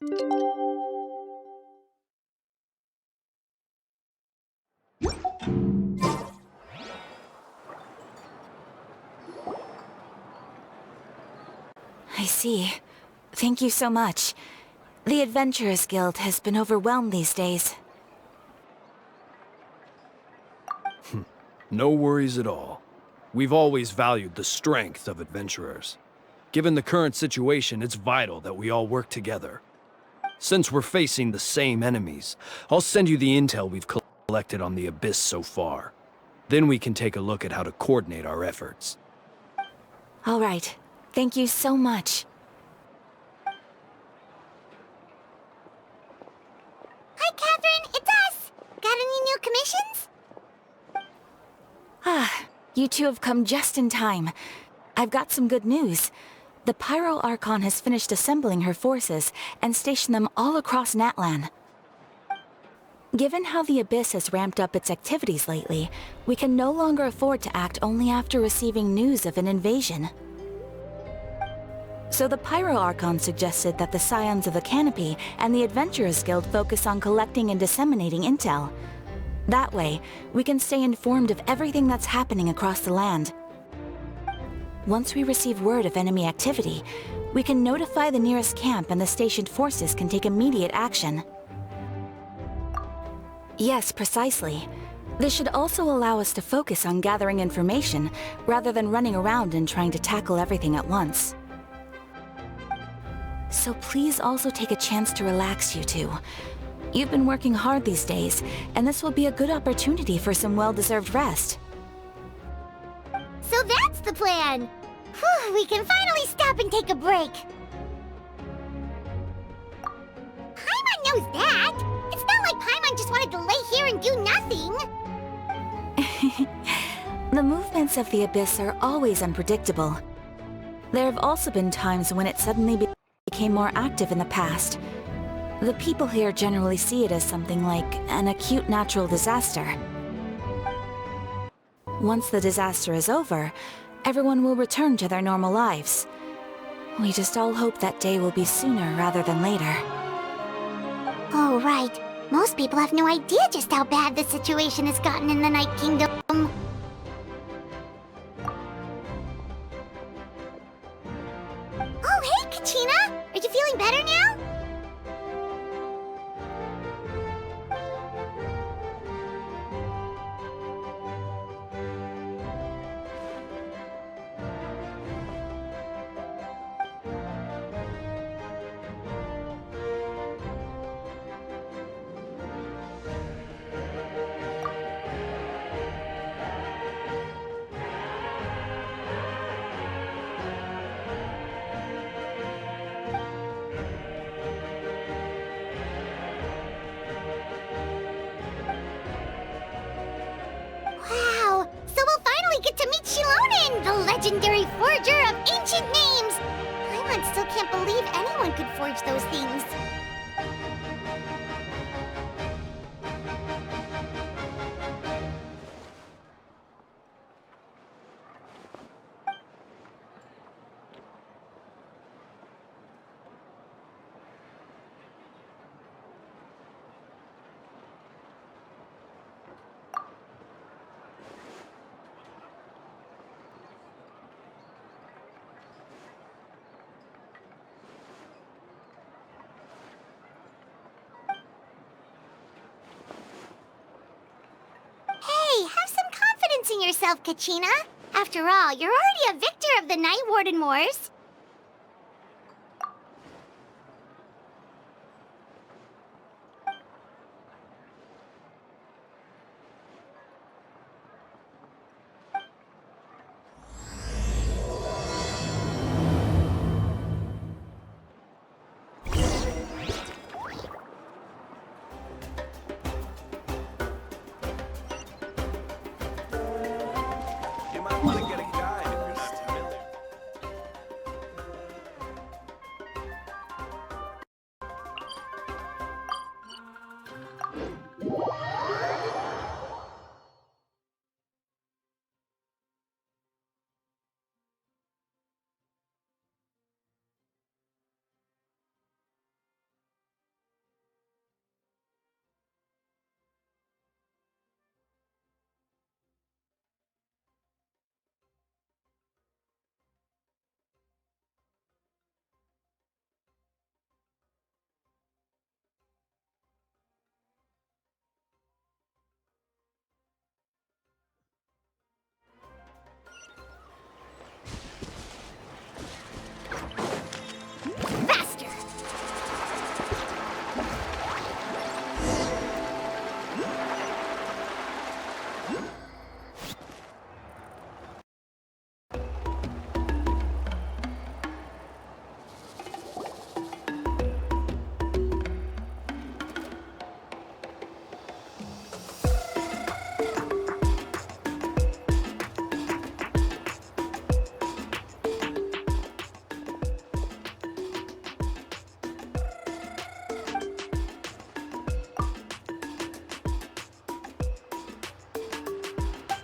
I see. Thank you so much. The Adventurers Guild has been overwhelmed these days. No worries at all. We've always valued the strength of adventurers. Given the current situation, it's vital that we all work together. Since we're facing the same enemies, I'll send you the intel we've collected on the Abyss so far. Then we can take a look at how to coordinate our efforts. All right. Thank you so much. Hi, Catherine. It's us. Got any new commissions? You two have come just in time. I've got some good news. The Pyro Archon has finished assembling her forces and stationed them all across Natlan. Given how the Abyss has ramped up its activities lately, we can no longer afford to act only after receiving news of an invasion. So the Pyro Archon suggested that the Scions of the Canopy and the Adventurers Guild focus on collecting and disseminating intel. That way, we can stay informed of everything that's happening across the land. Once we receive word of enemy activity, we can notify the nearest camp and the stationed forces can take immediate action. Yes, precisely. This should also allow us to focus on gathering information, rather than running around and trying to tackle everything at once. So please also take a chance to relax, you two. You've been working hard these days, and this will be a good opportunity for some well-deserved rest. So that's the plan! Whew, we can finally stop and take a break! Paimon knows that! It's not like Paimon just wanted to lay here and do nothing! The movements of the Abyss are always unpredictable. There have also been times when it suddenly became more active in the past. The people here generally see it as something like an acute natural disaster. Once the disaster is over, everyone will return to their normal lives. We just all hope that day will be sooner rather than later. Oh, right. Most people have no idea just how bad the situation has gotten in the Night Kingdom. Oh, hey, Kuchina! Are you feeling better now? Wow! So we'll finally get to meet Shilonen, the legendary forger of ancient names! Paimon still can't believe anyone could forge those things. Hey, have some confidence in yourself, Kuchina. After all, you're already a victor of the Night Warden Wars.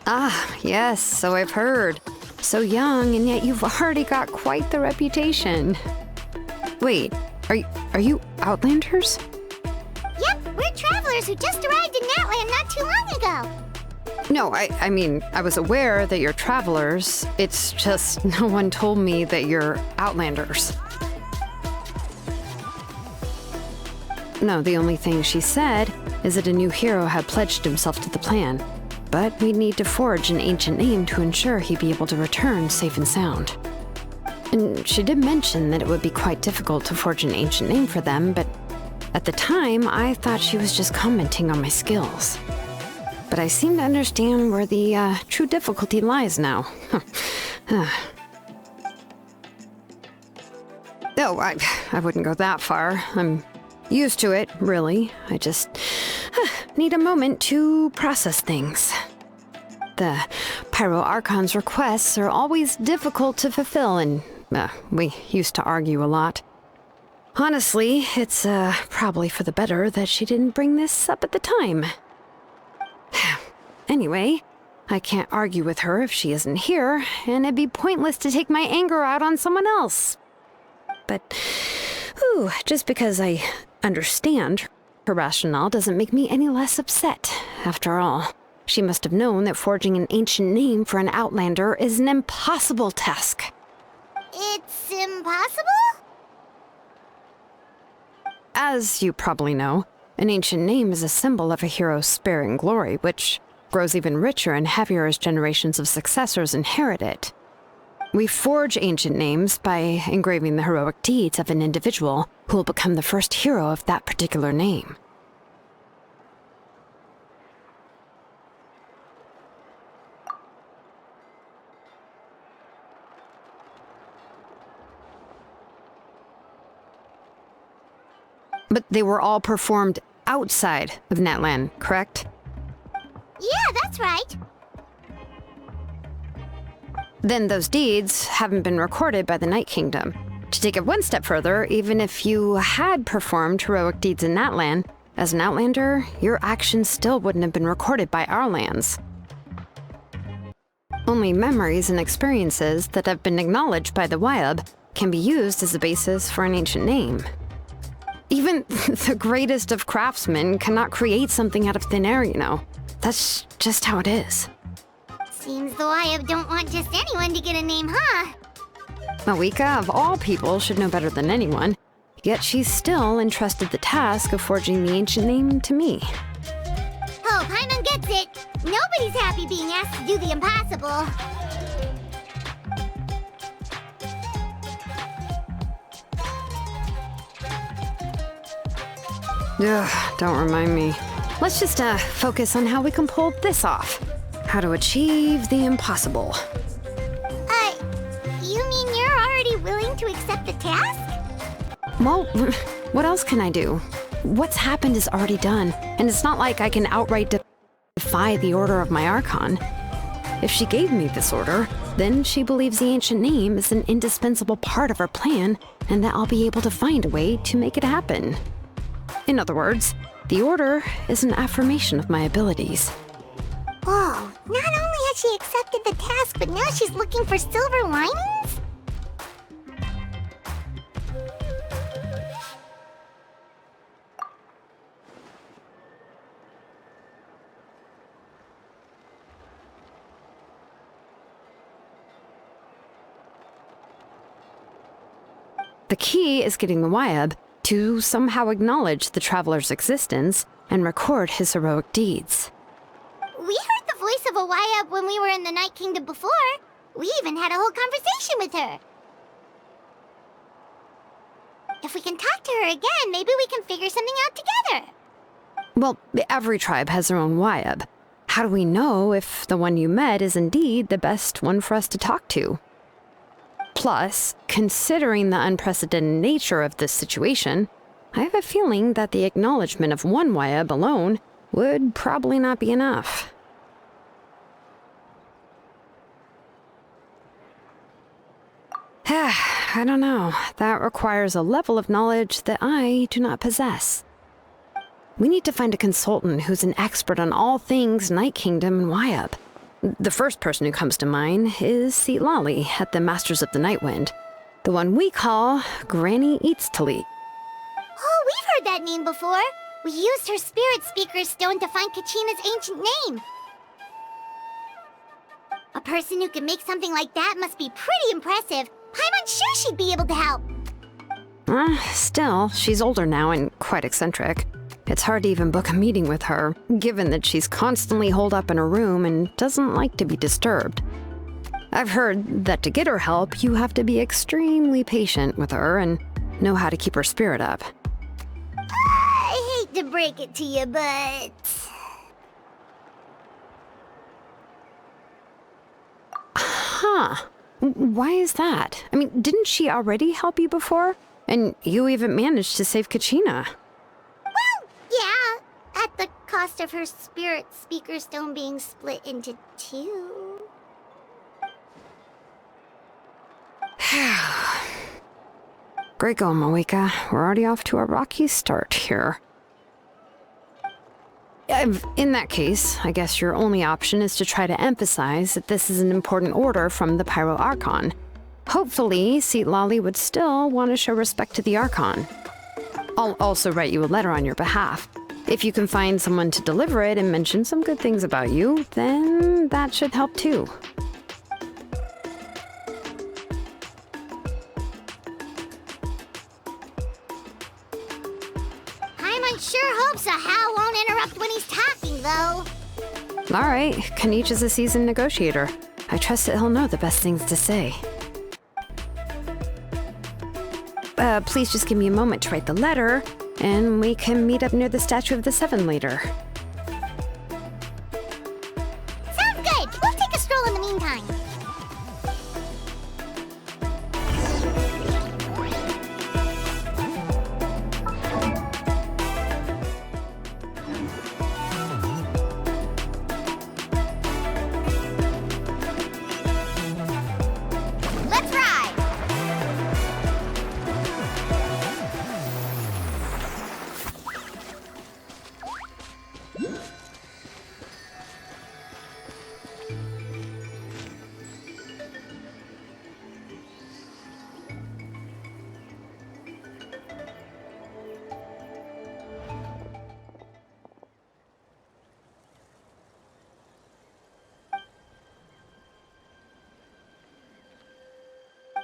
Ah, yes, so I've heard. So young, and yet you've already got quite the reputation. Wait, are you Outlanders? Yep, we're travelers who just arrived in Natlan not too long ago. No, I mean, I was aware that you're travelers. It's just no one told me that you're Outlanders. No, the only thing she said is that a new hero had pledged himself to the plan. But we'd need to forge an ancient name to ensure he'd be able to return safe and sound. And she did mention that it would be quite difficult to forge an ancient name for them, but at the time, I thought she was just commenting on my skills. But I seem to understand where the true difficulty lies now. Oh, I wouldn't go that far. I'm used to it, really. I just need a moment to process things. The Pyro Archon's requests are always difficult to fulfill, and we used to argue a lot. Honestly, it's probably for the better that she didn't bring this up at the time. Anyway, I can't argue with her if she isn't here, and it'd be pointless to take my anger out on someone else. But, just because I understand her rationale doesn't make me any less upset. After all, she must have known that forging an ancient name for an Outlander is an impossible task. It's impossible? As you probably know, an ancient name is a symbol of a hero's spirit and glory, which grows even richer and heavier as generations of successors inherit it. We forge ancient names by engraving the heroic deeds of an individual who will become the first hero of that particular name. But they were all performed outside of Natlan, correct? Yeah, that's right. Then those deeds haven't been recorded by the Night Kingdom. To take it one step further, even if you had performed heroic deeds in Natlan, as an Outlander, your actions still wouldn't have been recorded by our lands. Only memories and experiences that have been acknowledged by the Wyab can be used as a basis for an ancient name. Even the greatest of craftsmen cannot create something out of thin air, you know. That's just how it is. Seems the Wyab don't want just anyone to get a name, huh? Mawika, of all people, should know better than anyone, yet she's still entrusted the task of forging the ancient name to me. Oh, Paimon gets it. Nobody's happy being asked to do the impossible. Ugh, don't remind me. Let's just focus on how we can pull this off. How to achieve the impossible. You mean you're already willing to accept the task? Well, what else can I do? What's happened is already done, and it's not like I can outright defy the order of my Archon. If she gave me this order, then she believes the ancient name is an indispensable part of her plan, and that I'll be able to find a way to make it happen. In other words, the order is an affirmation of my abilities. Whoa, not only has she accepted the task, but now she's looking for silver linings? The key is getting the Wyab to somehow acknowledge the traveler's existence and record his heroic deeds. We heard the voice of a Wyab when we were in the Night Kingdom before. We even had a whole conversation with her. If we can talk to her again, maybe we can figure something out together. Well, every tribe has their own Wyab. How do we know if the one you met is indeed the best one for us to talk to? Plus, considering the unprecedented nature of this situation, I have a feeling that the acknowledgement of one Wyab alone would probably not be enough. I don't know. That requires a level of knowledge that I do not possess. We need to find a consultant who's an expert on all things Night Kingdom and Wyab. The first person who comes to mind is Lali at the Masters of the Nightwind, the one we call Granny Eats Tali. Oh, we've heard that name before. We used her spirit speaker stone to find Kuchina's ancient name. A person who can make something like that must be pretty impressive. I'm unsure she'd be able to help. Still, she's older now and quite eccentric. It's hard to even book a meeting with her, given that she's constantly holed up in her room and doesn't like to be disturbed. I've heard that to get her help, you have to be extremely patient with her and know how to keep her spirit up. I hate to break it to you, but... Huh. Why is that? I mean, didn't she already help you before? And you even managed to save Kuchina. Well, yeah. At the cost of her spirit speaker stone being split into two. Great going, Moeka. We're already off to a rocky start here. In that case, I guess your only option is to try to emphasize that this is an important order from the Pyro Archon. Hopefully, Lali would still want to show respect to the Archon. I'll also write you a letter on your behalf. If you can find someone to deliver it and mention some good things about you, then that should help too. I sure hope so Hal won't interrupt when he's talking, though. All right, Kinich is a seasoned negotiator. I trust that he'll know the best things to say. Please just give me a moment to write the letter, and we can meet up near the Statue of the Seven later. Sounds good. We'll take a stroll in the meantime. Let's ride!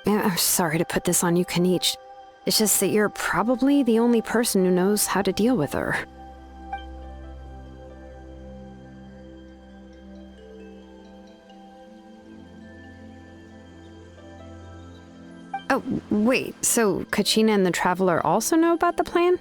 I'm sorry to put this on you, Kinich. It's just that you're probably the only person who knows how to deal with her. Oh, wait, so Kuchina and the Traveler also know about the plan?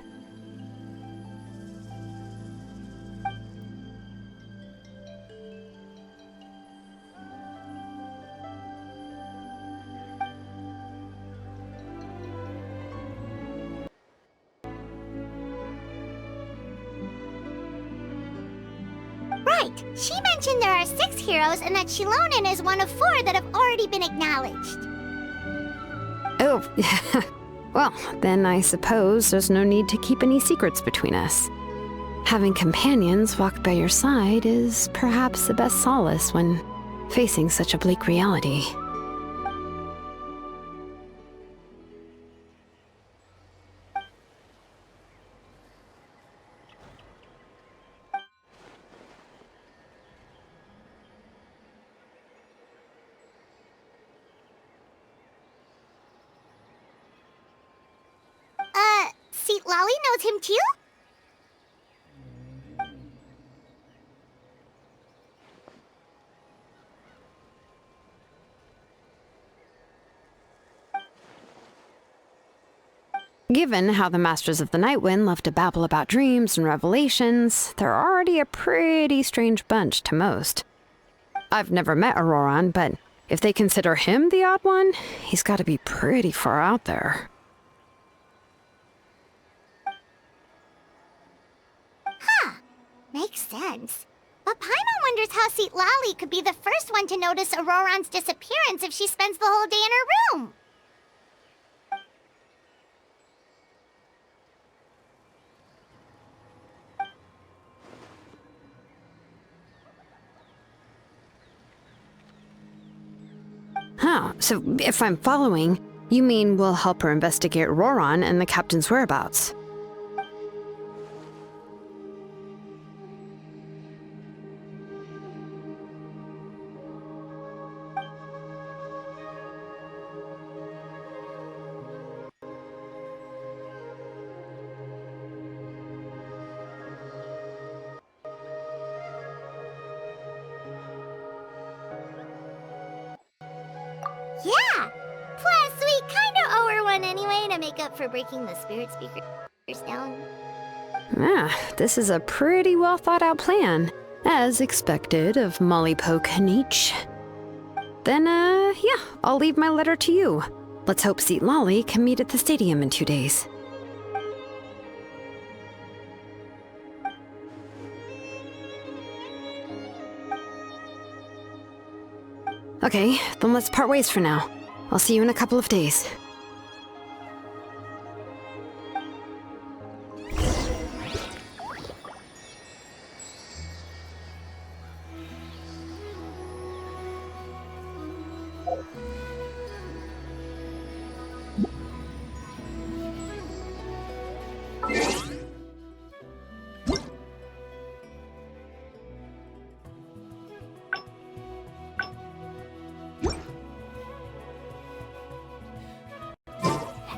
Right. She mentioned there are 6 heroes and that Shilonen is one of 4 that have already been acknowledged. Oh, well, then I suppose there's no need to keep any secrets between us. Having companions walk by your side is perhaps the best solace when facing such a bleak reality. Lali knows him too? Given how the Masters of the Nightwind love to babble about dreams and revelations, they're already a pretty strange bunch to most. I've never met Auroran, but if they consider him the odd one, he's got to be pretty far out there. Makes sense. But Paimon wonders how Lali could be the first one to notice Auroran's disappearance if she spends the whole day in her room. So, if I'm following, you mean we'll help her investigate Roron and the captain's whereabouts? Yeah! Plus, we kinda owe her one anyway to make up for breaking the spirit speakers down. Ah, this is a pretty well thought out plan, as expected of Molly Poke Kinich. Then, yeah, I'll leave my letter to you. Let's hope Seat Lolly can meet at the stadium in 2 days. Okay, then let's part ways for now. I'll see you in a couple of days.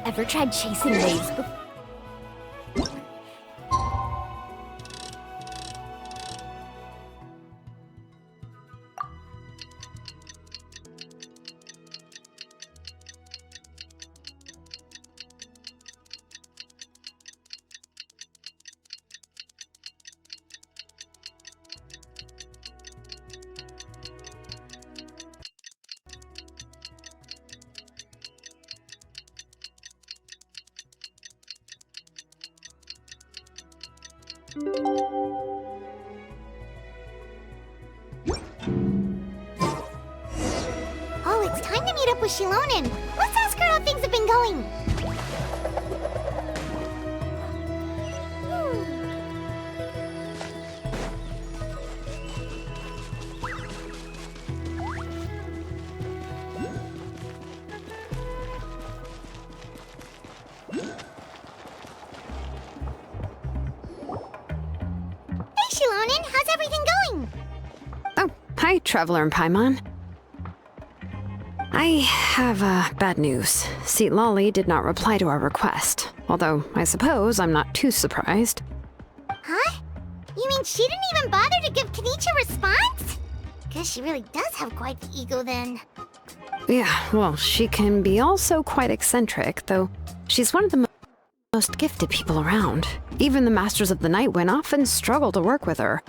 Ever tried chasing waves before? Oh, it's time to meet up with Shilonen. Let's ask her how things have been going. Hey, Shilonen, how's everything going? Oh, hi, Traveler and Paimon. I have bad news. Seat Lolly did not reply to our request, although I suppose I'm not too surprised. Huh? You mean she didn't even bother to give Kinich a response? Guess she really does have quite the ego then. Yeah, well, she can be also quite eccentric, though she's one of the most gifted people around. Even the Masters of the Nightwind often struggle to work with her.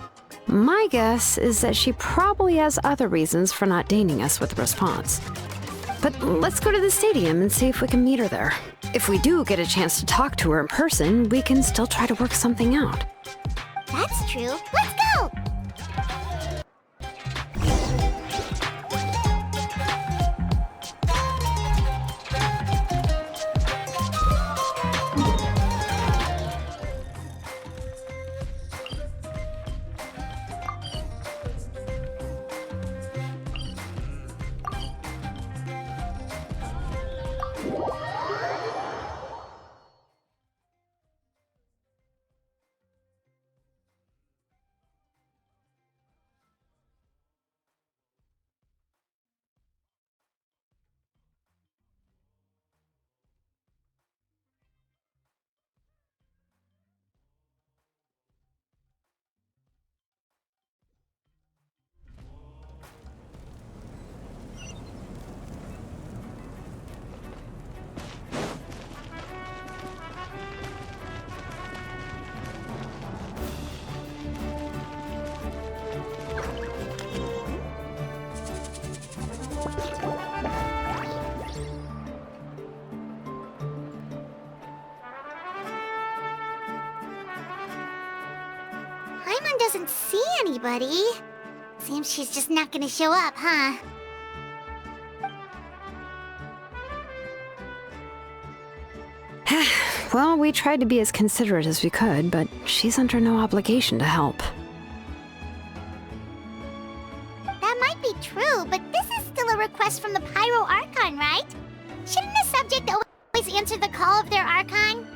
My guess is that she probably has other reasons for not deigning us with a response. But let's go to the stadium and see if we can meet her there. If we do get a chance to talk to her in person, we can still try to work something out. That's true. Let's go! Paimon doesn't see anybody. Seems she's just not gonna show up, huh? Well, we tried to be as considerate as we could, but she's under no obligation to help. That might be true, but this is still a request from the Pyro Archon, subject always answer the call of their Archon?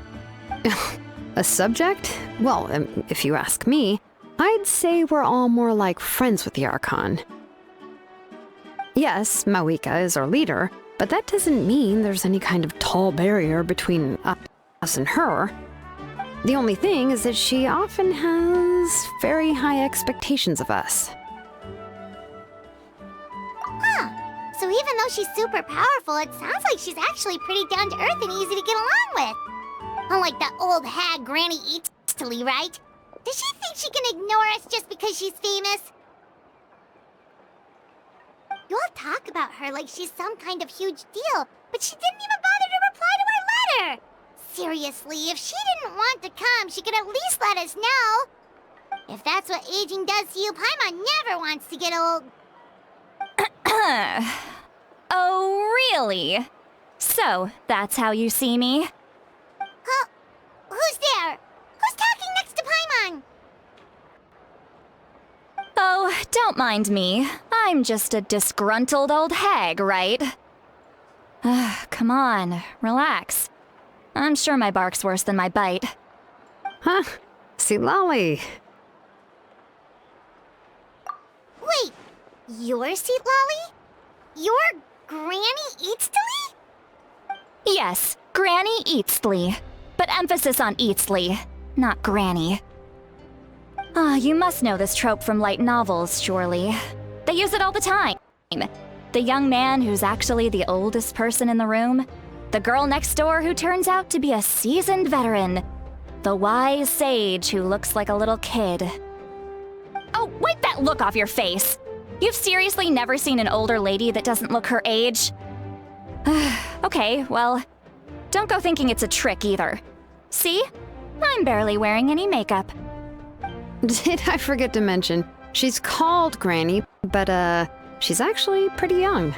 A subject? Well, if you ask me, I'd say we're all more like friends with the Archon. Yes, Mawika is our leader, but that doesn't mean there's any kind of tall barrier between us and her. The only thing is that she often has very high expectations of us. Huh. So even though she's super powerful, it sounds like she's actually pretty down to earth and easy to get along with. Unlike that old hag Granny Eatsterly, right? Does she think she can ignore us just because she's famous? You all talk about her like she's some kind of huge deal, but she didn't even bother to reply to our letter! Seriously, if she didn't want to come, she could at least let us know. If that's what aging does to you, Paimon never wants to get old. Oh, really? So, that's how you see me? Huh? Who's there? Who's talking next to Paimon? Oh, don't mind me. I'm just a disgruntled old hag, right? Come on, relax. I'm sure my bark's worse than my bite. Huh? See, Lolly. Wait, you're Seat Lolly? You're Granny Eatsterly? Yes, Granny Eatsley. But emphasis on Eatsley, not Granny. You must know this trope from light novels, surely. They use it all the time. The young man who's actually the oldest person in the room. The girl next door who turns out to be a seasoned veteran. The wise sage who looks like a little kid. Oh, wipe that look off your face! You've seriously never seen an older lady that doesn't look her age? Okay, well, don't go thinking it's a trick either. See? I'm barely wearing any makeup. Did I forget to mention, she's called Granny, but she's actually pretty young.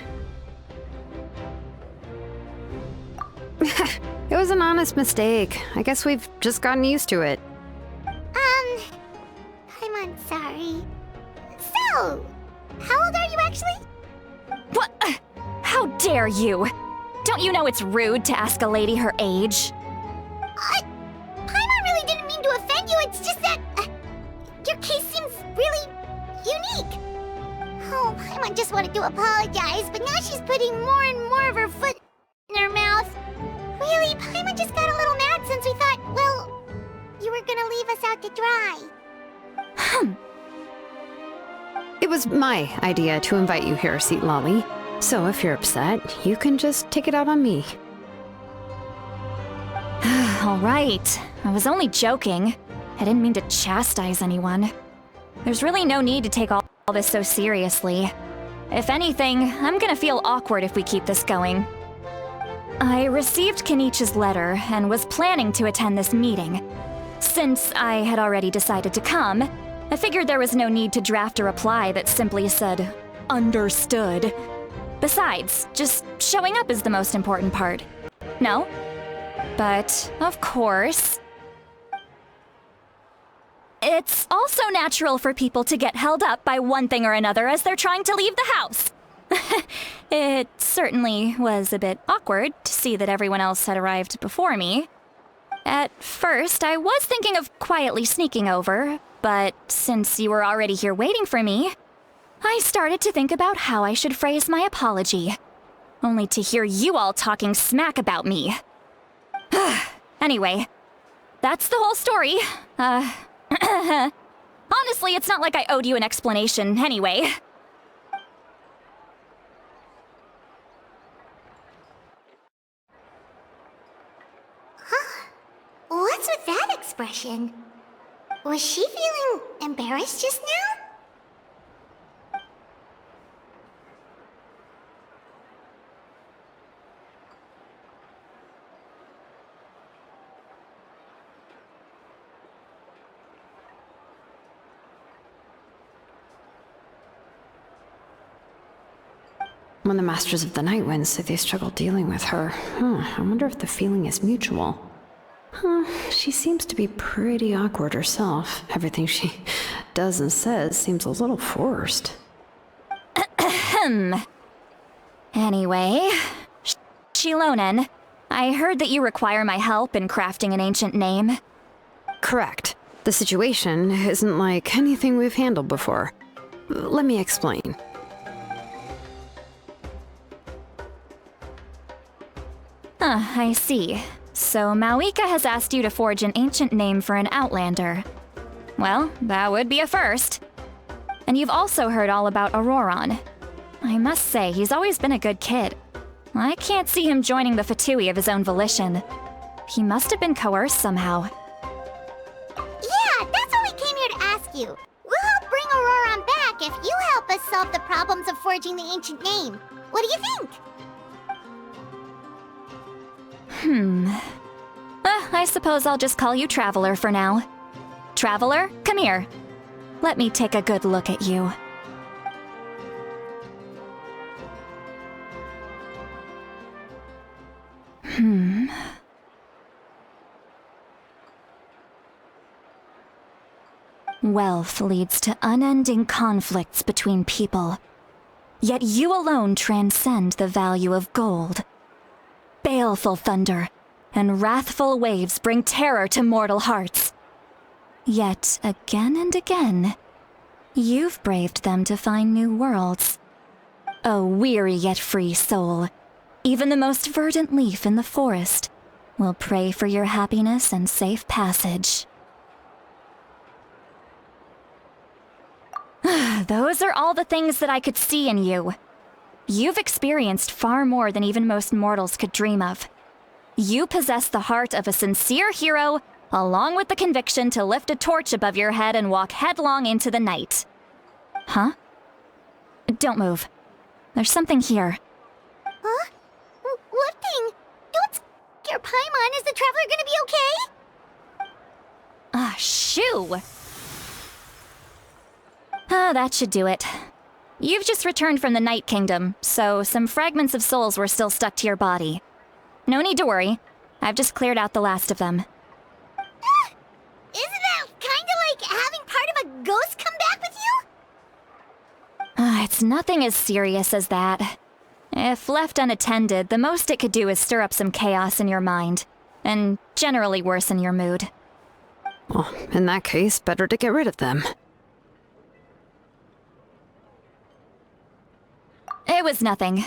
It was an honest mistake. I guess we've just gotten used to it. I'm sorry. So, how old are you actually? What? How dare you? Don't you know it's rude to ask a lady her age? Paimon really didn't mean to offend you, it's just that your case seems really unique. Oh, Paimon just wanted to apologize, but now she's putting more and more of her foot in her mouth. Really, Paimon just got a little mad since we thought, well, you were gonna leave us out to dry. It was my idea to invite you here, Seat Lolly. So if you're upset, you can just take it out on me. All right. I was only joking. I didn't mean to chastise anyone. There's really no need to take all this so seriously. If anything, I'm gonna feel awkward if we keep this going. I received Kinich's letter and was planning to attend this meeting. Since I had already decided to come, I figured there was no need to draft a reply that simply said, "Understood." Besides, just showing up is the most important part. No? But, of course, it's also natural for people to get held up by one thing or another as they're trying to leave the house. It certainly was a bit awkward to see that everyone else had arrived before me. At first, I was thinking of quietly sneaking over, but since you were already here waiting for me, I started to think about how I should phrase my apology. Only to hear you all talking smack about me. Anyway, that's the whole story. Honestly, it's not like I owed you an explanation anyway. What's with that expression? Was she feeling embarrassed just now? When the Masters of the Night Wind say they struggle dealing with her, I wonder if the feeling is mutual. She seems to be pretty awkward herself. Everything she does and says seems a little forced. Anyway, Shilonen, I heard that you require my help in crafting an ancient name. Correct. The situation isn't like anything we've handled before. Let me explain. I see. So Mawika has asked you to forge an ancient name for an outlander. Well, that would be a first. And you've also heard all about Auroron. I must say, he's always been a good kid. I can't see him joining the Fatui of his own volition. He must have been coerced somehow. Yeah, that's what we came here to ask you. We'll help bring Auroron back if you help us solve the problems of forging the ancient name. What do you think? I suppose I'll just call you Traveler for now. Traveler, come here. Let me take a good look at you. Wealth leads to unending conflicts between people. Yet you alone transcend the value of gold. Baleful thunder and wrathful waves bring terror to mortal hearts. Yet, again and again, you've braved them to find new worlds. O weary yet free soul, even the most verdant leaf in the forest will pray for your happiness and safe passage. Those are all the things that I could see in you. You've experienced far more than even most mortals could dream of. You possess the heart of a sincere hero, along with the conviction to lift a torch above your head and walk headlong into the night. Huh? Don't move. There's something here. Huh? What thing? Don't scare Paimon. Is the Traveler gonna be okay? Shoo! That should do it. You've just returned from the Night Kingdom, so some fragments of souls were still stuck to your body. No need to worry. I've just cleared out the last of them. Isn't that kinda like having part of a ghost come back with you? It's nothing as serious as that. If left unattended, the most it could do is stir up some chaos in your mind, and generally worsen your mood. Well, in that case, better to get rid of them. It was nothing.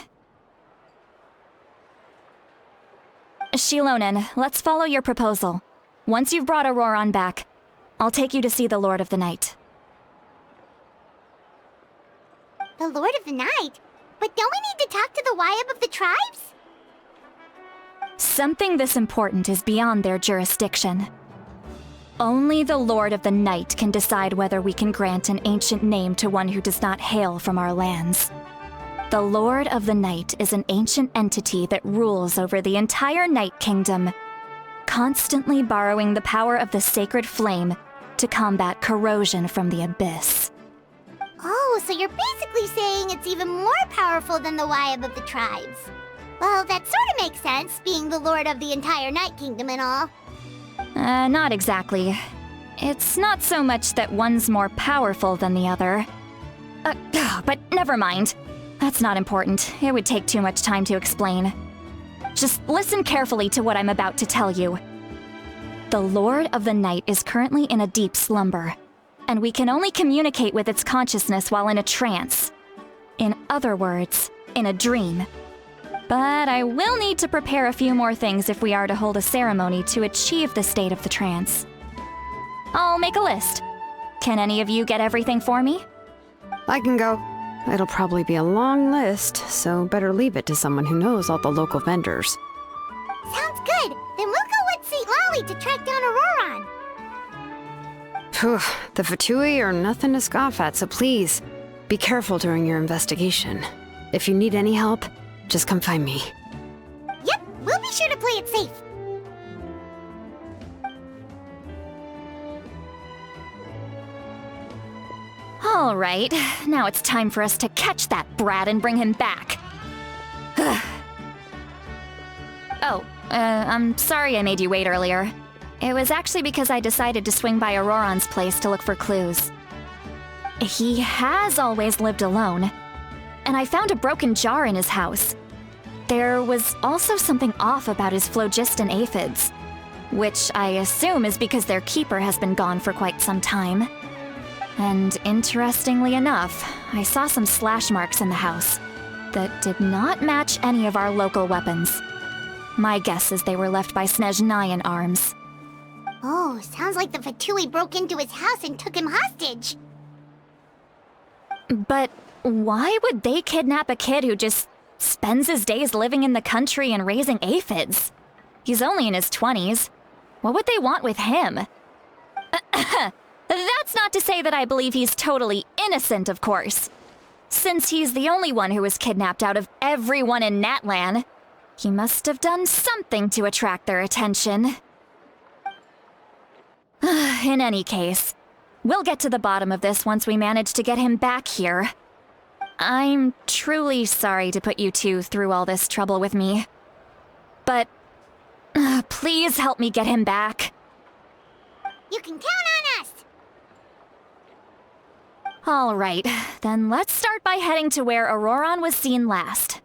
Shilonen, let's follow your proposal. Once you've brought Auroron back, I'll take you to see the Lord of the Night. The Lord of the Night? But don't we need to talk to the Wyab of the tribes? Something this important is beyond their jurisdiction. Only the Lord of the Night can decide whether we can grant an ancient name to one who does not hail from our lands. The Lord of the Night is an ancient entity that rules over the entire Night Kingdom, constantly borrowing the power of the sacred flame to combat corrosion from the abyss. Oh, so you're basically saying it's even more powerful than the Wyab of the tribes. Well, that sort of makes sense, being the Lord of the entire Night Kingdom and all. Not exactly. It's not so much that one's more powerful than the other. But never mind. That's not important. It would take too much time to explain. Just listen carefully to what I'm about to tell you. The Lord of the Night is currently in a deep slumber, and we can only communicate with its consciousness while in a trance. In other words, in a dream. But I will need to prepare a few more things if we are to hold a ceremony to achieve the state of the trance. I'll make a list. Can any of you get everything for me? I can go. It'll probably be a long list, so better leave it to someone who knows all the local vendors. Sounds good. Then we'll go with St. Lolly to track down Auroron. Phew, the Fatui are nothing to scoff at, so please, be careful during your investigation. If you need any help, just come find me. Yep, we'll be sure to play it safe. All right, now it's time for us to catch that brat and bring him back. I'm sorry I made you wait earlier. It was actually because I decided to swing by Auroron's place to look for clues. He has always lived alone, and I found a broken jar in his house. there was also something off about his phlogiston aphids, which I assume is because their keeper has been gone for quite some time. And interestingly enough, I saw some slash marks in the house that did not match any of our local weapons. My guess is they were left by Snezhnayan arms. Oh, sounds like the Fatui broke into his house and took him hostage. But why would they kidnap a kid who just spends his days living in the country and raising aphids? He's only in his 20s. What would they want with him? That's not to say that I believe he's totally innocent, of course. Since he's the only one who was kidnapped out of everyone in Natlan, he must have done something to attract their attention. In any case, we'll get to the bottom of this once we manage to get him back here. I'm truly sorry to put you two through all this trouble with me. But please help me get him back. You can count on us! All right, then let's start by heading to where Auroron was seen last.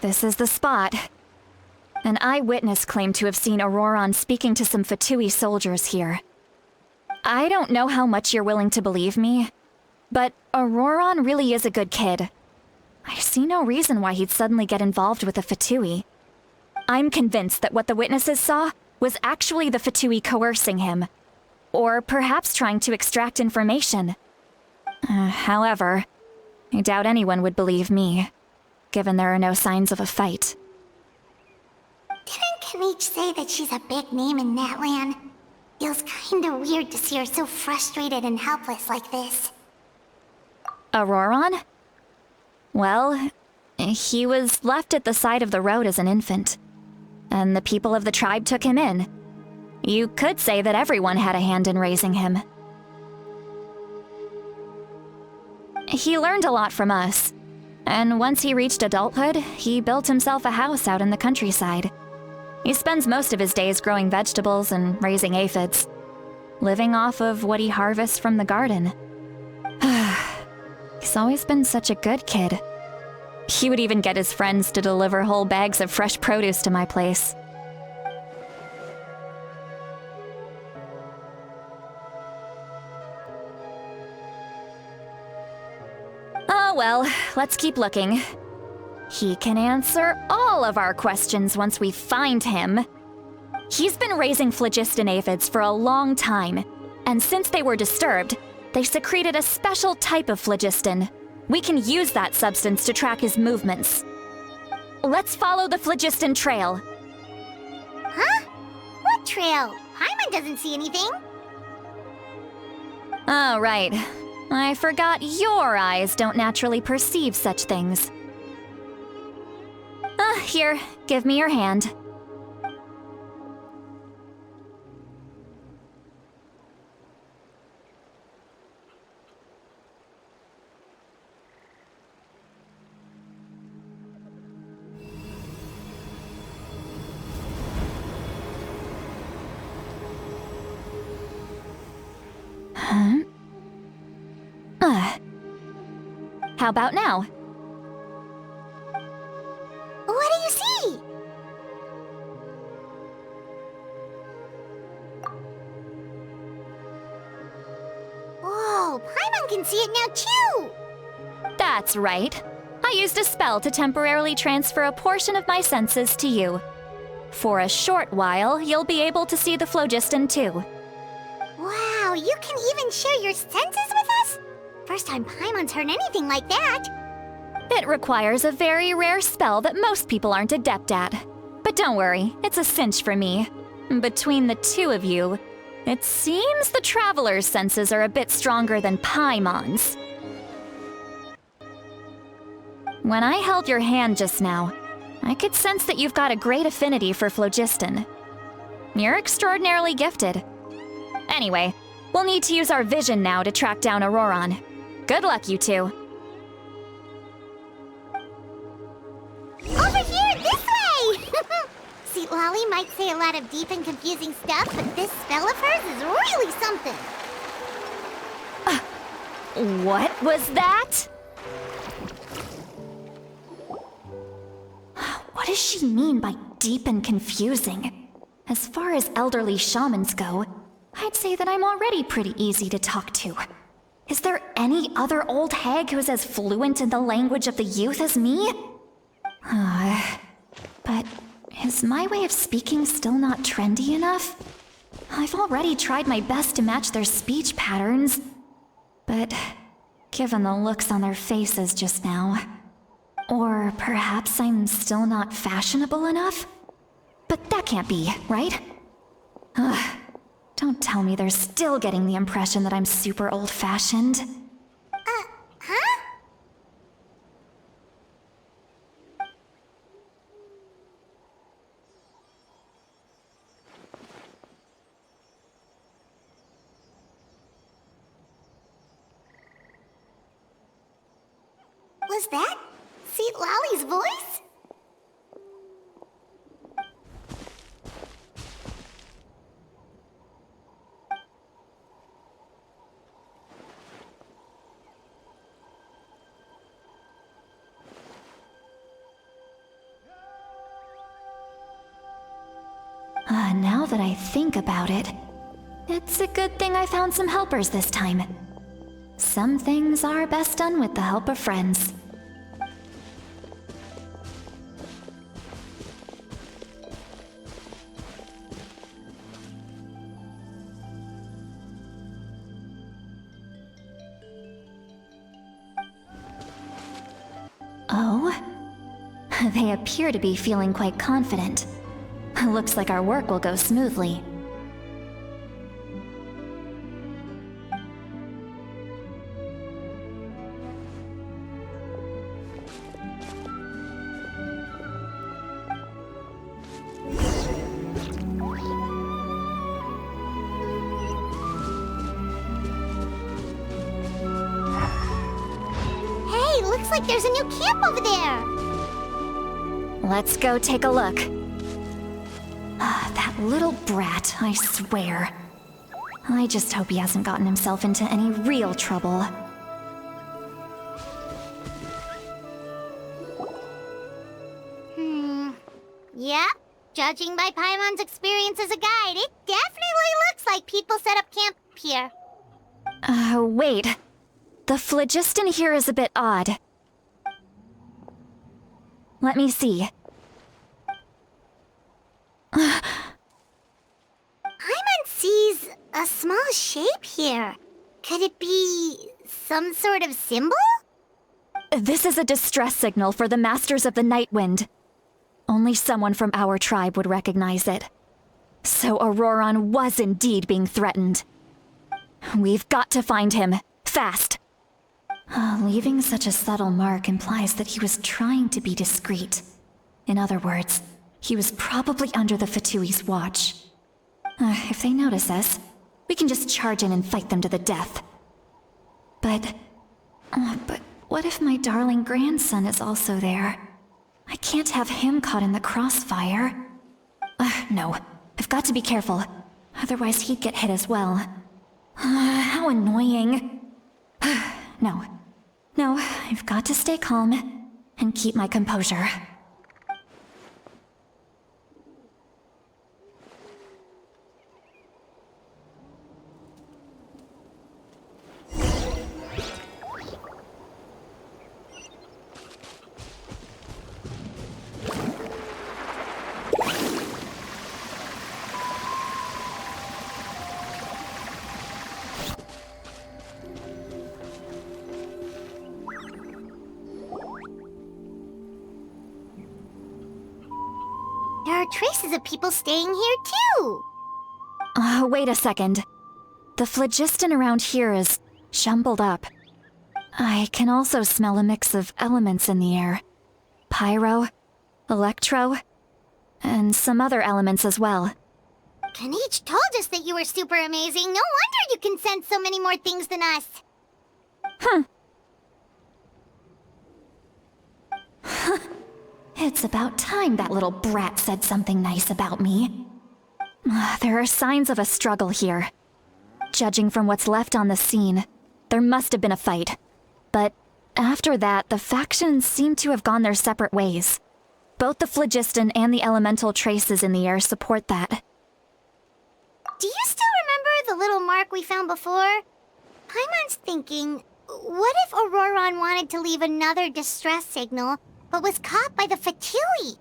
This is the spot. An eyewitness claimed to have seen Auroron speaking to some Fatui soldiers here. I don't know how much you're willing to believe me, but Auroron really is a good kid. I see no reason why he'd suddenly get involved with the Fatui. I'm convinced that what the witnesses saw was actually the Fatui coercing him, or perhaps trying to extract information. However, I doubt anyone would believe me, given there are no signs of a fight. Didn't Kinich say that she's a big name in Natlan? Feels kinda weird to see her so frustrated and helpless like this. Auroron? Well, he was left at the side of the road as an infant, and the people of the tribe took him in. You could say that everyone had a hand in raising him. He learned a lot from us, and once he reached adulthood, he built himself a house out in the countryside. He spends most of his days growing vegetables and raising aphids, living off of what he harvests from the garden. He's always been such a good kid. He would even get his friends to deliver whole bags of fresh produce to my place. Oh well, let's keep looking. He can answer all of our questions once we find him. He's been raising phlogiston aphids for a long time, and since they were disturbed, they secreted a special type of phlogiston. We can use that substance to track his movements. Let's follow the phlogiston trail. Huh? What trail? Paimon doesn't see anything. Oh, right. I forgot your eyes don't naturally perceive such things. Here, give me your hand. Huh? How about now? What do you see? Paimon can see it now too! That's right. I used a spell to temporarily transfer a portion of my senses to you. For a short while, you'll be able to see the phlogiston too. Wow, you can even share your senses with us? First time Paimon's heard anything like that. It requires a very rare spell that most people aren't adept at. But don't worry, it's a cinch for me. Between the two of you, it seems the Traveler's senses are a bit stronger than Paimon's. When I held your hand just now, I could sense that you've got a great affinity for phlogiston. You're extraordinarily gifted. Anyway, we'll need to use our vision now to track down Auroron. Good luck, you two. Over here, this way! See, Lolly might say a lot of deep and confusing stuff, but this spell of hers is really something. What was that? What does she mean by deep and confusing? As far as elderly shamans go, I'd say that I'm already pretty easy to talk to. Is there any other old hag who's as fluent in the language of the youth as me? But is my way of speaking still not trendy enough? I've already tried my best to match their speech patterns. But given the looks on their faces just now... Or perhaps I'm still not fashionable enough? But that can't be, right? Don't tell me they're still getting the impression that I'm super old-fashioned. Huh? Was that Sweet Lolly's voice? Now that I think about it, it's a good thing I found some helpers this time. Some things are best done with the help of friends. Oh? They appear to be feeling quite confident. Looks like our work will go smoothly. Hey, looks like there's a new camp over there! Let's go take a look. That little brat, I swear. I just hope he hasn't gotten himself into any real trouble. Yeah, judging by Paimon's experience as a guide, it definitely looks like people set up camp here. Wait. The phlogiston here is a bit odd. Let me see. Paimon sees a small shape here. Could it be some sort of symbol? This is a distress signal for the Masters of the Night Wind. Only someone from our tribe would recognize it. So Auroron was indeed being threatened. We've got to find him. Fast. Leaving such a subtle mark implies that he was trying to be discreet. In other words, he was probably under the Fatui's watch. If they notice us, we can just charge in and fight them to the death. But what if my darling grandson is also there? I can't have him caught in the crossfire. No, I've got to be careful. Otherwise he'd get hit as well. How annoying. No, I've got to stay calm and keep my composure. more traces of people staying here too. Wait a second. The phlogiston around here is jumbled up. I can also smell a mix of elements in the air. Pyro, electro, and some other elements as well. Kinich told us that you were super amazing. No wonder you can sense so many more things than us. It's about time that little brat said something nice about me. There are signs of a struggle here. Judging from what's left on the scene, there must have been a fight. But after that, the factions seem to have gone their separate ways. Both the phlogiston and the elemental traces in the air support that. Do you still remember the little mark we found before? Paimon's thinking, what if Auroron wanted to leave another distress signal, but was caught by the Fatui?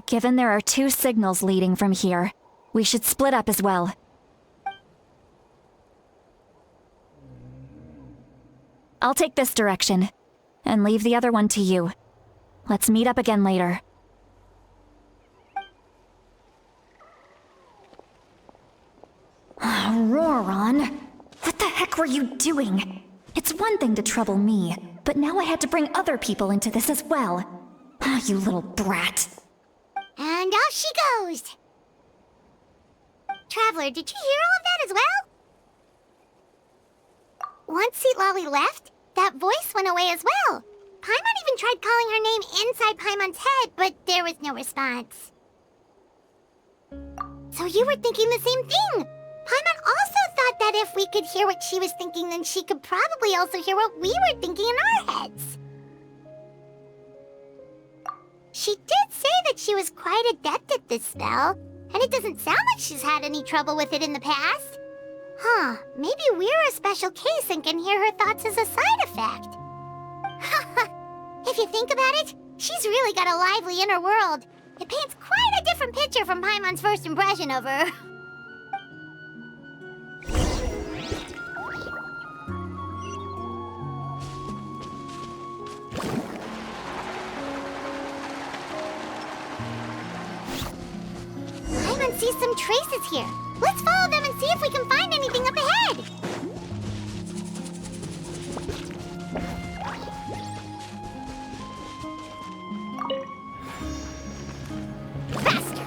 Given there are 2 signals leading from here, we should split up as well. I'll take this direction, and leave the other one to you. Let's meet up again later. Auroron, what the heck were you doing? It's one thing to trouble me, but now I had to bring other people into this as well. You little brat. And off she goes! Traveler, did you hear all of that as well? Once Seat Lolly left, that voice went away as well. Paimon even tried calling her name inside Paimon's head, but there was no response. So you were thinking the same thing! Paimon also thought that if we could hear what she was thinking, then she could probably also hear what we were thinking in our heads. She did say that she was quite adept at this spell, and it doesn't sound like she's had any trouble with it in the past. Huh, maybe we're a special case and can hear her thoughts as a side effect. If you think about it, she's really got a lively inner world. It paints quite a different picture from Paimon's first impression of her. Paimon sees some traces here. Let's follow them and see if we can find anything up ahead. Faster!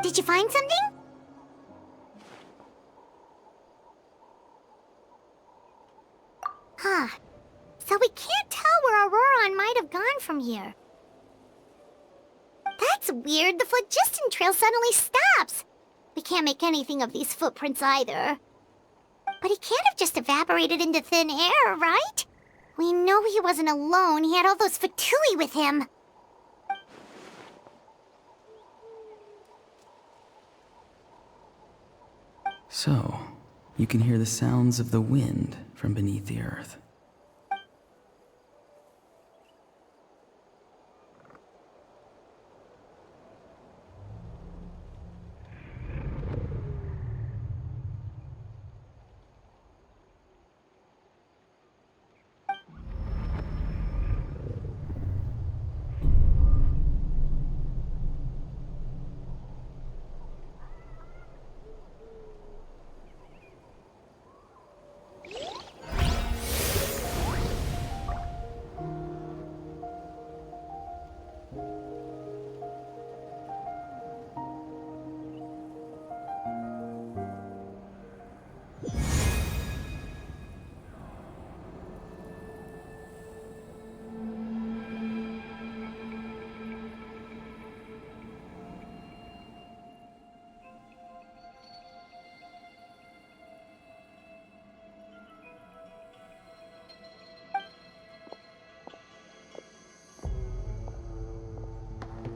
Did you find something? Huh. So we can't tell where Auroron might have gone from here. That's weird. The phlogiston trail suddenly stops. We can't make anything of these footprints either. But he can't have just evaporated into thin air, right? We know he wasn't alone. He had all those Fatui with him. So, you can hear the sounds of the wind from beneath the earth.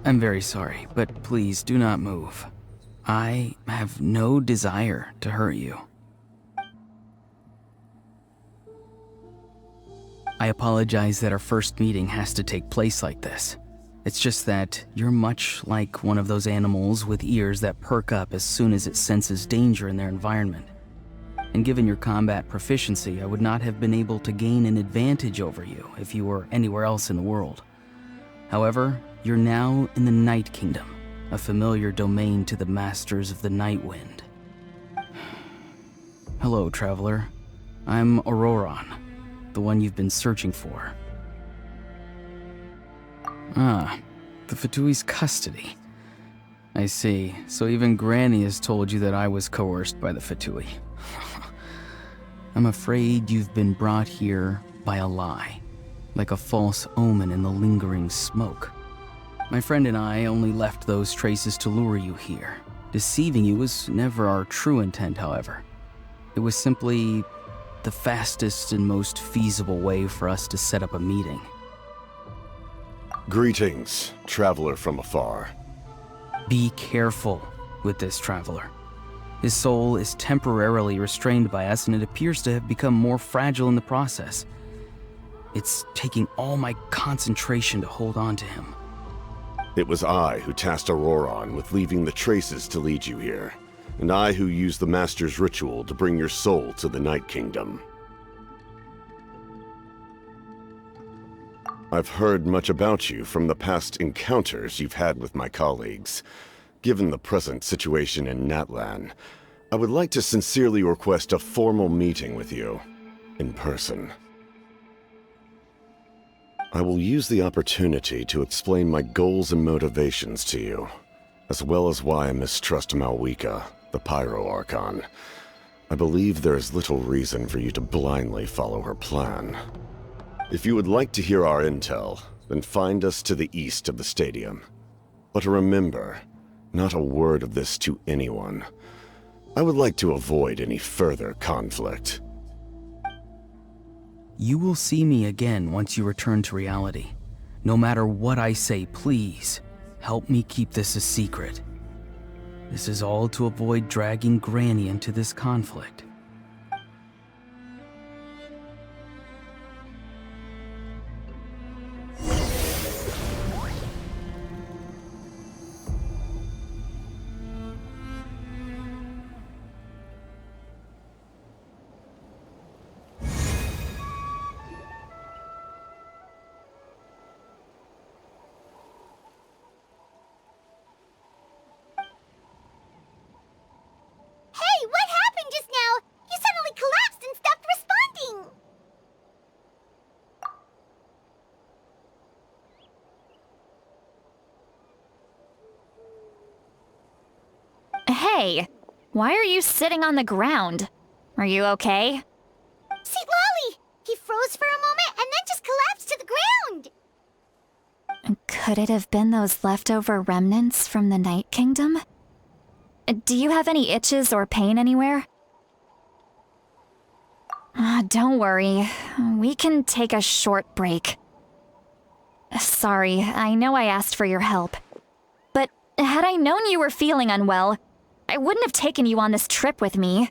I'm very sorry, but please do not move. I have no desire to hurt you. I apologize that our first meeting has to take place like this. It's just that you're much like one of those animals with ears that perk up as soon as it senses danger in their environment. And given your combat proficiency, I would not have been able to gain an advantage over you if you were anywhere else in the world. However, you're now in the Night Kingdom, a familiar domain to the Masters of the Night Wind. Hello, traveler. I'm Auroron, the one you've been searching for. Ah, the Fatui's custody. I see. So even Granny has told you that I was coerced by the Fatui. I'm afraid you've been brought here by a lie, like a false omen in the lingering smoke. My friend and I only left those traces to lure you here. Deceiving you was never our true intent, however. It was simply the fastest and most feasible way for us to set up a meeting. Greetings, traveler from afar. Be careful with this traveler. His soul is temporarily restrained by us, and it appears to have become more fragile in the process. It's taking all my concentration to hold on to him. It was I who tasked Auroron with leaving the traces to lead you here, and I who used the Master's ritual to bring your soul to the Night Kingdom. I've heard much about you from the past encounters you've had with my colleagues. Given the present situation in Natlan, I would like to sincerely request a formal meeting with you, in person. I will use the opportunity to explain my goals and motivations to you, as well as why I mistrust Malwika, the Pyro Archon. I believe there is little reason for you to blindly follow her plan. If you would like to hear our intel, then find us to the east of the stadium. But remember, not a word of this to anyone. I would like to avoid any further conflict. You will see me again once you return to reality. No matter what I say, please, help me keep this a secret. This is all to avoid dragging Granny into this conflict. Hey, what happened just now? You suddenly collapsed and stopped responding. Hey, why are you sitting on the ground? Are you okay? See, Lolly! He froze for a moment and then just collapsed to the ground! Could it have been those leftover remnants from the Night Kingdom? Do you have any itches or pain anywhere? Don't worry. We can take a short break. Sorry, I know I asked for your help. But had I known you were feeling unwell, I wouldn't have taken you on this trip with me.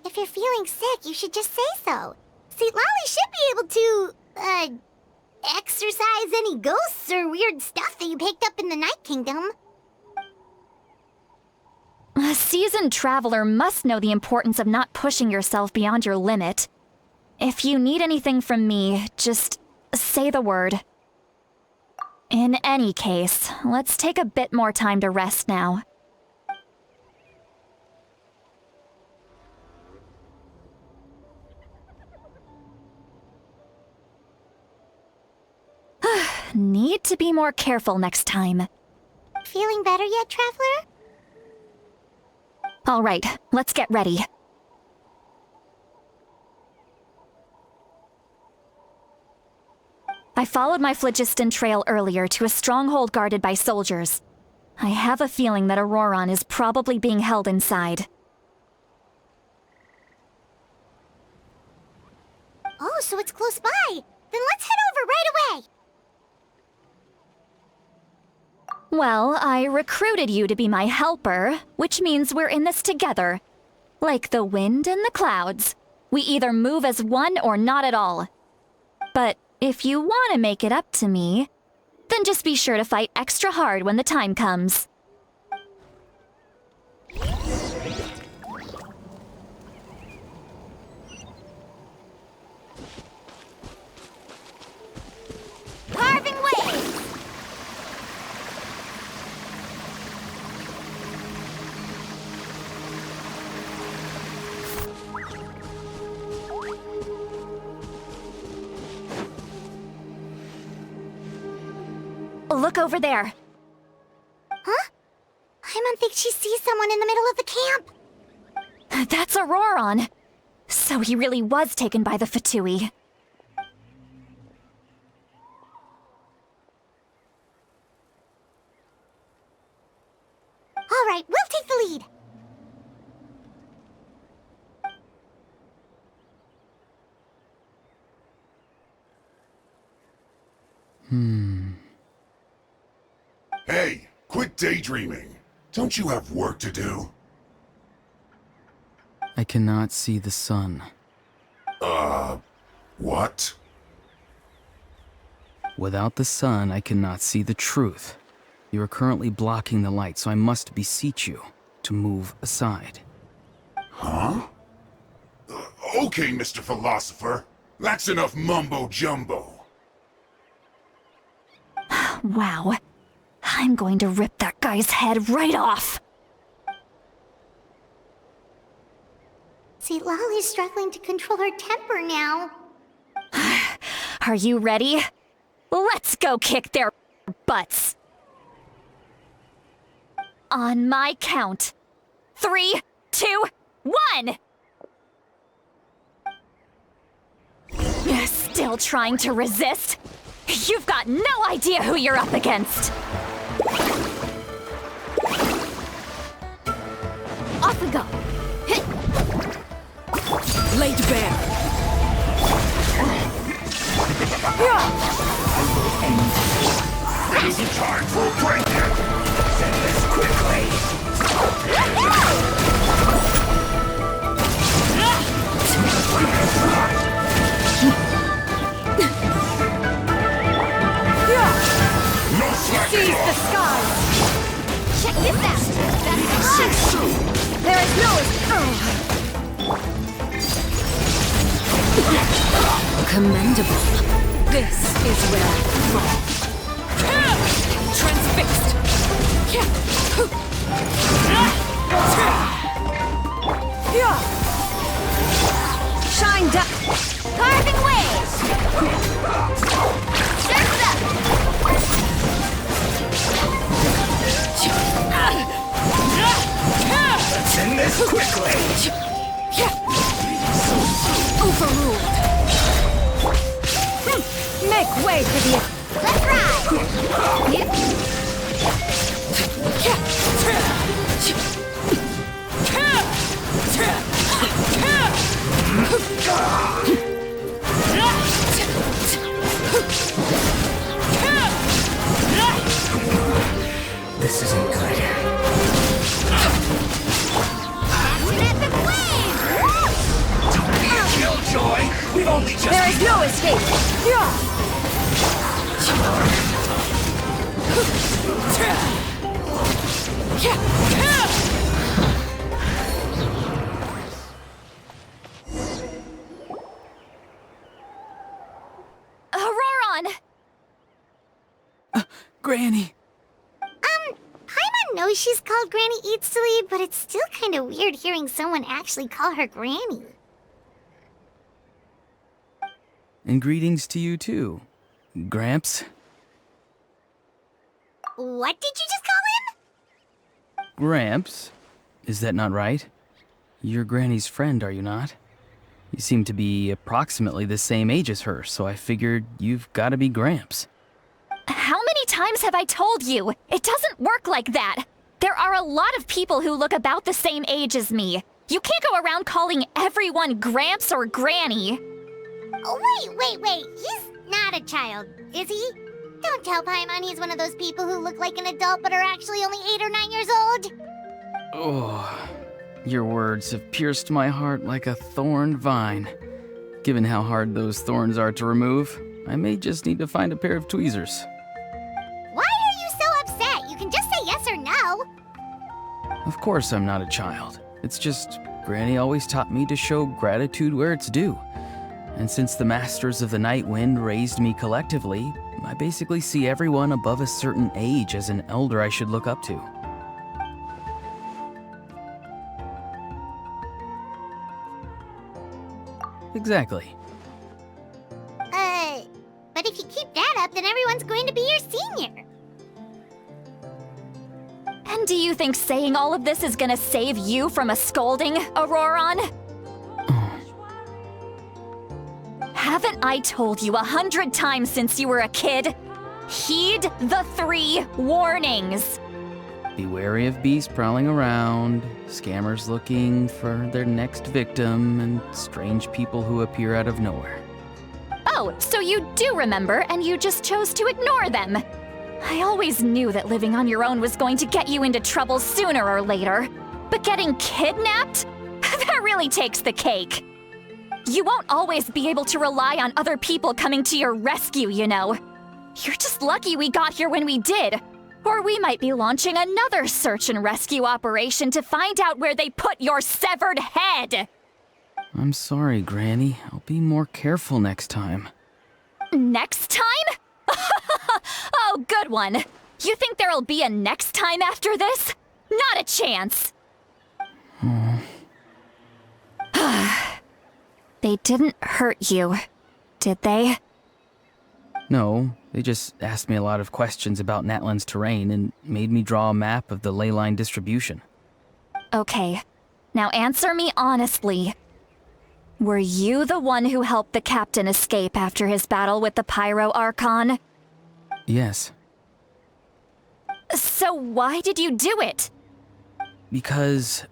If you're feeling sick, you should just say so. See, Lolly should be able to, exorcise any ghosts or weird stuff that you picked up in the Night Kingdom. A seasoned traveler must know the importance of not pushing yourself beyond your limit. If you need anything from me, just say the word. In any case, let's take a bit more time to rest now. Need to be more careful next time. Feeling better yet, Traveler? All right, let's get ready. I followed my phlogiston trail earlier to a stronghold guarded by soldiers. I have a feeling that Auroron is probably being held inside. Oh, so it's close by. Then let's head over right away. Well, I recruited you to be my helper, which means we're in this together. Like the wind and the clouds. We either move as one or not at all. But if you want to make it up to me, then just be sure to fight extra hard when the time comes. Carving waves! Look over there. Huh? I don't think she sees someone in the middle of the camp. That's Auroron. So he really was taken by the Fatui. All right, we'll take the lead. Hey, quit daydreaming. Don't you have work to do? I cannot see the sun. What? Without the sun, I cannot see the truth. You are currently blocking the light, so I must beseech you to move aside. Huh? Okay, Mr. Philosopher. That's enough mumbo-jumbo. Wow. I'm going to rip that guy's head right off. See, Lolly's struggling to control her temper now. Are you ready? Let's go kick their butts. On my count. 3, 2, 1! Still trying to resist? You've got no idea who you're up against! Off we go! Laid bare. It's time for a break-in! Send this quickly! No slacking Seize the off! skies. Check this out! That's So soon! There is no commendable. This is where I fall. Transfixed. Shine down. carving waves! Surf's up! Let's end this quickly! Overruled. Make way for the... Let's ride! This isn't good. Epic wave! Don't be a killjoy! We've only just There is no escape. Auroron! Granny! Paimon knows she's called Granny Eats to Lead, but it's still kind of weird hearing someone actually call her Granny. And greetings to you too, Gramps. What did you just call him? Gramps? Is that not right? You're Granny's friend, are you not? You seem to be approximately the same age as her, so I figured you've got to be Gramps. How many times have I told you? It doesn't work like that. There are a lot of people who look about the same age as me. You can't go around calling everyone Gramps or Granny. Oh, wait. He's not a child, is he? Don't tell Paimon he's one of those people who look like an adult but are actually only 8 or 9 years old. Oh, your words have pierced my heart like a thorned vine. Given how hard those thorns are to remove, I may just need to find a pair of tweezers. Why are you so upset? You can just say yes or no. Of course I'm not a child. It's just, Granny always taught me to show gratitude where it's due. And since the Masters of the Night Wind raised me collectively, I basically see everyone above a certain age as an elder I should look up to. Exactly. But if you keep that up, then everyone's going to be your senior. And do you think saying all of this is gonna save you from a scolding, Auroron? Haven't I told you 100 times since you were a kid? Heed the 3 warnings. Be wary of beasts prowling around, scammers looking for their next victim, and strange people who appear out of nowhere. Oh, so you do remember, and you just chose to ignore them. I always knew that living on your own was going to get you into trouble sooner or later. But getting kidnapped? That really takes the cake. You won't always be able to rely on other people coming to your rescue, you know. You're just lucky we got here when we did. Or we might be launching another search and rescue operation to find out where they put your severed head. I'm sorry, Granny. I'll be more careful next time. Next time? Oh, good one. You think there'll be a next time after this? Not a chance. They didn't hurt you, did they? No, they just asked me a lot of questions about Natlan's terrain and made me draw a map of the ley line distribution. Okay, now answer me honestly. Were you the one who helped the captain escape after his battle with the Pyro Archon? Yes. So why did you do it? Because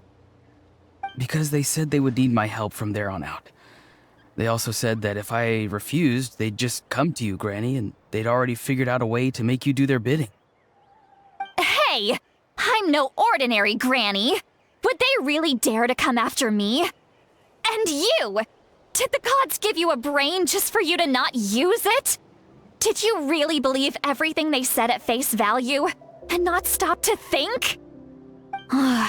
they said they would need my help from there on out. They also said that if I refused, they'd just come to you, Granny, and they'd already figured out a way to make you do their bidding. Hey! I'm no ordinary Granny! Would they really dare to come after me? And you! Did the gods give you a brain just for you to not use it? Did you really believe everything they said at face value, and not stop to think?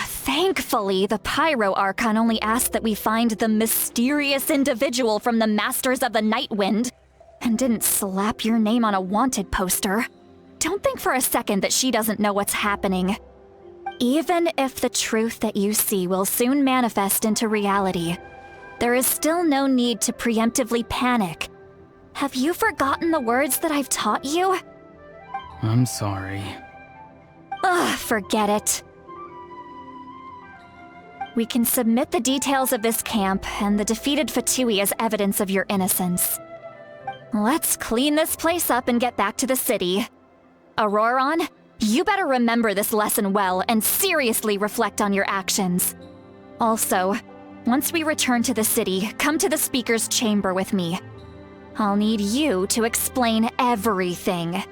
Thankfully, the Pyro Archon only asked that we find the mysterious individual from the Masters of the Night Wind, and didn't slap your name on a wanted poster. Don't think for a second that she doesn't know what's happening. Even if the truth that you see will soon manifest into reality, there is still no need to preemptively panic. Have you forgotten the words that I've taught you? I'm sorry. Forget it. We can submit the details of this camp and the defeated Fatui as evidence of your innocence. Let's clean this place up and get back to the city. Auroron, you better remember this lesson well and seriously reflect on your actions. Also, once we return to the city, come to the speaker's chamber with me. I'll need you to explain everything.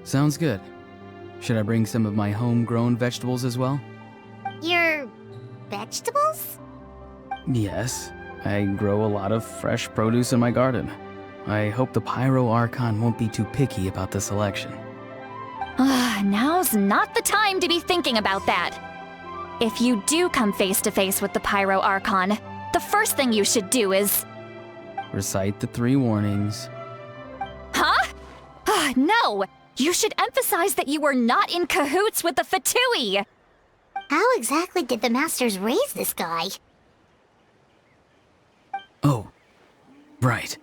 Sounds good. Should I bring some of my homegrown vegetables as well? Your vegetables? Yes. I grow a lot of fresh produce in my garden. I hope the Pyro Archon won't be too picky about the selection. Now's not the time to be thinking about that. If you do come face to face with the Pyro Archon, the first thing you should do is... Recite the 3 warnings. Huh? No! You should emphasize that you were not in cahoots with the Fatui! How exactly did the Masters raise this guy? Oh, right.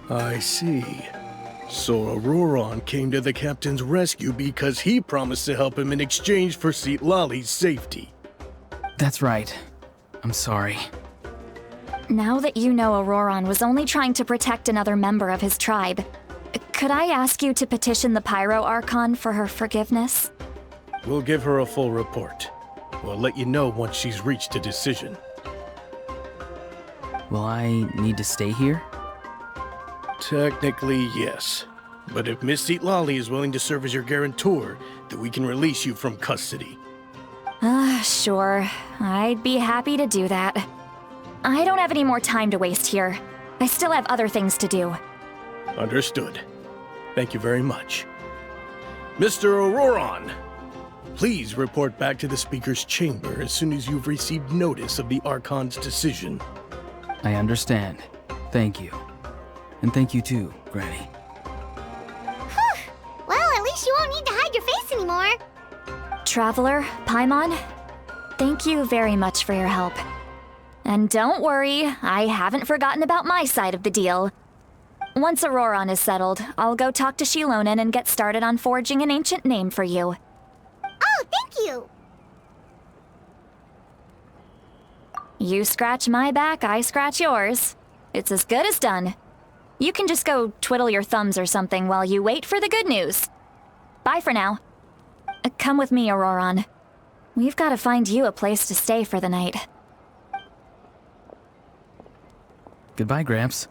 I see. So Auroron came to the captain's rescue because he promised to help him in exchange for Citlali's safety. That's right. I'm sorry. Now that you know Auroron was only trying to protect another member of his tribe, could I ask you to petition the Pyro Archon for her forgiveness? We'll give her a full report. We'll let you know once she's reached a decision. Will I need to stay here? Technically, yes. But if Miss Citlali is willing to serve as your guarantor, then we can release you from custody. Sure. I'd be happy to do that. I don't have any more time to waste here. I still have other things to do. Understood. Thank you very much. Mr. Auroron, please report back to the Speaker's chamber as soon as you've received notice of the Archon's decision. I understand. Thank you. And thank you too, Granny. Well, at least you won't need to hide your face anymore. Traveler, Paimon, thank you very much for your help. And don't worry, I haven't forgotten about my side of the deal. Once Auroron is settled, I'll go talk to Shilonen and get started on forging an ancient name for you. Oh, thank you. You scratch my back, I scratch yours. It's as good as done. You can just go twiddle your thumbs or something while you wait for the good news. Bye for now. Come with me, Auroron. We've got to find you a place to stay for the night. Goodbye, Gramps.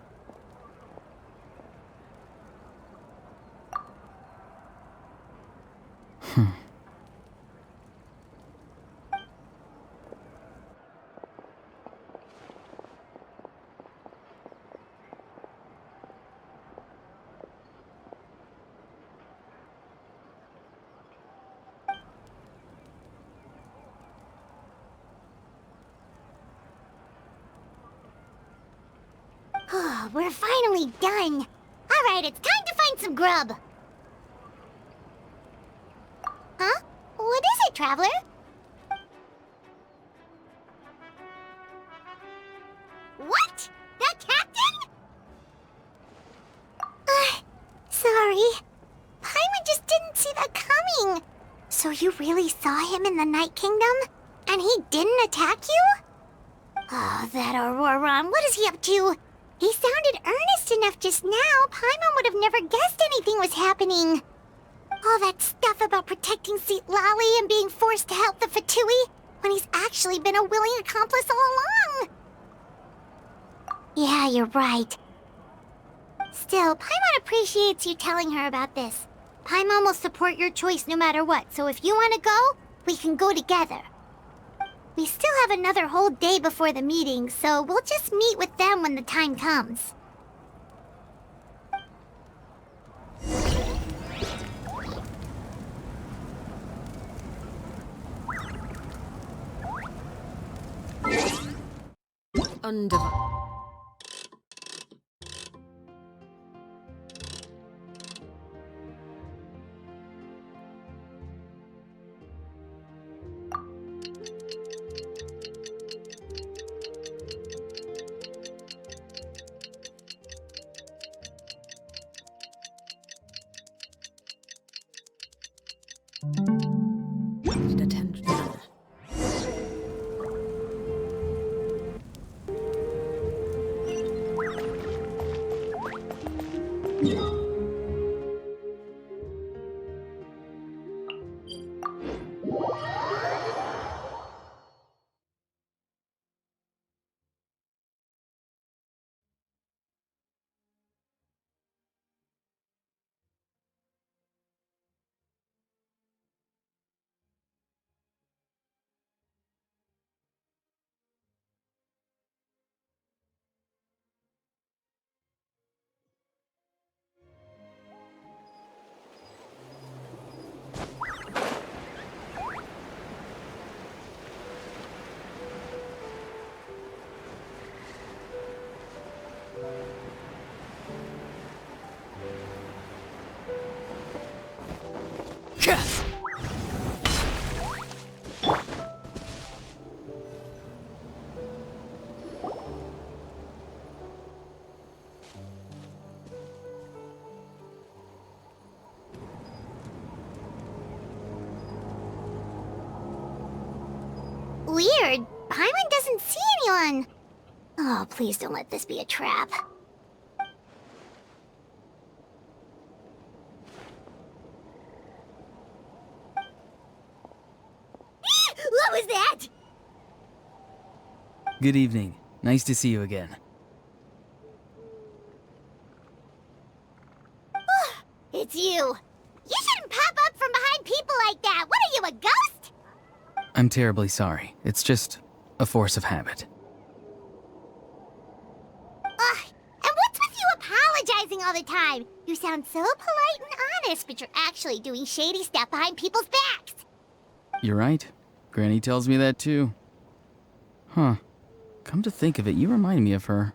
We're finally done. All right, it's time to find some grub. Huh? What is it, Traveler? What? The captain? Sorry. Paimon just didn't see that coming. So you really saw him in the Night Kingdom? And he didn't attack you? Oh, that Auroron, what is he up to? He sounded earnest enough just now. Paimon would have never guessed anything was happening. All that stuff about protecting Citlali and being forced to help the Fatui when he's actually been a willing accomplice all along. Yeah, you're right. Still, Paimon appreciates you telling her about this. Paimon will support your choice no matter what, so if you want to go, we can go together. We still have another whole day before the meeting, so we'll just meet with them when the time comes. Undivided. Attention. even see anyone. Oh, please don't let this be a trap. What was that? Good evening. Nice to see you again. It's you. You shouldn't pop up from behind people like that. What are you, a ghost? I'm terribly sorry. It's just a force of habit. And what's with you apologizing all the time? You sound so polite and honest, but you're actually doing shady stuff behind people's backs. You're right. Granny tells me that too. Huh. Come to think of it, you remind me of her.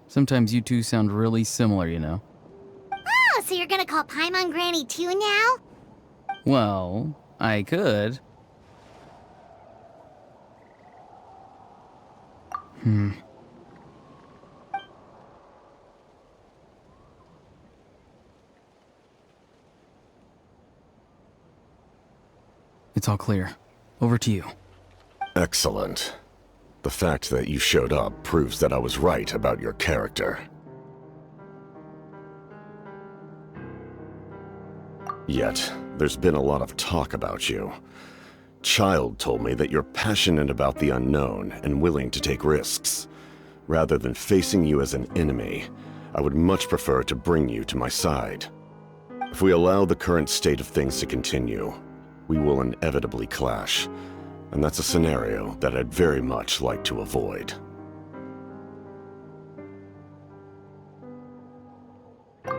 Sometimes you two sound really similar, you know. Oh, so you're gonna call Paimon Granny too now? Well, I could. It's all clear. Over to you. Excellent. The fact that you showed up proves that I was right about your character. Yet, there's been a lot of talk about you. Child told me that you're passionate about the unknown and willing to take risks. Rather than facing you as an enemy, I would much prefer to bring you to my side. If we allow the current state of things to continue, we will inevitably clash, and that's a scenario that I'd very much like to avoid.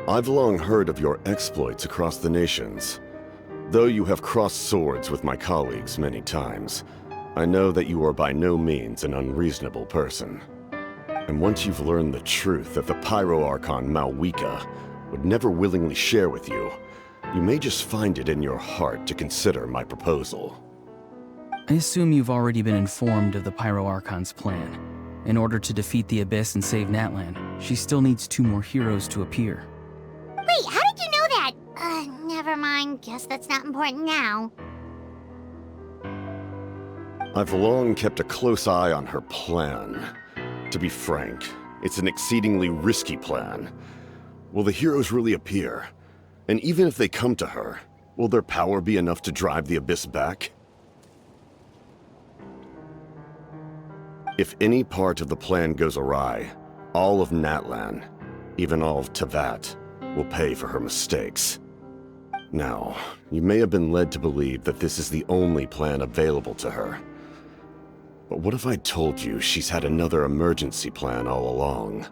I've long heard of your exploits across the nations. Though you have crossed swords with my colleagues many times, I know that you are by no means an unreasonable person. And once you've learned the truth that the Pyro Archon Malwika would never willingly share with you, you may just find it in your heart to consider my proposal. I assume you've already been informed of the Pyro Archon's plan. In order to defeat the Abyss and save Natlan, she still needs 2 more heroes to appear. Wait, how did you know that? Never mind. Guess that's not important now. I've long kept a close eye on her plan. To be frank, it's an exceedingly risky plan. Will the heroes really appear? And even if they come to her, will their power be enough to drive the Abyss back? If any part of the plan goes awry, all of Natlan, even all of Tevat, will pay for her mistakes. Now, you may have been led to believe that this is the only plan available to her. But what if I told you she's had another emergency plan all along,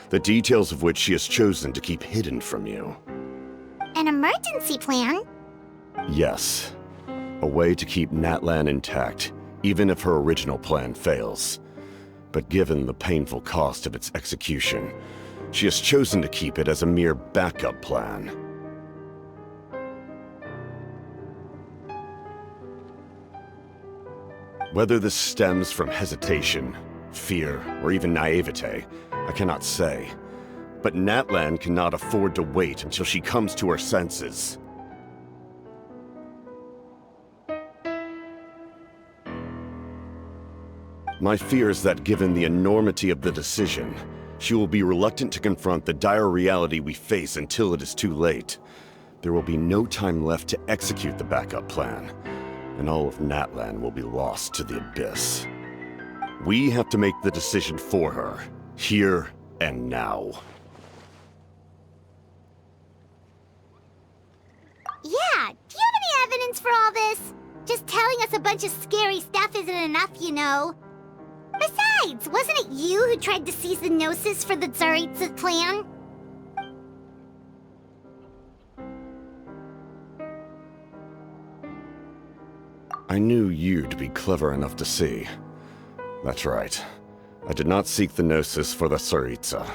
the details of which she has chosen to keep hidden from you? An emergency plan? Yes. A way to keep Natlan intact, even if her original plan fails. But given the painful cost of its execution, she has chosen to keep it as a mere backup plan. Whether this stems from hesitation, fear, or even naivete, I cannot say. But Natlan cannot afford to wait until she comes to her senses. My fear is that given the enormity of the decision, she will be reluctant to confront the dire reality we face until it is too late. There will be no time left to execute the backup plan, and all of Natlan will be lost to the Abyss. We have to make the decision for her, here and now. Yeah, do you have any evidence for all this? Just telling us a bunch of scary stuff isn't enough, you know. Besides, wasn't it you who tried to seize the Gnosis for the Tsaritsa plan? I knew you to be clever enough to see. That's right. I did not seek the Gnosis for the Tsaritsa.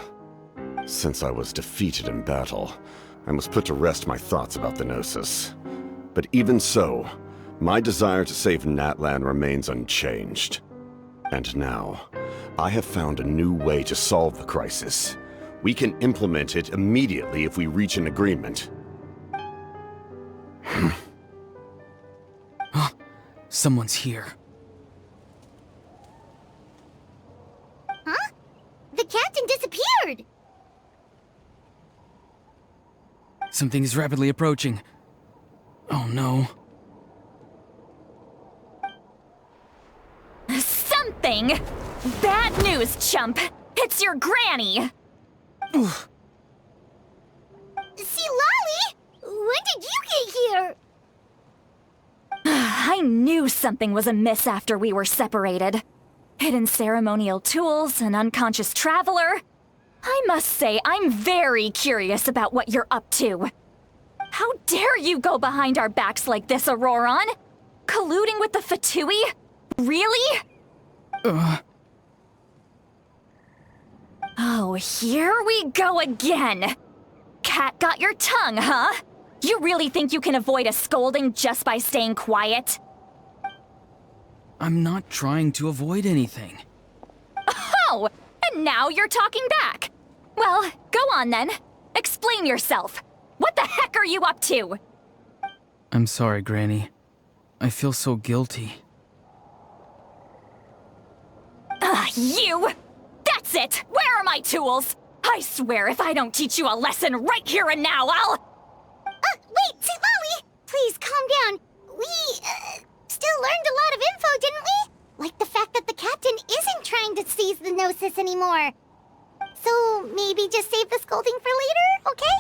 Since I was defeated in battle, I must put to rest my thoughts about the Gnosis. But even so, my desire to save Natlan remains unchanged. And now, I have found a new way to solve the crisis. We can implement it immediately if we reach an agreement. Someone's here. Something is rapidly approaching. Oh no. Something? Bad news, chump! It's your granny! See, Lolly? When did you get here? I knew something was amiss after we were separated. Hidden ceremonial tools, an unconscious traveler. I must say, I'm very curious about what you're up to. How dare you go behind our backs like this, Auroron? Colluding with the Fatui? Really? Oh, here we go again. Cat got your tongue, huh? You really think you can avoid a scolding just by staying quiet? I'm not trying to avoid anything. Oh, and now you're talking back. Well, go on then. Explain yourself. What the heck are you up to? I'm sorry, Granny. I feel so guilty. You! That's it! Where are my tools? I swear if I don't teach you a lesson right here and now, I'll... Wait, see, Lolly! Please, calm down. We, still learned a lot of info, didn't we? Like the fact that the captain isn't trying to seize the Gnosis anymore. So, maybe just save the scolding for later, okay?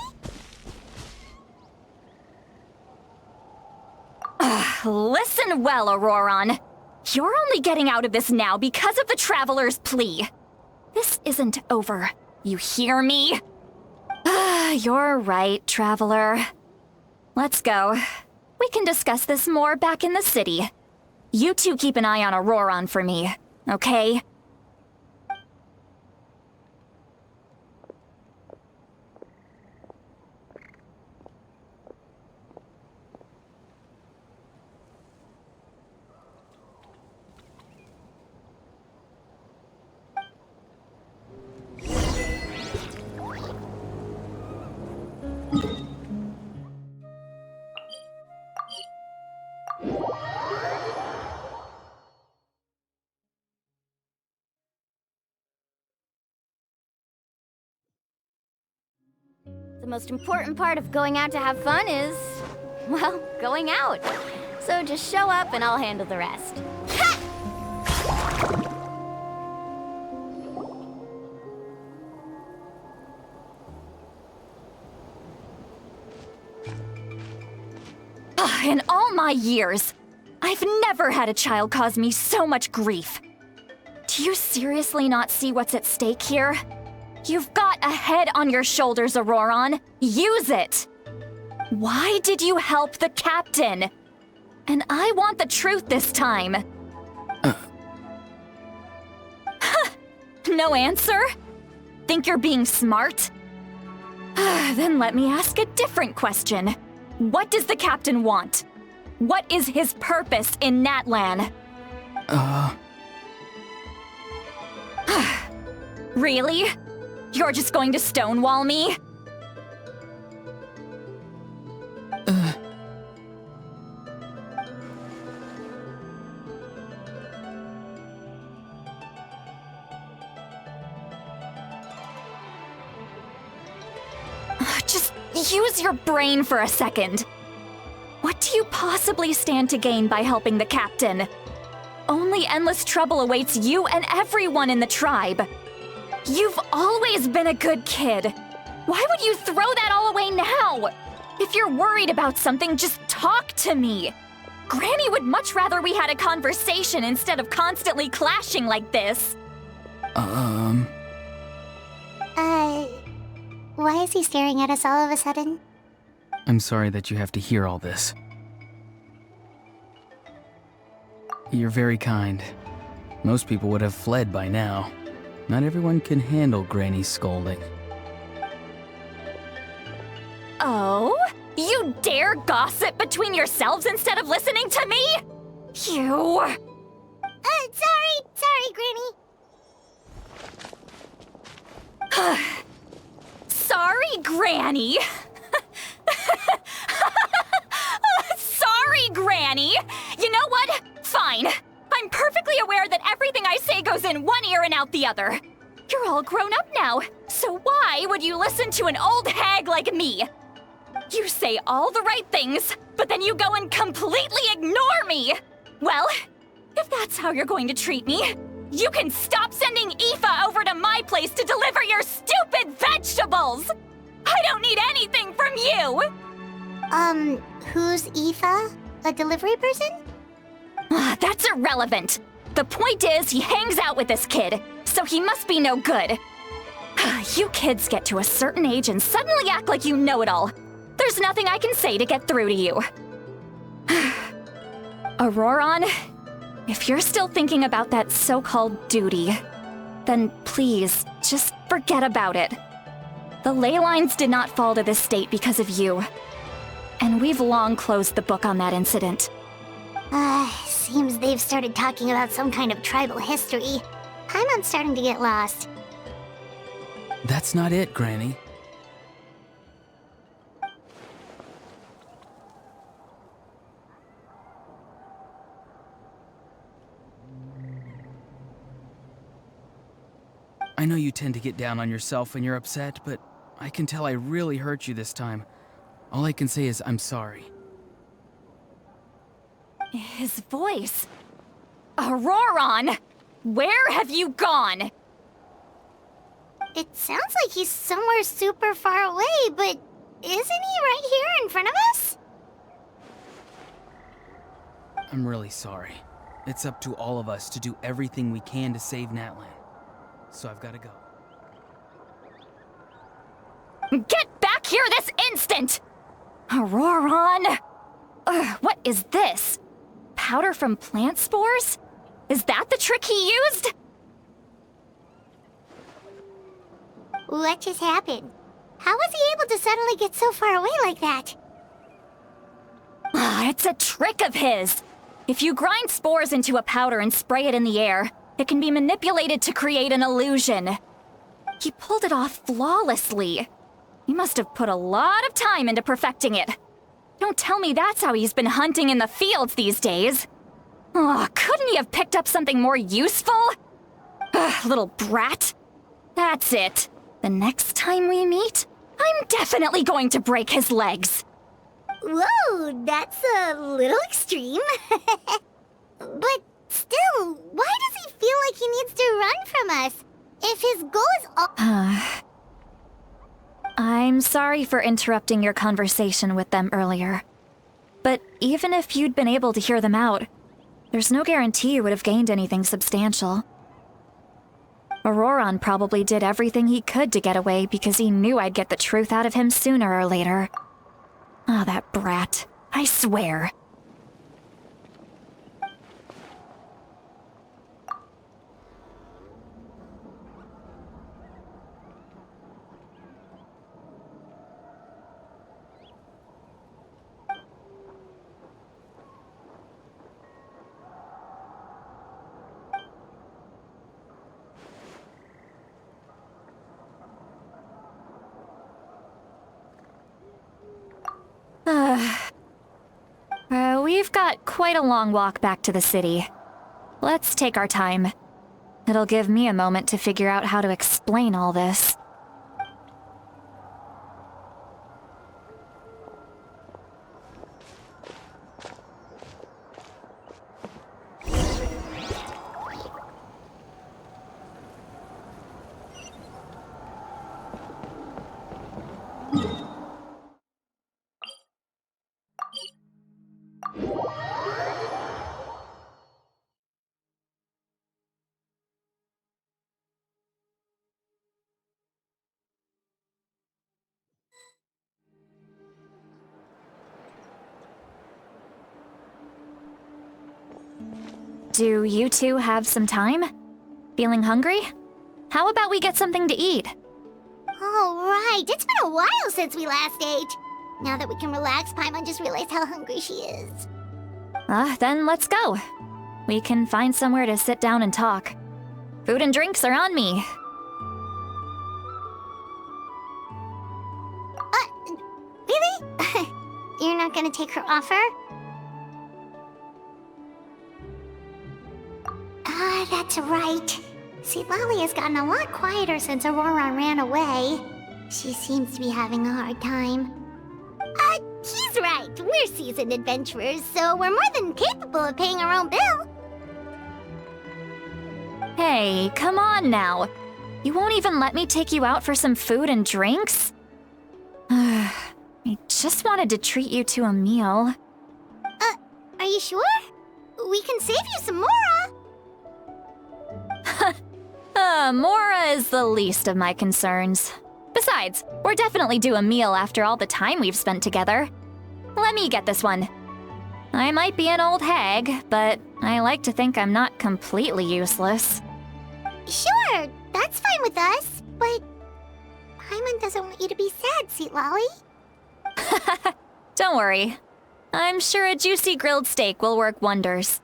Listen well, Auroron. You're only getting out of this now because of the Traveler's plea. This isn't over. You hear me? You're right, Traveler. Let's go. We can discuss this more back in the city. You two keep an eye on Auroron for me, okay? The most important part of going out to have fun is, well, going out. So just show up and I'll handle the rest. In all my years, I've never had a child cause me so much grief. Do you seriously not see what's at stake here? You've got a head on your shoulders, Auroron. Use it! Why did you help the captain? And I want the truth this time. No answer? Think you're being smart? Then let me ask a different question. What does the captain want? What is his purpose in Natlan? Really? You're just going to stonewall me? Just use your brain for a second. What do you possibly stand to gain by helping the captain? Only endless trouble awaits you and everyone in the tribe. You've always been a good kid. Why would you throw that all away now? If you're worried about something, just talk to me. Granny would much rather we had a conversation instead of constantly clashing like this. Why is he staring at us all of a sudden? I'm sorry that you have to hear all this. You're very kind. Most people would have fled by now. Not everyone can handle Granny's scolding. Oh? You dare gossip between yourselves instead of listening to me? You... Sorry, Granny. Sorry, Granny. Sorry, Granny. You know what? Fine. I'm perfectly aware that everything I say goes in one ear and out the other. You're all grown up now, so why would you listen to an old hag like me? say all the right things, but then you go and completely ignore me! Well, if that's how you're going to treat me, you can stop sending Aoife over to my place to deliver your stupid vegetables! I don't need anything from you! Who's Aoife? A delivery person? That's irrelevant. The point is, he hangs out with this kid, so he must be no good. You kids get to a certain age and suddenly act like you know it all. There's nothing I can say to get through to you. Auroron, if you're still thinking about that so-called duty, then please, just forget about it. The ley lines did not fall to this state because of you. And we've long closed the book on that incident. Seems they've started talking about some kind of tribal history. Paimon's starting to get lost. That's not it, Granny. I know you tend to get down on yourself when you're upset, but I can tell I really hurt you this time. All I can say is I'm sorry. His voice. Auroron! Where have you gone? It sounds like he's somewhere super far away, but isn't he right here in front of us? I'm really sorry. It's up to all of us to do everything we can to save Natlan. So I've got to go. Get back here this instant! Auroron! What is this? Powder from plant spores? Is that the trick he used? What just happened? How was he able to suddenly get so far away like that? It's a trick of his. If you grind spores into a powder and spray it in the air, it can be manipulated to create an illusion. He pulled it off flawlessly. He must have put a lot of time into perfecting it. Don't tell me that's how he's been hunting in the fields these days. Couldn't he have picked up something more useful? Little brat. That's it. The next time we meet, I'm definitely going to break his legs. Whoa, that's a little extreme. But still, why does he feel like he needs to run from us? If his goal is all— I'm sorry for interrupting your conversation with them earlier. But even if you'd been able to hear them out, there's no guarantee you would have gained anything substantial. Auroron probably did everything he could to get away because he knew I'd get the truth out of him sooner or later. That brat. I swear. We've got quite a long walk back to the city. Let's take our time. It'll give me a moment to figure out how to explain all this. Do you two have some time? Feeling hungry? How about we get something to eat? Oh, right. It's been a while since we last ate. Now that we can relax, Paimon just realized how hungry she is. Then let's go. We can find somewhere to sit down and talk. Food and drinks are on me. Really? You're not gonna take her offer? That's right. See, Lolly has gotten a lot quieter since Aurora ran away. She seems to be having a hard time. right. We're seasoned adventurers, so we're more than capable of paying our own bill. Hey, come on now. You won't even let me take you out for some food and drinks? I just wanted to treat you to a meal. Are you sure? We can save you some Mora. Mora is the least of my concerns. Besides, we're definitely due a meal after all the time we've spent together. Let me get this one. I might be an old hag, but I like to think I'm not completely useless. Sure, that's fine with us, but Paimon doesn't want you to be sad, Sweet Lolly. Don't worry. I'm sure a juicy grilled steak will work wonders.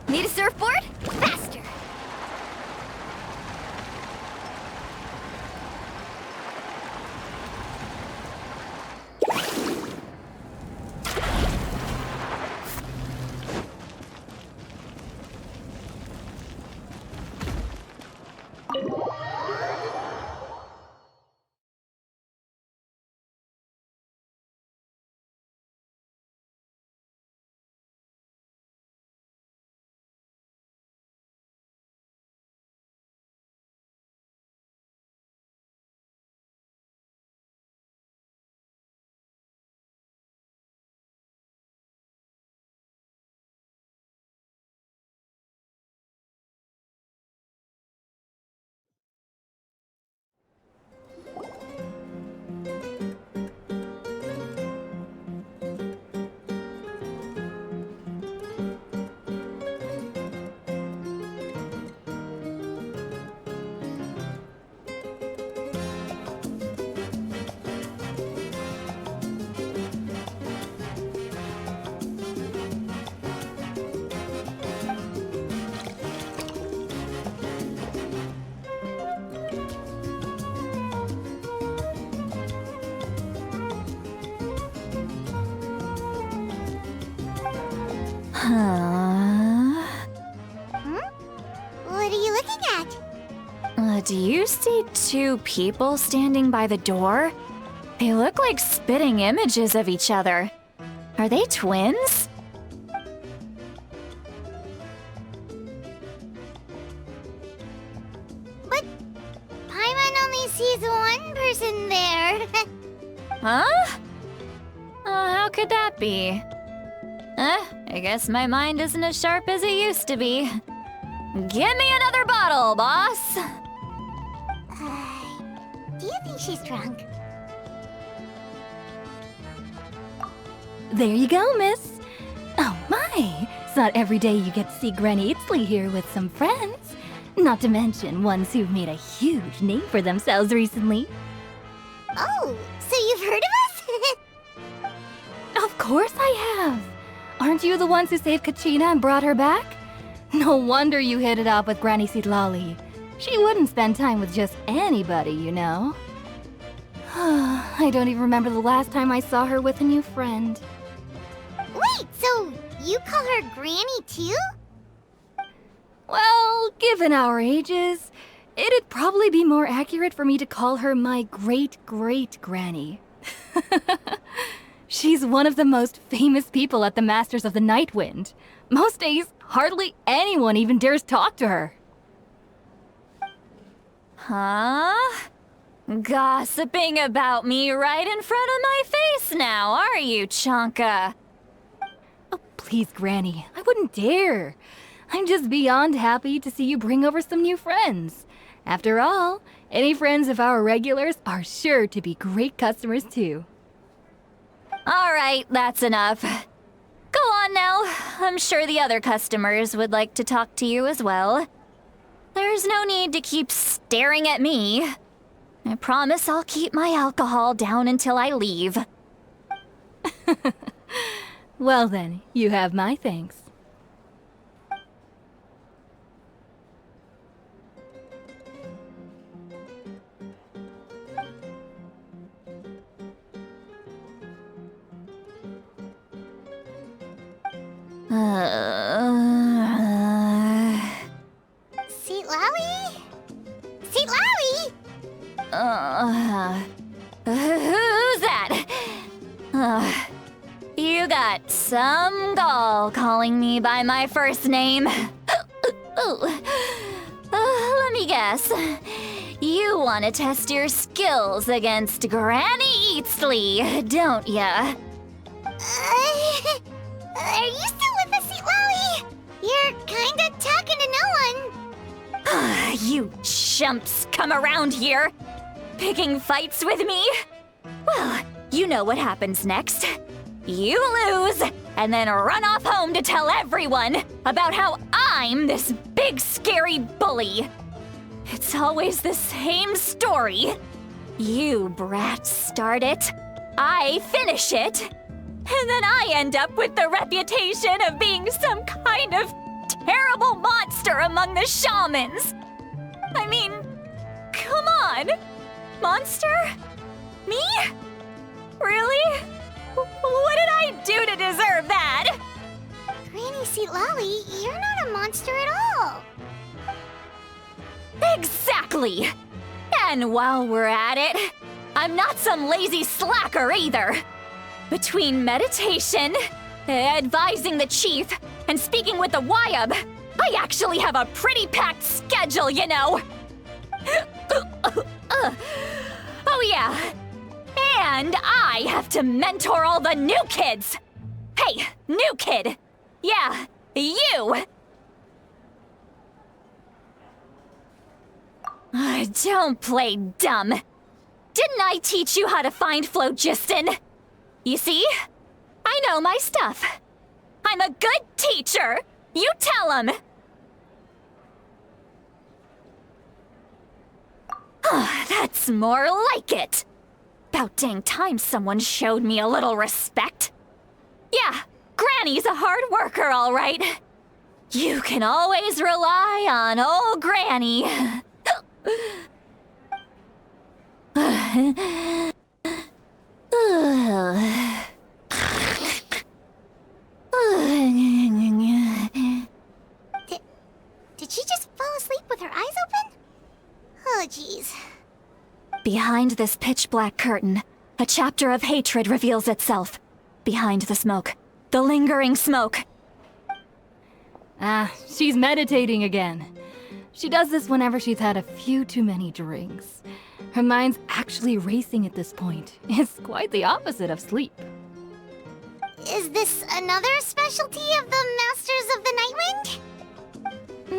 Need a surfboard? Faster! What are you looking at? Do you see two people standing by the door? They look like spitting images of each other. Are they twins? But Paimon only sees one person there. Huh? How could that be? I guess my mind isn't as sharp as it used to be. Give me another bottle, boss! Do you think she's drunk? There you go, miss. Oh my! It's not every day you get to see Granny Itzley here with some friends. Not to mention ones who've made a huge name for themselves recently. Oh, so you've heard of us? Of course I have! Aren't you the ones who saved Kuchina and brought her back? No wonder you hit it off with Granny Sitlali. She wouldn't spend time with just anybody, you know. I don't even remember the last time I saw her with a new friend. Wait, so you call her Granny too? Well, given our ages, it'd probably be more accurate for me to call her my great-great-granny. She's one of the most famous people at the Masters of the Nightwind. Most days, hardly anyone even dares talk to her. Huh? Gossiping about me right in front of my face now, are you, Chonka? Oh, please, Granny, I wouldn't dare. I'm just beyond happy to see you bring over some new friends. After all, any friends of our regulars are sure to be great customers too. All right, that's enough. Go on now. I'm sure the other customers would like to talk to you as well. There's no need to keep staring at me. I promise I'll keep my alcohol down until I leave. Well then, you have my thanks. Sweet Citlali? Citlali? Who's that? You got some gall calling me by my first name. Let me guess. You want to test your skills against Granny Eatsley, don't ya? Are you still with us, Citlali? You're kinda talking to no one. You chumps come around here, picking fights with me? Well, you know what happens next. You lose, and then run off home to tell everyone about how I'm this big scary bully. It's always the same story. You brats start it, I finish it, and then I end up with the reputation of being some kind of terrible monster among the shamans. I mean, come on. Monster? Me? Really? What did I do to deserve that? Granny Citlali, you're not a monster at all. Exactly! And while we're at it, I'm not some lazy slacker either. Between meditation, advising the chief, and speaking with the Wyab, I actually have a pretty packed schedule, you know. Oh yeah. And I have to mentor all the new kids! Hey, new kid! Yeah, you! Don't play dumb. Didn't I teach you how to find phlogiston? You see? I know my stuff. I'm a good teacher! You tell him! That's more like it. About dang time someone showed me a little respect. Yeah, Granny's a hard worker, all right. You can always rely on old Granny. Did she just fall asleep with her eyes open? Oh, jeez. Behind this pitch-black curtain, a chapter of hatred reveals itself. Behind the smoke. The lingering smoke. She's meditating again. She does this whenever she's had a few too many drinks. Her mind's actually racing at this point. It's quite the opposite of sleep. Is this another specialty of the Masters of the Nightwind?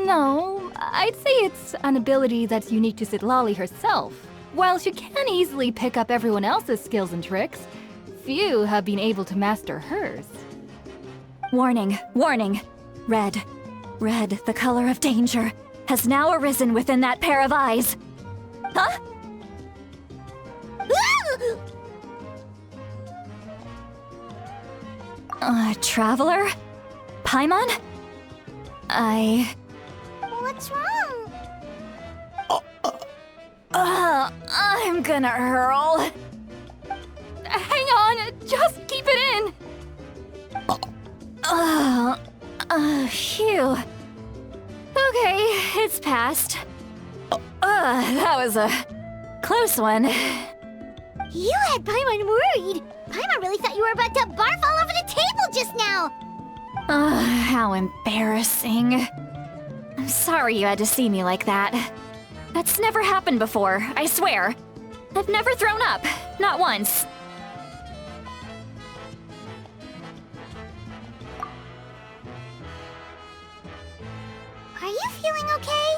No, I'd say it's an ability that's unique to Citlali herself. While she can easily pick up everyone else's skills and tricks, few have been able to master hers. Warning, warning. Red, the color of danger, has now arisen within that pair of eyes. Huh? Traveler? Paimon? What's wrong? I'm gonna hurl. Hang on, just keep it in! Phew. Okay, it's passed. That was a close one. You had Paimon worried. Paimon really thought you were about to barf all over the table just now. How embarrassing. I'm sorry you had to see me like that. That's never happened before, I swear. I've never thrown up, not once. Are you feeling okay?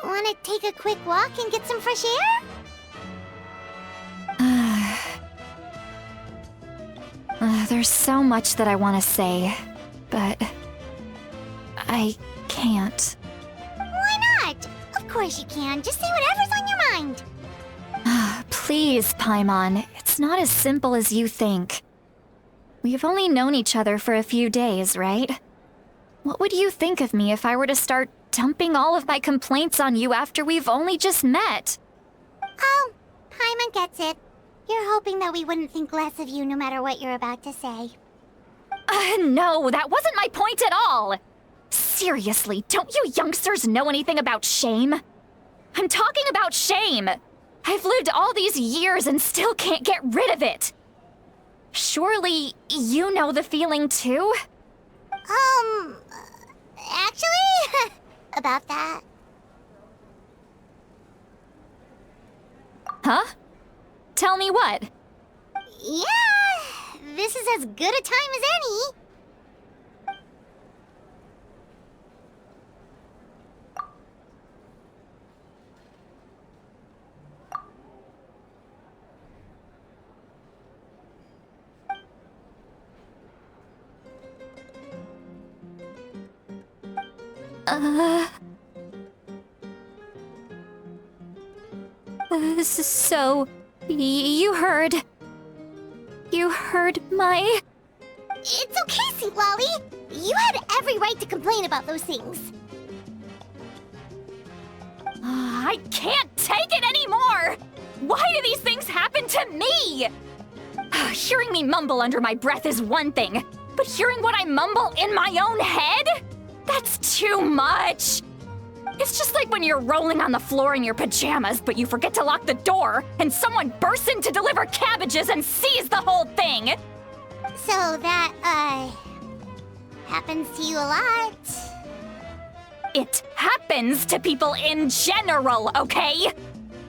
Wanna take a quick walk and get some fresh air? There's so much that I want to say, but I can't. Why not? Of course you can. Just say whatever's on your mind. Please, Paimon, it's not as simple as you think. We've only known each other for a few days, right? What would you think of me if I were to start dumping all of my complaints on you after we've only just met? Oh, Paimon gets it. You're hoping that we wouldn't think less of you no matter what you're about to say. No, that wasn't my point at all! Seriously, don't you youngsters know anything about shame? I'm talking about shame! I've lived all these years and still can't get rid of it! Surely, you know the feeling too? Actually, about that. Huh? Tell me what? Yeah, this is as good a time as any. So, you heard... You heard my... It's okay, Sweet Lolly. You had every right to complain about those things. I can't take it anymore! Why do these things happen to me? Hearing me mumble under my breath is one thing, but hearing what I mumble in my own head? That's too much! It's just like when you're rolling on the floor in your pajamas, but you forget to lock the door, and someone bursts in to deliver cabbages and sees the whole thing! So that, happens to you a lot. It happens to people in general, okay?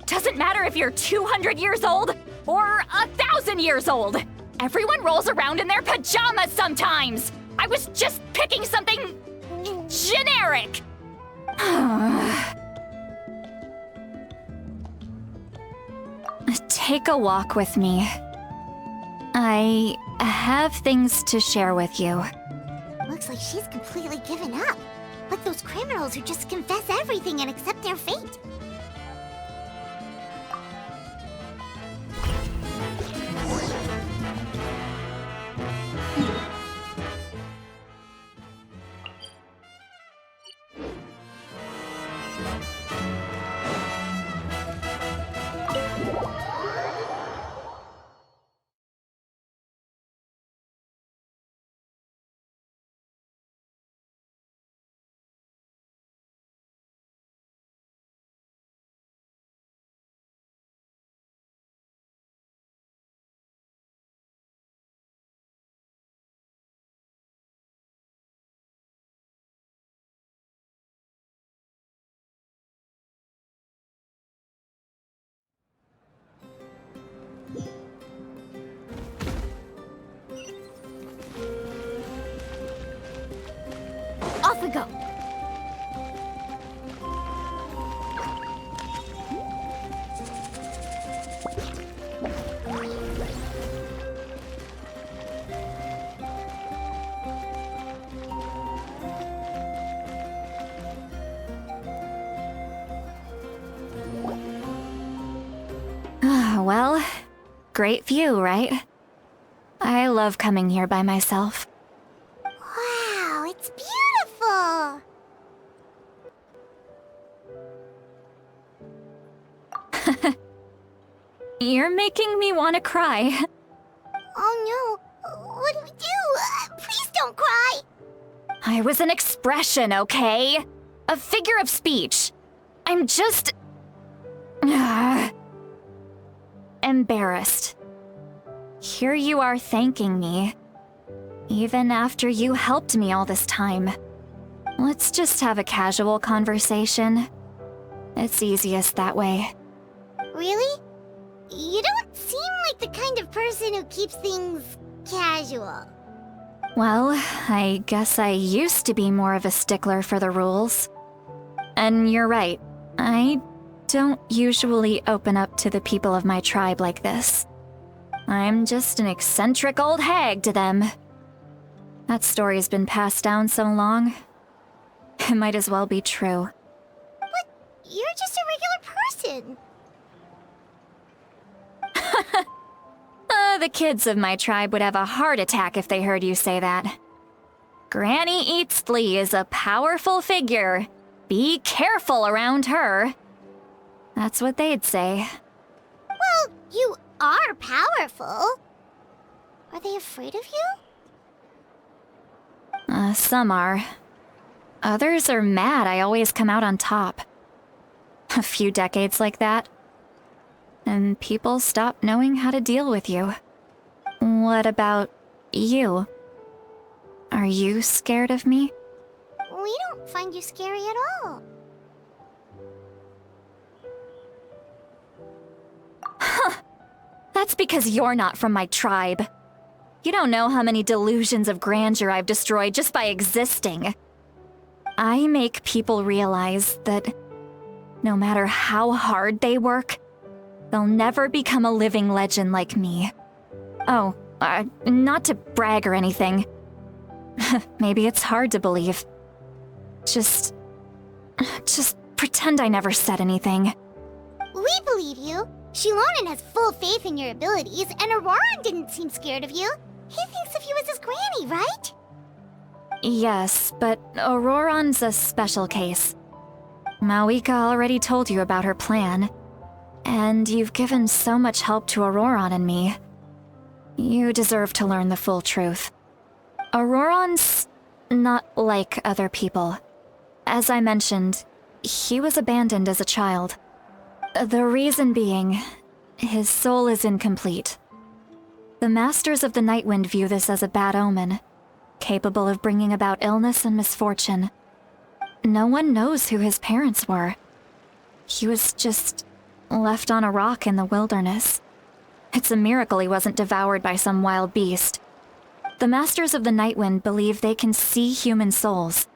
Doesn't matter if you're 200 years old or 1,000 years old. Everyone rolls around in their pajamas sometimes. I was just picking something generic. Take a walk with me. I have things to share with you. Looks like she's completely given up. Like those criminals who just confess everything and accept their fate. Off we go. Well, great view, right? I love coming here by myself. Wow, it's beautiful. You're making me want to cry. Oh no, what do we do? Please don't cry. I was an expression, okay? A figure of speech. I'm just... embarrassed. Here you are thanking me. Even after you helped me all this time. Let's just have a casual conversation. It's easiest that way. Really? You don't seem like the kind of person who keeps things casual. Well, I guess I used to be more of a stickler for the rules. And you're right, I don't usually open up to the people of my tribe like this. I'm just an eccentric old hag to them. That story's been passed down so long, it might as well be true. But you're just a regular person. The kids of my tribe would have a heart attack if they heard you say that. Granny Eatsley is a powerful figure. Be careful around her. That's what they'd say. Well, you are powerful. Are they afraid of you? Some are. Others are mad I always come out on top. A few decades like that, and people stop knowing how to deal with you. What about you? Are you scared of me? We don't find you scary at all. That's because you're not from my tribe. You don't know how many delusions of grandeur I've destroyed just by existing. I make people realize that no matter how hard they work, they'll never become a living legend like me. Oh, not to brag or anything. Maybe it's hard to believe. Just pretend I never said anything. We believe you. Shilonen has full faith in your abilities, and Auroran didn't seem scared of you. He thinks of you as his granny, right? Yes, but Auroran's a special case. Mawika already told you about her plan, and you've given so much help to Auroran and me. You deserve to learn the full truth. Auroran's not like other people. As I mentioned, he was abandoned as a child. The reason being, his soul is incomplete. The Masters of the Nightwind view this as a bad omen, capable of bringing about illness and misfortune. No one knows who his parents were. He was just left on a rock in the wilderness. It's a miracle he wasn't devoured by some wild beast. The Masters of the Nightwind believe they can see human souls,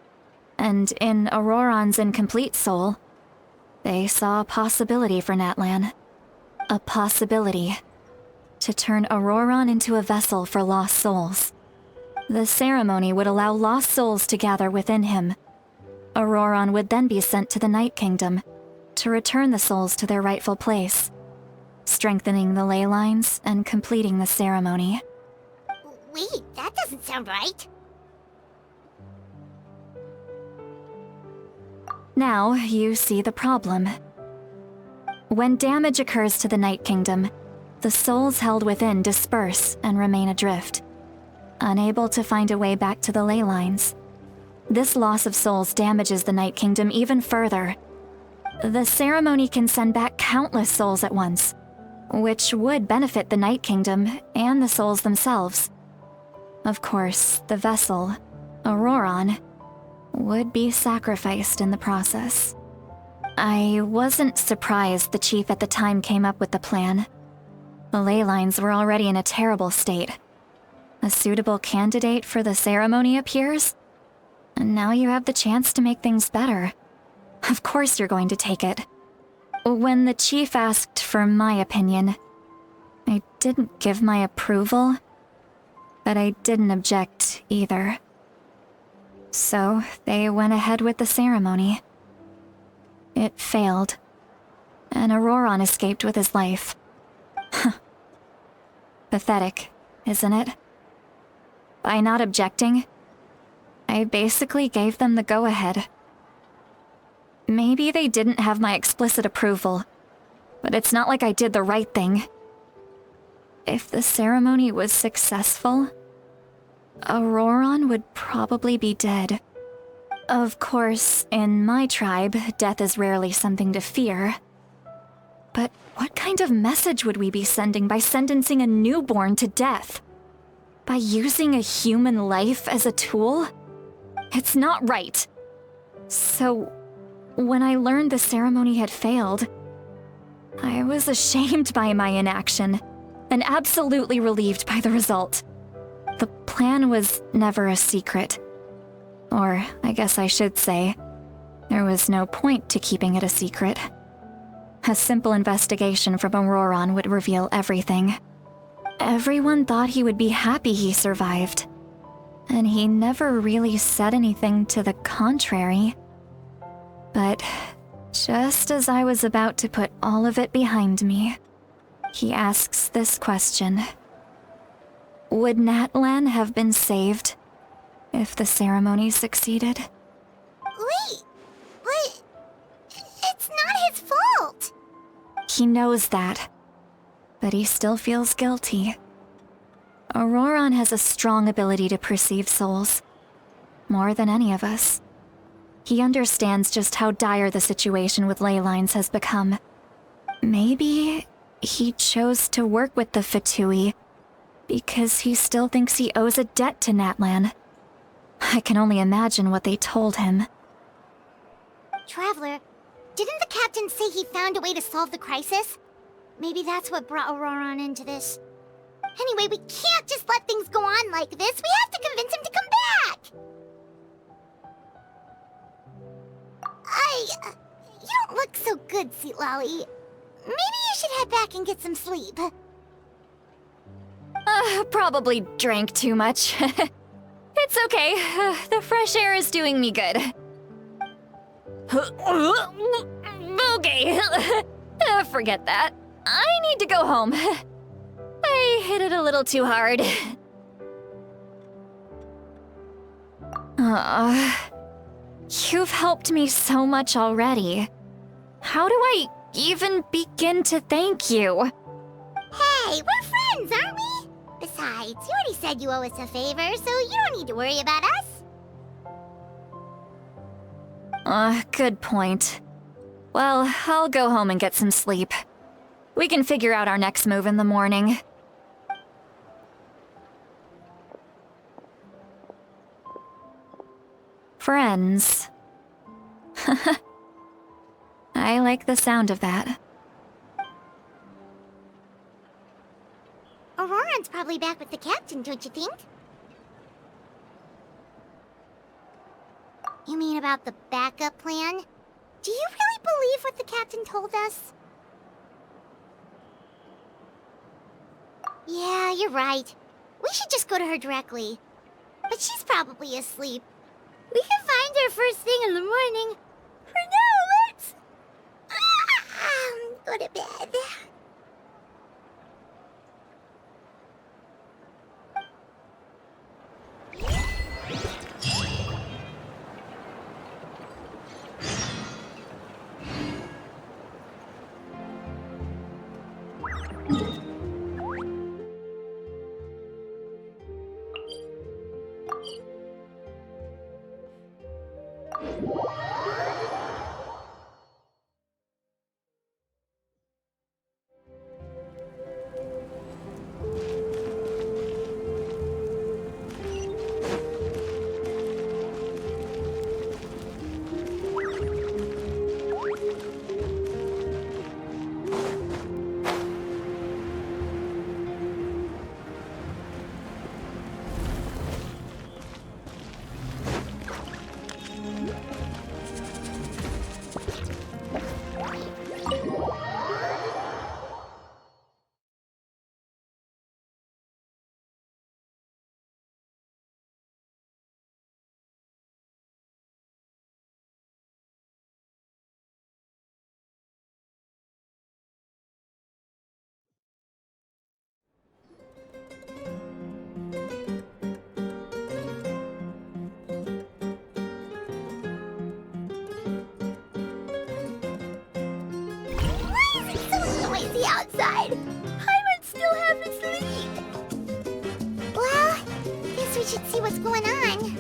and in Auroran's incomplete soul, they saw a possibility for Natlan. A possibility to turn Auroran into a vessel for lost souls. The ceremony would allow lost souls to gather within him. Auroran would then be sent to the Night Kingdom to return the souls to their rightful place, strengthening the ley lines and completing the ceremony. Wait, that doesn't sound right. Now you see the problem. When damage occurs to the Night Kingdom, the souls held within disperse and remain adrift, unable to find a way back to the ley lines. This loss of souls damages the Night Kingdom even further. The ceremony can send back countless souls at once, which would benefit the Night Kingdom and the souls themselves. Of course, the vessel, Auroran, would be sacrificed in the process. I wasn't surprised the chief at the time came up with the plan. The ley lines were already in a terrible state. A suitable candidate for the ceremony appears, and now you have the chance to make things better. Of course you're going to take it. When the chief asked for my opinion, I didn't give my approval, but I didn't object either. So they went ahead with the ceremony. It failed, and Auroran escaped with his life. Pathetic, isn't it? By not objecting, I basically gave them the go-ahead. Maybe they didn't have my explicit approval, but it's not like I did the right thing. If the ceremony was successful, Auroran would probably be dead. Of course, in my tribe, death is rarely something to fear. But what kind of message would we be sending by sentencing a newborn to death? By using a human life as a tool? It's not right. So, when I learned the ceremony had failed, I was ashamed by my inaction, and absolutely relieved by the result. The plan was never a secret. Or, I guess I should say, there was no point to keeping it a secret. A simple investigation from Auroran would reveal everything. Everyone thought he would be happy he survived, and he never really said anything to the contrary. But just as I was about to put all of it behind me, he asks this question. Would Natlan have been saved if the ceremony succeeded? Wait, but it's not his fault. He knows that, but he still feels guilty. Auroran has a strong ability to perceive souls, more than any of us. He understands just how dire the situation with ley lines has become. Maybe he chose to work with the Fatui because he still thinks he owes a debt to Natlan. I can only imagine what they told him. Traveler, didn't the captain say he found a way to solve the crisis? Maybe that's what brought Auroran into this. Anyway, we can't just let things go on like this. We have to convince him to come back! You don't look so good, Seatlolly. Maybe you should head back and get some sleep. Probably drank too much. It's okay. The fresh air is doing me good. Okay. Forget that. I need to go home. I hit it a little too hard. You've helped me so much already. How do I even begin to thank you? Hey, we're friends, aren't we? Besides, you already said you owe us a favor, so you don't need to worry about us. Good point. Well, I'll go home and get some sleep. We can figure out our next move in the morning. Friends. I like the sound of that. Auroran's probably back with the captain, don't you think? You mean about the backup plan? Do you really believe what the captain told us? Yeah, you're right. We should just go to her directly. But she's probably asleep. We can find her first thing in the morning. For now, let's... go to bed. Outside. Paimon still half asleep. Well, guess we should see what's going on.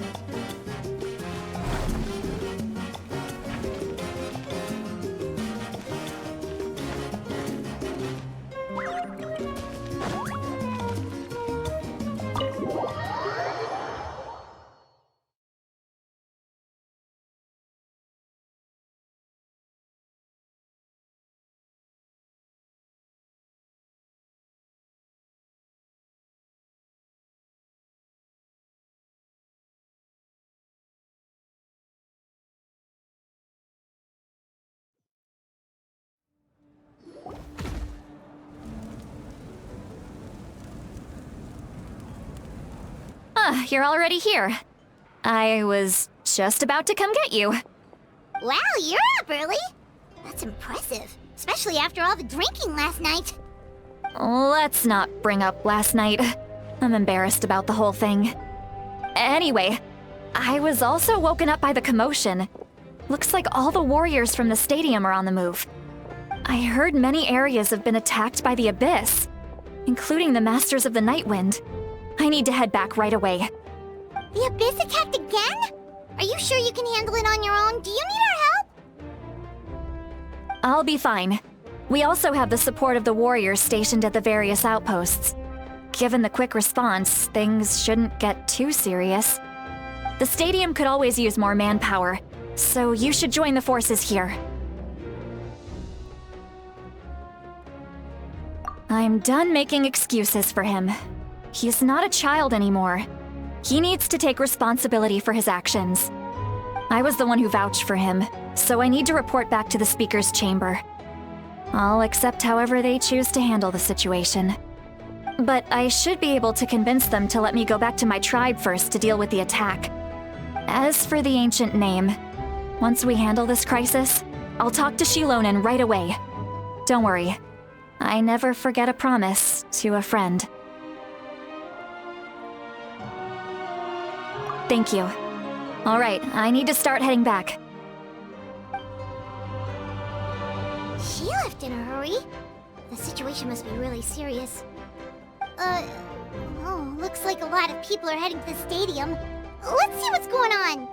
You're already here. I was just about to come get you. Wow, you're up early. That's impressive, especially after all the drinking last night. Let's not bring up last night. I'm embarrassed about the whole thing. Anyway, I was also woken up by the commotion. Looks like all the warriors from the stadium are on the move. I heard many areas have been attacked by the Abyss, including the Masters of the Night Wind. I need to head back right away. The Abyss attacked again? Are you sure you can handle it on your own? Do you need our help? I'll be fine. We also have the support of the warriors stationed at the various outposts. Given the quick response, things shouldn't get too serious. The stadium could always use more manpower, so you should join the forces here. I'm done making excuses for him. He's not a child anymore. He needs to take responsibility for his actions. I was the one who vouched for him, so I need to report back to the Speaker's chamber. I'll accept however they choose to handle the situation. But I should be able to convince them to let me go back to my tribe first to deal with the attack. As for the ancient name, once we handle this crisis, I'll talk to Shilonen right away. Don't worry, I never forget a promise to a friend. Thank you. All right, I need to start heading back. She left in a hurry. The situation must be really serious. Oh, looks like a lot of people are heading to the stadium. Let's see what's going on.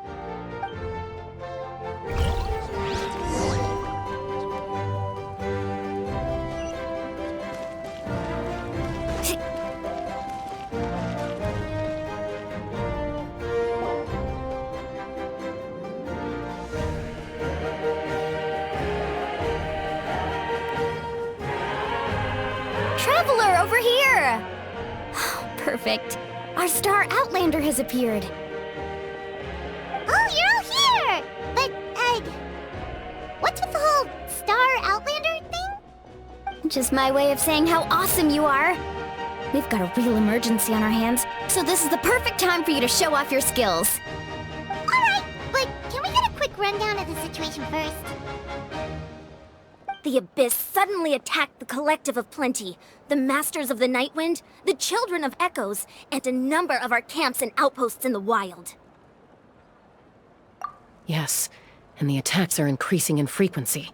Traveler, over here! Perfect. Our star Outlander has appeared. Oh, you're all here! But, what's with the whole Star Outlander thing? Just my way of saying how awesome you are. We've got a real emergency on our hands, so this is the perfect time for you to show off your skills. Alright, but can we get a quick rundown of the situation first? The Abyss suddenly attacked the Collective of Plenty, the Masters of the Nightwind, the Children of Echoes, and a number of our camps and outposts in the wild. Yes, and the attacks are increasing in frequency.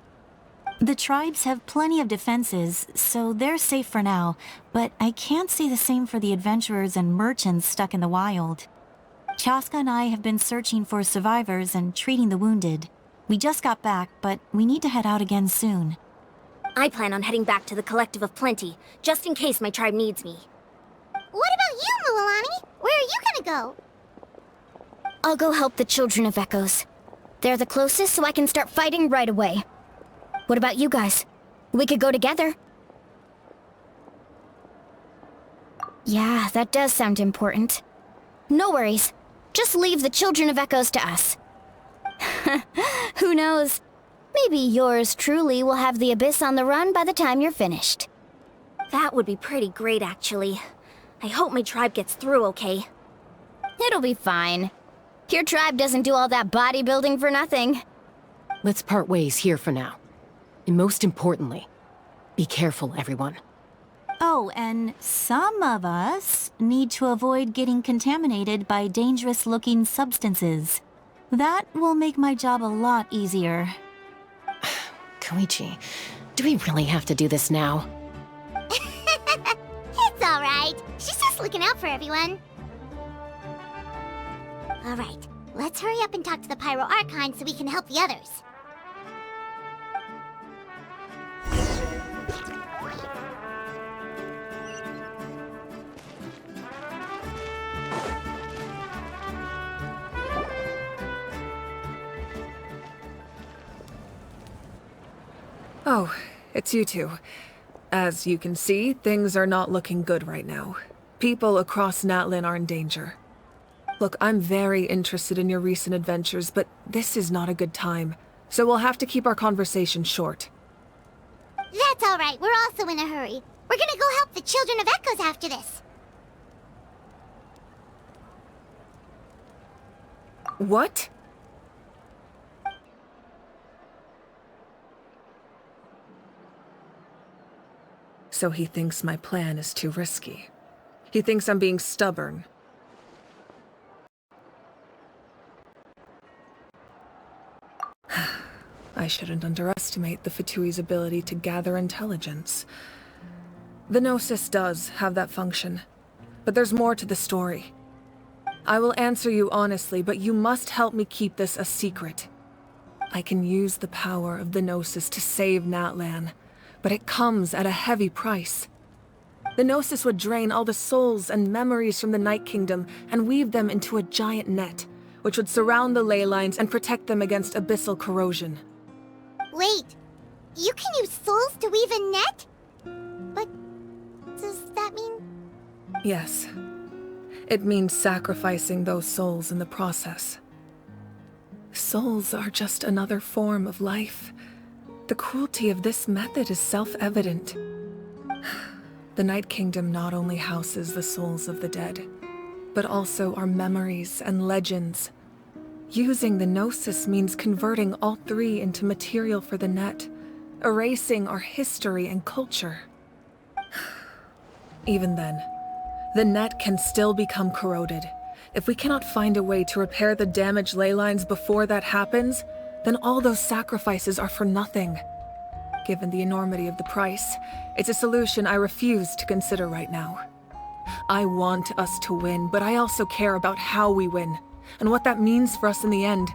The tribes have plenty of defenses, so they're safe for now, but I can't say the same for the adventurers and merchants stuck in the wild. Chaska and I have been searching for survivors and treating the wounded. We just got back, but we need to head out again soon. I plan on heading back to the Collective of Plenty, just in case my tribe needs me. What about you, Mualani? Where are you gonna go? I'll go help the Children of Echoes. They're the closest, so I can start fighting right away. What about you guys? We could go together. Yeah, that does sound important. No worries. Just leave the Children of Echoes to us. Who knows? Maybe yours truly will have the Abyss on the run by the time you're finished. That would be pretty great, actually. I hope my tribe gets through okay. It'll be fine. Your tribe doesn't do all that bodybuilding for nothing. Let's part ways here for now. And most importantly, be careful, everyone. Oh, and some of us need to avoid getting contaminated by dangerous-looking substances. That will make my job a lot easier. Koichi, do we really have to do this now? It's alright. She's just looking out for everyone. Alright, let's hurry up and talk to the Pyro Archon so we can help the others. Oh, it's you two. As you can see, things are not looking good right now. People across Natlan are in danger. Look, I'm very interested in your recent adventures, but this is not a good time, so we'll have to keep our conversation short. That's alright, we're also in a hurry. We're gonna go help the Children of Echoes after this. What? So he thinks my plan is too risky. He thinks I'm being stubborn. I shouldn't underestimate the Fatui's ability to gather intelligence. The Gnosis does have that function, but there's more to the story. I will answer you honestly, but you must help me keep this a secret. I can use the power of the Gnosis to save Natlan, but it comes at a heavy price. The Gnosis would drain all the souls and memories from the Night Kingdom and weave them into a giant net, which would surround the ley lines and protect them against abyssal corrosion. Wait, you can use souls to weave a net? But does that mean... Yes. It means sacrificing those souls in the process. Souls are just another form of life. The cruelty of this method is self-evident. The Night Kingdom not only houses the souls of the dead, but also our memories and legends. Using the Gnosis means converting all three into material for the net, erasing our history and culture. Even then, the net can still become corroded. If we cannot find a way to repair the damaged ley lines before that happens, then all those sacrifices are for nothing. Given the enormity of the price, it's a solution I refuse to consider right now. I want us to win, but I also care about how we win, and what that means for us in the end.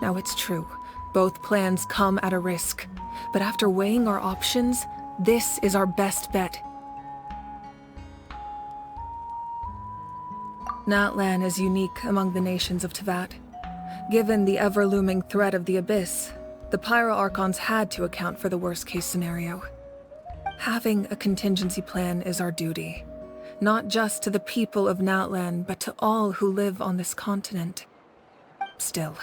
Now it's true, both plans come at a risk, but after weighing our options, this is our best bet. Natlan is unique among the nations of Teyvat. Given the ever-looming threat of the Abyss, the Pyro Archons had to account for the worst-case scenario. Having a contingency plan is our duty, not just to the people of Natlan, but to all who live on this continent. Still,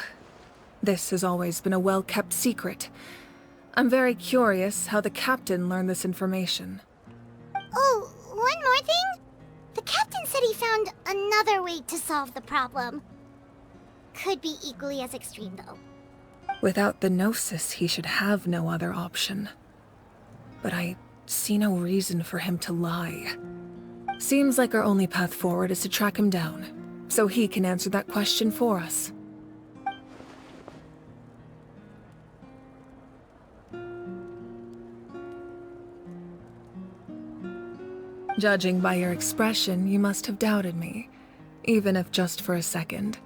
this has always been a well-kept secret. I'm very curious how the captain learned this information. Oh, one more thing? The captain said he found another way to solve the problem. Could be equally as extreme, though. Without the Gnosis, he should have no other option. But I see no reason for him to lie. Seems like our only path forward is to track him down, so he can answer that question for us. Judging by your expression, you must have doubted me, even if just for a second.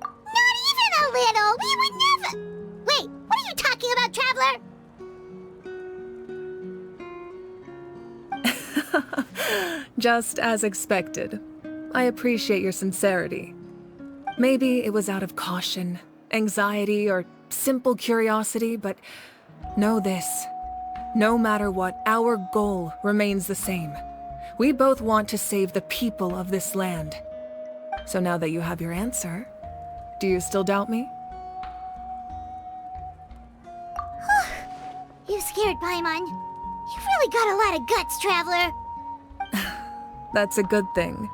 Not even a little! We would never... Wait, what are you talking about, Traveler? Just as expected. I appreciate your sincerity. Maybe it was out of caution, anxiety, or simple curiosity, but know this. No matter what, our goal remains the same. We both want to save the people of this land. So now that you have your answer, do you still doubt me? You scared Paimon. You've really got a lot of guts, Traveler. That's a good thing.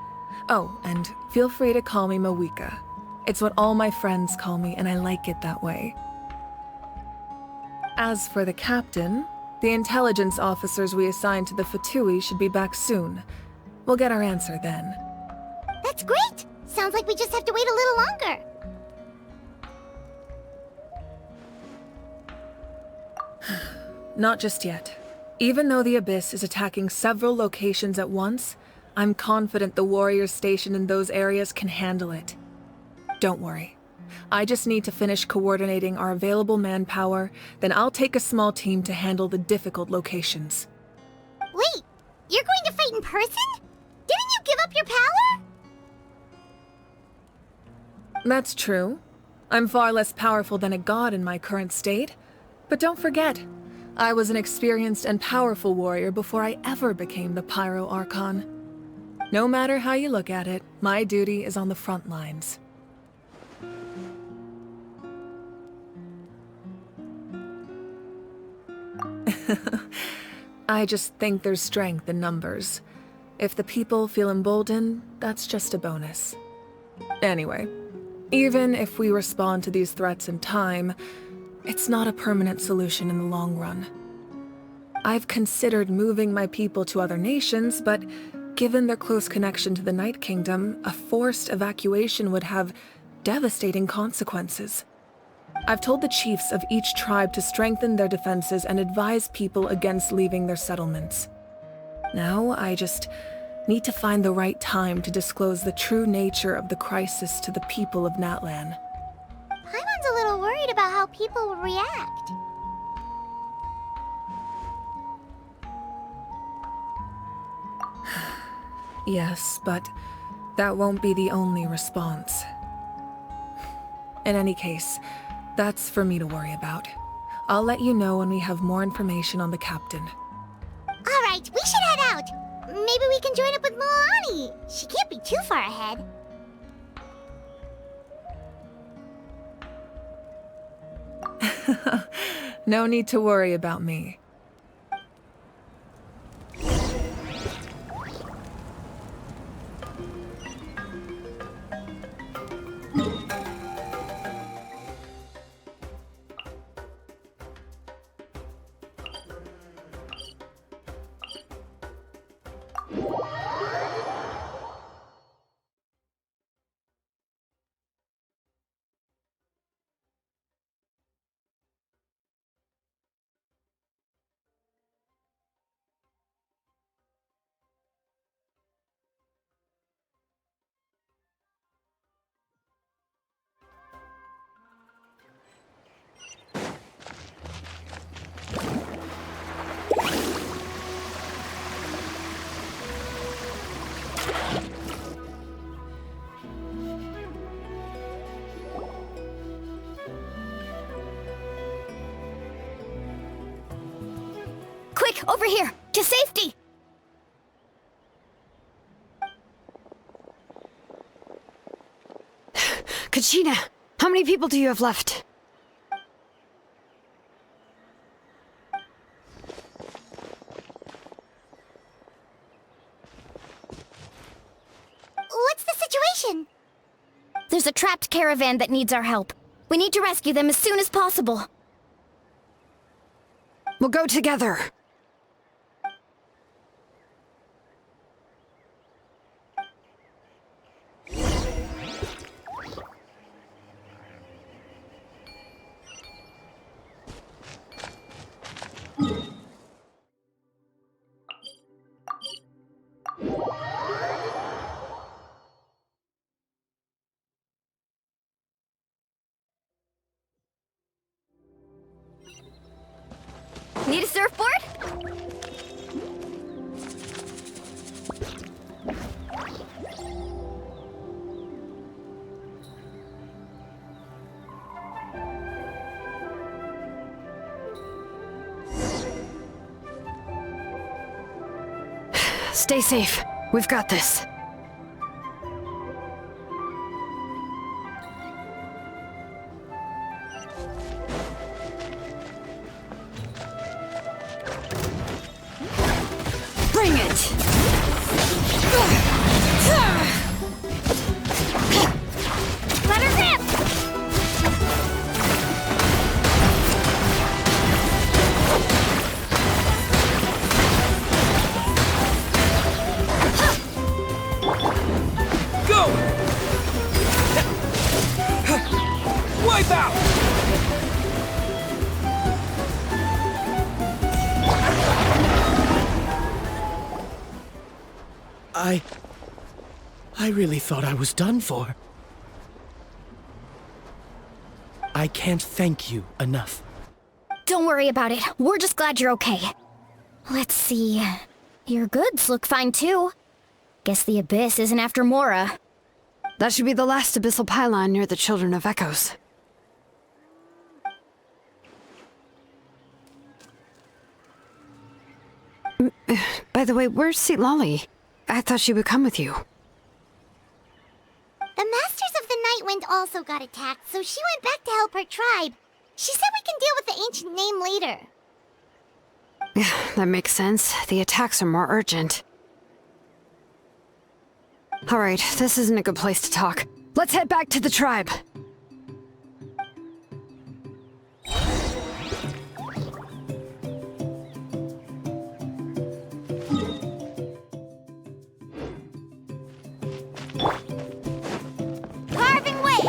Oh, and feel free to call me Mawika. It's what all my friends call me, and I like it that way. As for the captain, the intelligence officers we assigned to the Fatui should be back soon. We'll get our answer then. That's great! Sounds like we just have to wait a little longer. Not just yet. Even though the Abyss is attacking several locations at once, I'm confident the warriors stationed in those areas can handle it. Don't worry. I just need to finish coordinating our available manpower, then I'll take a small team to handle the difficult locations. Wait, you're going to fight in person? Didn't you give up your power? That's true. I'm far less powerful than a god in my current state. But don't forget, I was an experienced and powerful warrior before I ever became the Pyro Archon. No matter how you look at it, my duty is on the front lines. I just think there's strength in numbers. If the people feel emboldened, that's just a bonus. Anyway, even if we respond to these threats in time, it's not a permanent solution in the long run. I've considered moving my people to other nations, but given their close connection to the Night Kingdom, a forced evacuation would have devastating consequences. I've told the chiefs of each tribe to strengthen their defenses and advise people against leaving their settlements. Now, I just Need to find the right time to disclose the true nature of the crisis to the people of Natlan. Paimon's a little worried about how people will react. Yes, but that won't be the only response. In any case, that's for me to worry about. I'll let you know when we have more information on the captain. Alright, we should head out. Maybe we can join up with Milani. She can't be too far ahead. No need to worry about me. Quick, over here! To safety! Kuchina, how many people do you have left? What's the situation? There's a trapped caravan that needs our help. We need to rescue them as soon as possible. We'll go together. Need a surfboard? Stay safe. We've got this. Bring it! Let her rip! Go! Wipe out! I really thought I was done for. I can't thank you enough. Don't worry about it. We're just glad you're okay. Let's see. Your goods look fine too. Guess the Abyss isn't after Mora. That should be the last abyssal pylon near the Children of Echoes. By the way, where's Lolly? I thought she would come with you. The Masters of the Night Wind also got attacked, so she went back to help her tribe. She said we can deal with the ancient name later. That makes sense. The attacks are more urgent. Alright, this isn't a good place to talk. Let's head back to the tribe. Carving way!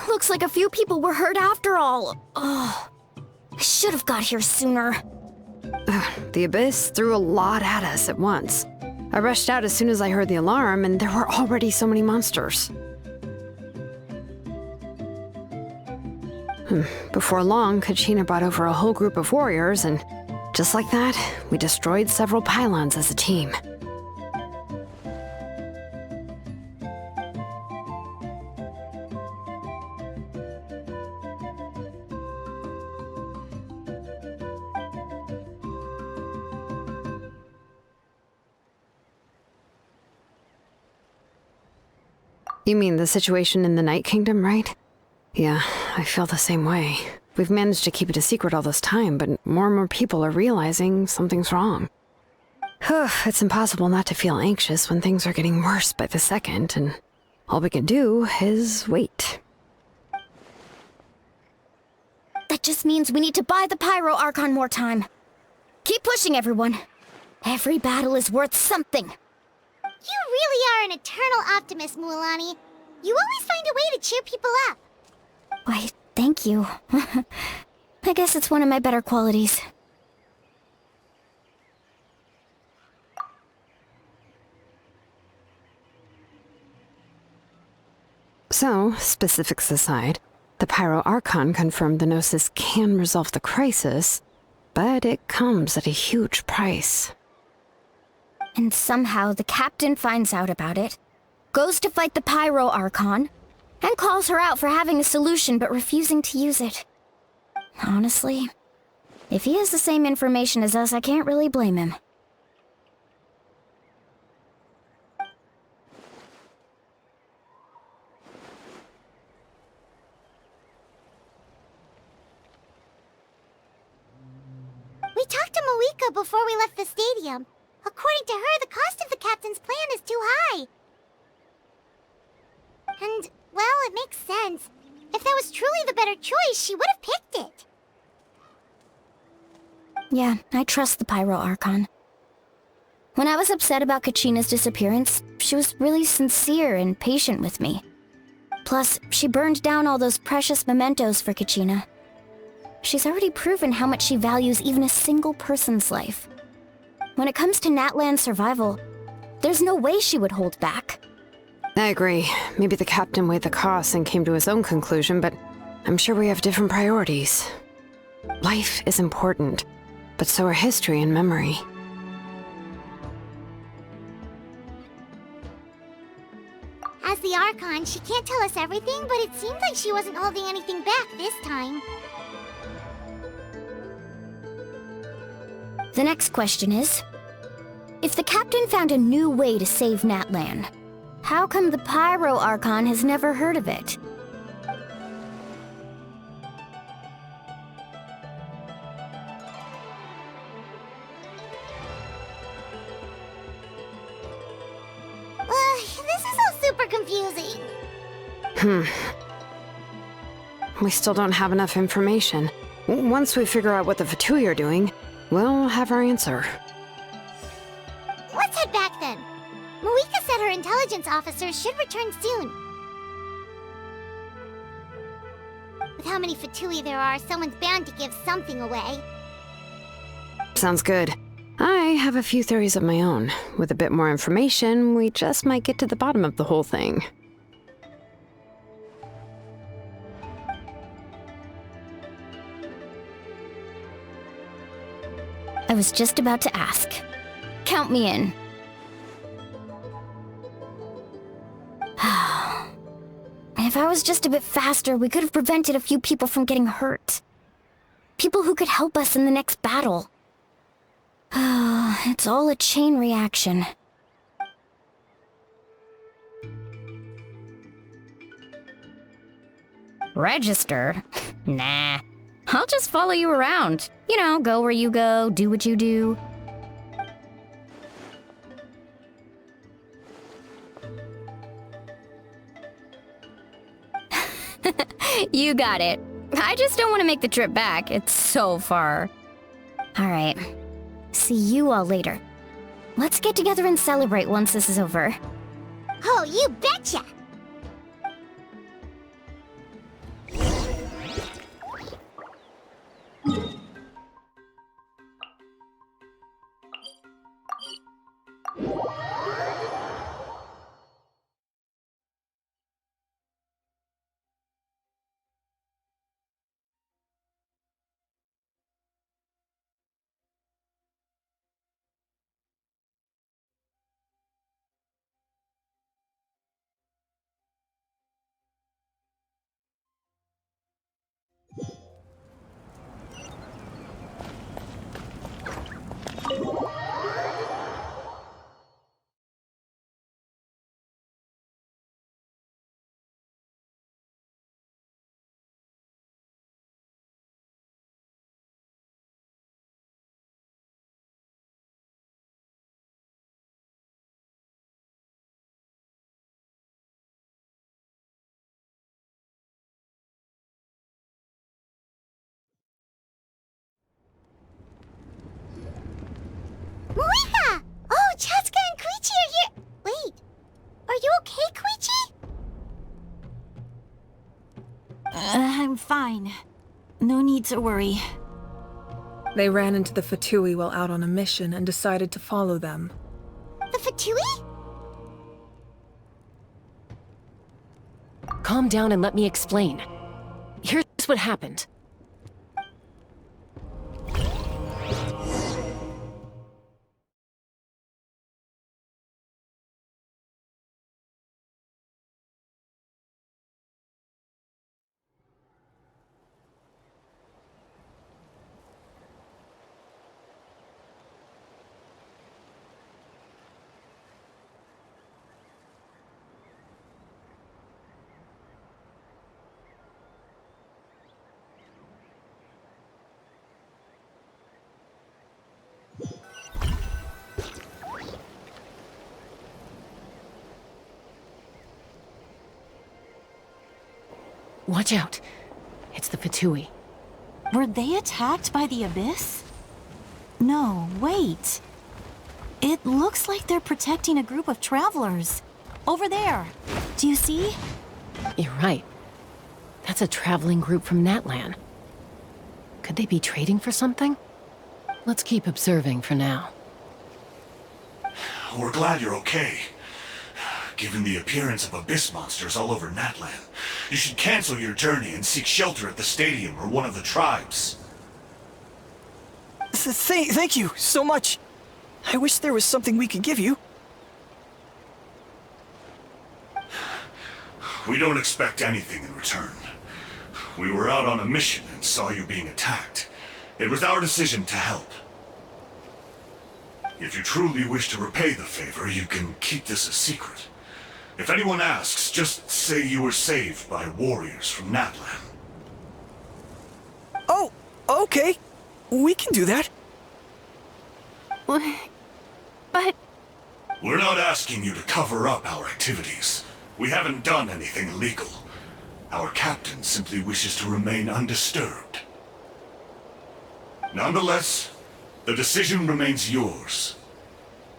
Looks like a few people were hurt after all. Oh, I should have got here sooner. The Abyss threw a lot at us at once. I rushed out as soon as I heard the alarm, and there were already so many monsters. Before long, Kuchina brought over a whole group of warriors, and just like that, we destroyed several pylons as a team. You mean the situation in the Night Kingdom, right? Yeah, I feel the same way. We've managed to keep it a secret all this time, but more and more people are realizing something's wrong. It's impossible not to feel anxious when things are getting worse by the second, and all we can do is wait. That just means we need to buy the Pyro Archon more time. Keep pushing, everyone. Every battle is worth something. You really are an eternal optimist, Mualani. You always find a way to cheer people up. Why, thank you. I guess it's one of my better qualities. So, specifics aside, the Pyro Archon confirmed the Gnosis can resolve the crisis, but it comes at a huge price. And somehow the captain finds out about it, goes to fight the Pyro Archon, and calls her out for having a solution but refusing to use it. Honestly, if he has the same information as us, I can't really blame him. We talked to Moika before we left the stadium. According to her, the cost of the captain's plan is too high. And, well, it makes sense. If that was truly the better choice, she would have picked it. Yeah, I trust the Pyro Archon. When I was upset about Kuchina's disappearance, she was really sincere and patient with me. Plus, she burned down all those precious mementos for Kuchina. She's already proven how much she values even a single person's life. When it comes to Natlan's survival, there's no way she would hold back. I agree. Maybe the captain weighed the costs and came to his own conclusion, but I'm sure we have different priorities. Life is important, but so are history and memory. As the Archon, she can't tell us everything, but it seems like she wasn't holding anything back this time. The next question is, if the captain found a new way to save Natlan, how come the Pyro Archon has never heard of it? This is all super confusing. We still don't have enough information. Once we figure out what the Fatui are doing, we'll have our answer. Let's head back then. Moika said her intelligence officers should return soon. With how many Fatui there are, someone's bound to give something away. Sounds good. I have a few theories of my own. With a bit more information, we just might get to the bottom of the whole thing. I was just about to ask. Count me in. If I was just a bit faster, we could have prevented a few people from getting hurt. People who could help us in the next battle. It's all a chain reaction. Register? Nah. I'll just follow you around. You know, go where you go, do what you do. You got it. I just don't want to make the trip back. It's so far. Alright. See you all later. Let's get together and celebrate once this is over. Oh, you betcha! I'm fine. No need to worry. They ran into the Fatui while out on a mission and decided to follow them. The Fatui? Calm down and let me explain. Here's what happened. Watch out. It's the Fatui. Were they attacked by the Abyss? No, wait. It looks like they're protecting a group of travelers. Over there. Do you see? You're right. That's a traveling group from Natlan. Could they be trading for something? Let's keep observing for now. We're glad you're okay. Given the appearance of abyss monsters all over Natlan, you should cancel your journey and seek shelter at the stadium or one of the tribes. Thank you so much. I wish there was something we could give you. We don't expect anything in return. We were out on a mission and saw you being attacked. It was our decision to help. If you truly wish to repay the favor, you can keep this a secret. If anyone asks, just say you were saved by warriors from Natlan. Oh, okay. We can do that. But... We're not asking you to cover up our activities. We haven't done anything illegal. Our captain simply wishes to remain undisturbed. Nonetheless, the decision remains yours.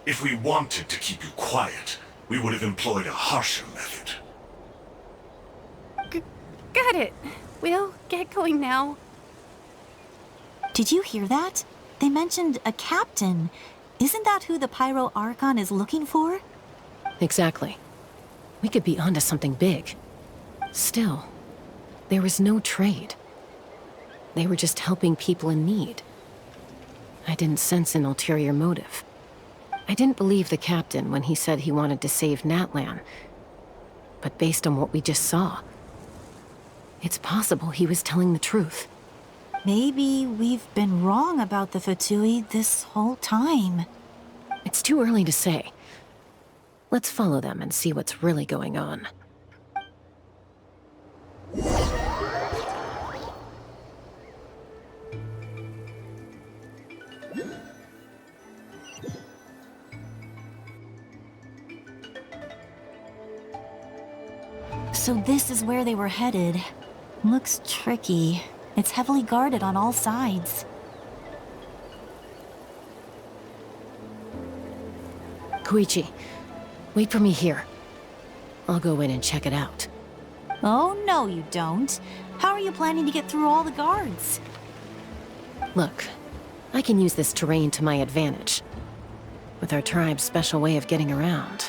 If we wanted to keep you quiet, we would have employed a harsher method. Got it. We'll get going now. Did you hear that? They mentioned a captain. Isn't that who the Pyro Archon is looking for? Exactly. We could be onto something big. Still, there was no trade. They were just helping people in need. I didn't sense an ulterior motive. I didn't believe the captain when he said he wanted to save Natlan. But based on what we just saw, it's possible he was telling the truth. Maybe we've been wrong about the Fatui this whole time. It's too early to say. Let's follow them and see what's really going on. So this is where they were headed. Looks tricky. It's heavily guarded on all sides. Koichi, wait for me here. I'll go in and check it out. Oh, no you don't. How are you planning to get through all the guards? Look, I can use this terrain to my advantage. With our tribe's special way of getting around,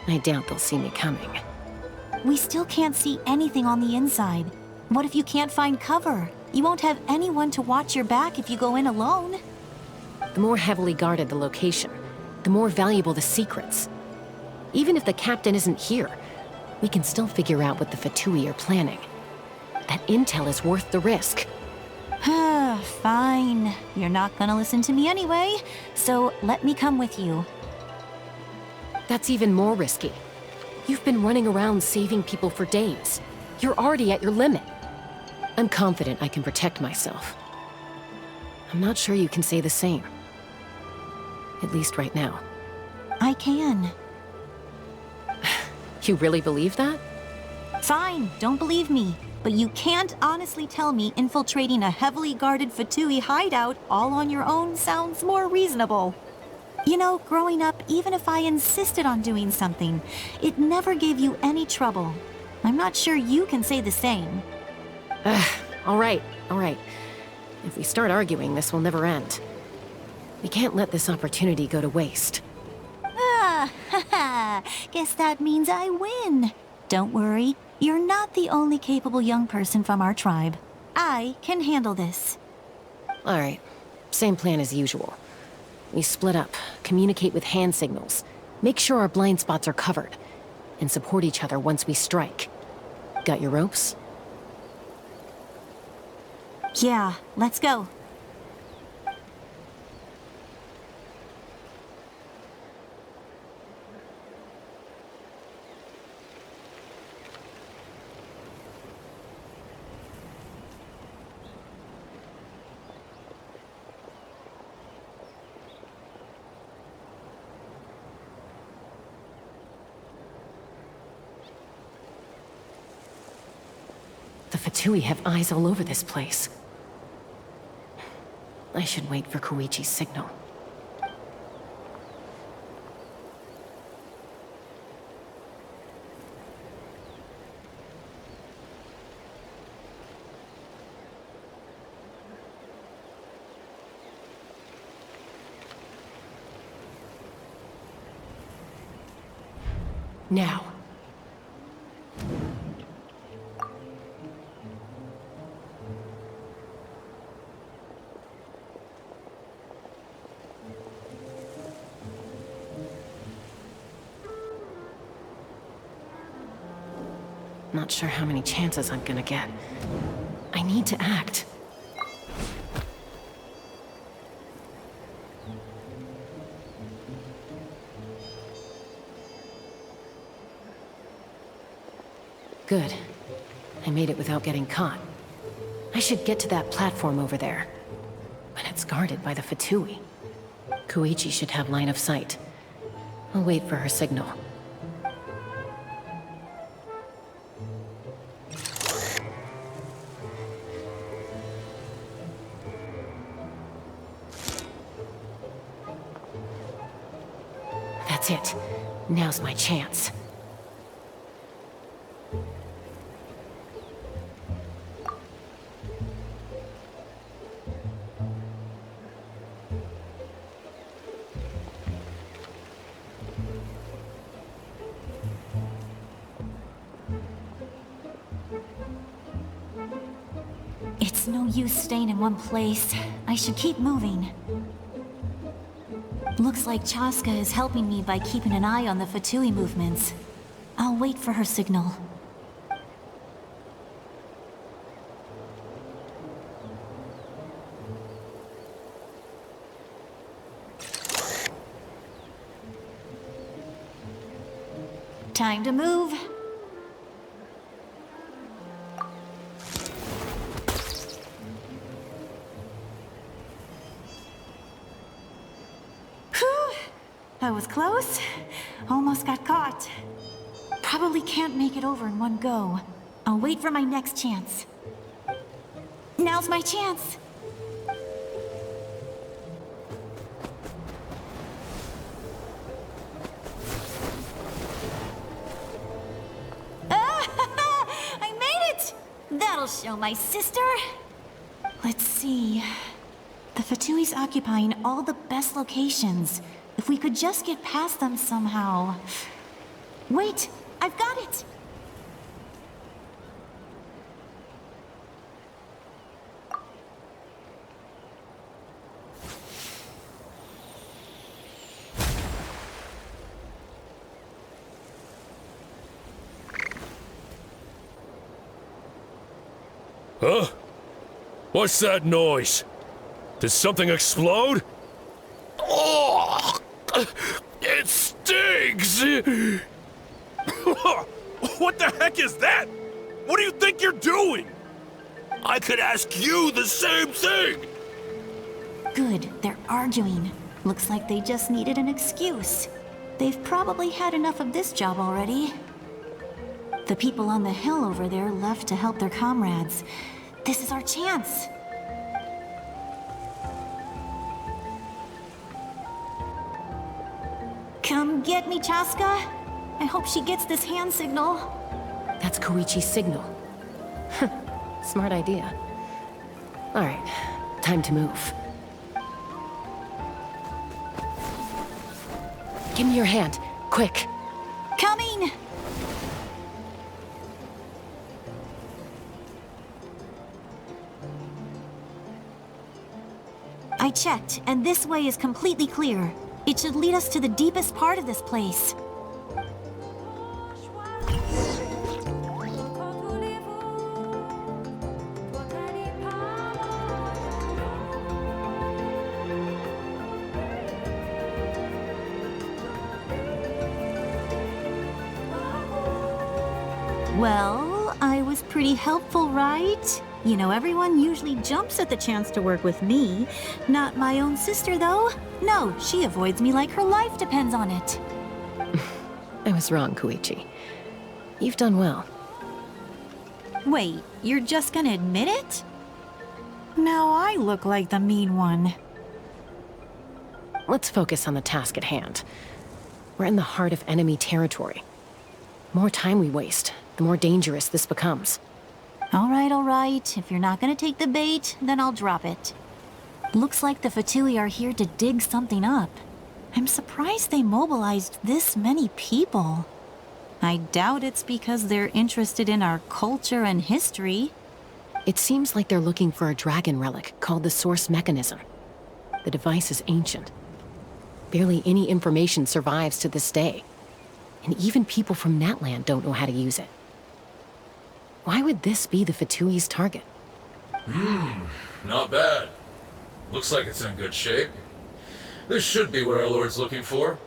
I doubt they'll see me coming. We still can't see anything on the inside. What if you can't find cover? You won't have anyone to watch your back if you go in alone. The more heavily guarded the location, the more valuable the secrets. Even if the captain isn't here, we can still figure out what the Fatui are planning. That intel is worth the risk. Fine. You're not gonna listen to me anyway, so let me come with you. That's even more risky. You've been running around saving people for days. You're already at your limit. I'm confident I can protect myself. I'm not sure you can say the same. At least right now. I can. You really believe that? Fine, don't believe me. But you can't honestly tell me infiltrating a heavily guarded Fatui hideout all on your own sounds more reasonable. You know, growing up, even if I insisted on doing something, it never gave you any trouble. I'm not sure you can say the same. All right, all right. If we start arguing, this will never end. We can't let this opportunity go to waste. Ah, haha. Guess that means I win. Don't worry, you're not the only capable young person from our tribe. I can handle this. All right, same plan as usual. We split up, communicate with hand signals, make sure our blind spots are covered, and support each other once we strike. Got your ropes? Yeah, let's go. The Fatui have eyes all over this place. I should wait for Koichi's signal. Now. Not sure how many chances I'm gonna get. I need to act. Good. I made it without getting caught. I should get to that platform over there. But it's guarded by the Fatui. Koichi should have line of sight. I'll wait for her signal. That's it. Now's my chance. It's no use staying in one place. I should keep moving. Looks like Chaska is helping me by keeping an eye on the Fatui movements. I'll wait for her signal. Time to move. That was close. Almost got caught. Probably can't make it over in one go. I'll wait for my next chance. Now's my chance. I made it! That'll show my sister. Let's see. The Fatui's occupying all the best locations. If we could just get past them somehow. Wait, I've got it! Huh? What's that noise? Did something explode? Oh! It stinks! What the heck is that? What do you think you're doing? I could ask you the same thing! Good, they're arguing. Looks like they just needed an excuse. They've probably had enough of this job already. The people on the hill over there left to help their comrades. This is our chance. Come get me, Chaska. I hope she gets this hand signal. That's Koichi's signal. Smart idea. Alright, time to move. Give me your hand, quick. Coming! I checked, and this way is completely clear. It should lead us to the deepest part of this place. Well, I was pretty helpful, right? You know, everyone usually jumps at the chance to work with me. Not my own sister, though. No, she avoids me like her life depends on it. I was wrong, Koichi. You've done well. Wait, you're just gonna admit it? Now I look like the mean one. Let's focus on the task at hand. We're in the heart of enemy territory. The more time we waste, the more dangerous this becomes. All right. If you're not gonna take the bait, then I'll drop it. Looks like the Fatui are here to dig something up. I'm surprised they mobilized this many people. I doubt it's because they're interested in our culture and history. It seems like they're looking for a dragon relic called the Source Mechanism. The device is ancient. Barely any information survives to this day. And even people from Natlan don't know how to use it. Why would this be the Fatui's target? Not bad. Looks like it's in good shape. This should be what our Lord's looking for.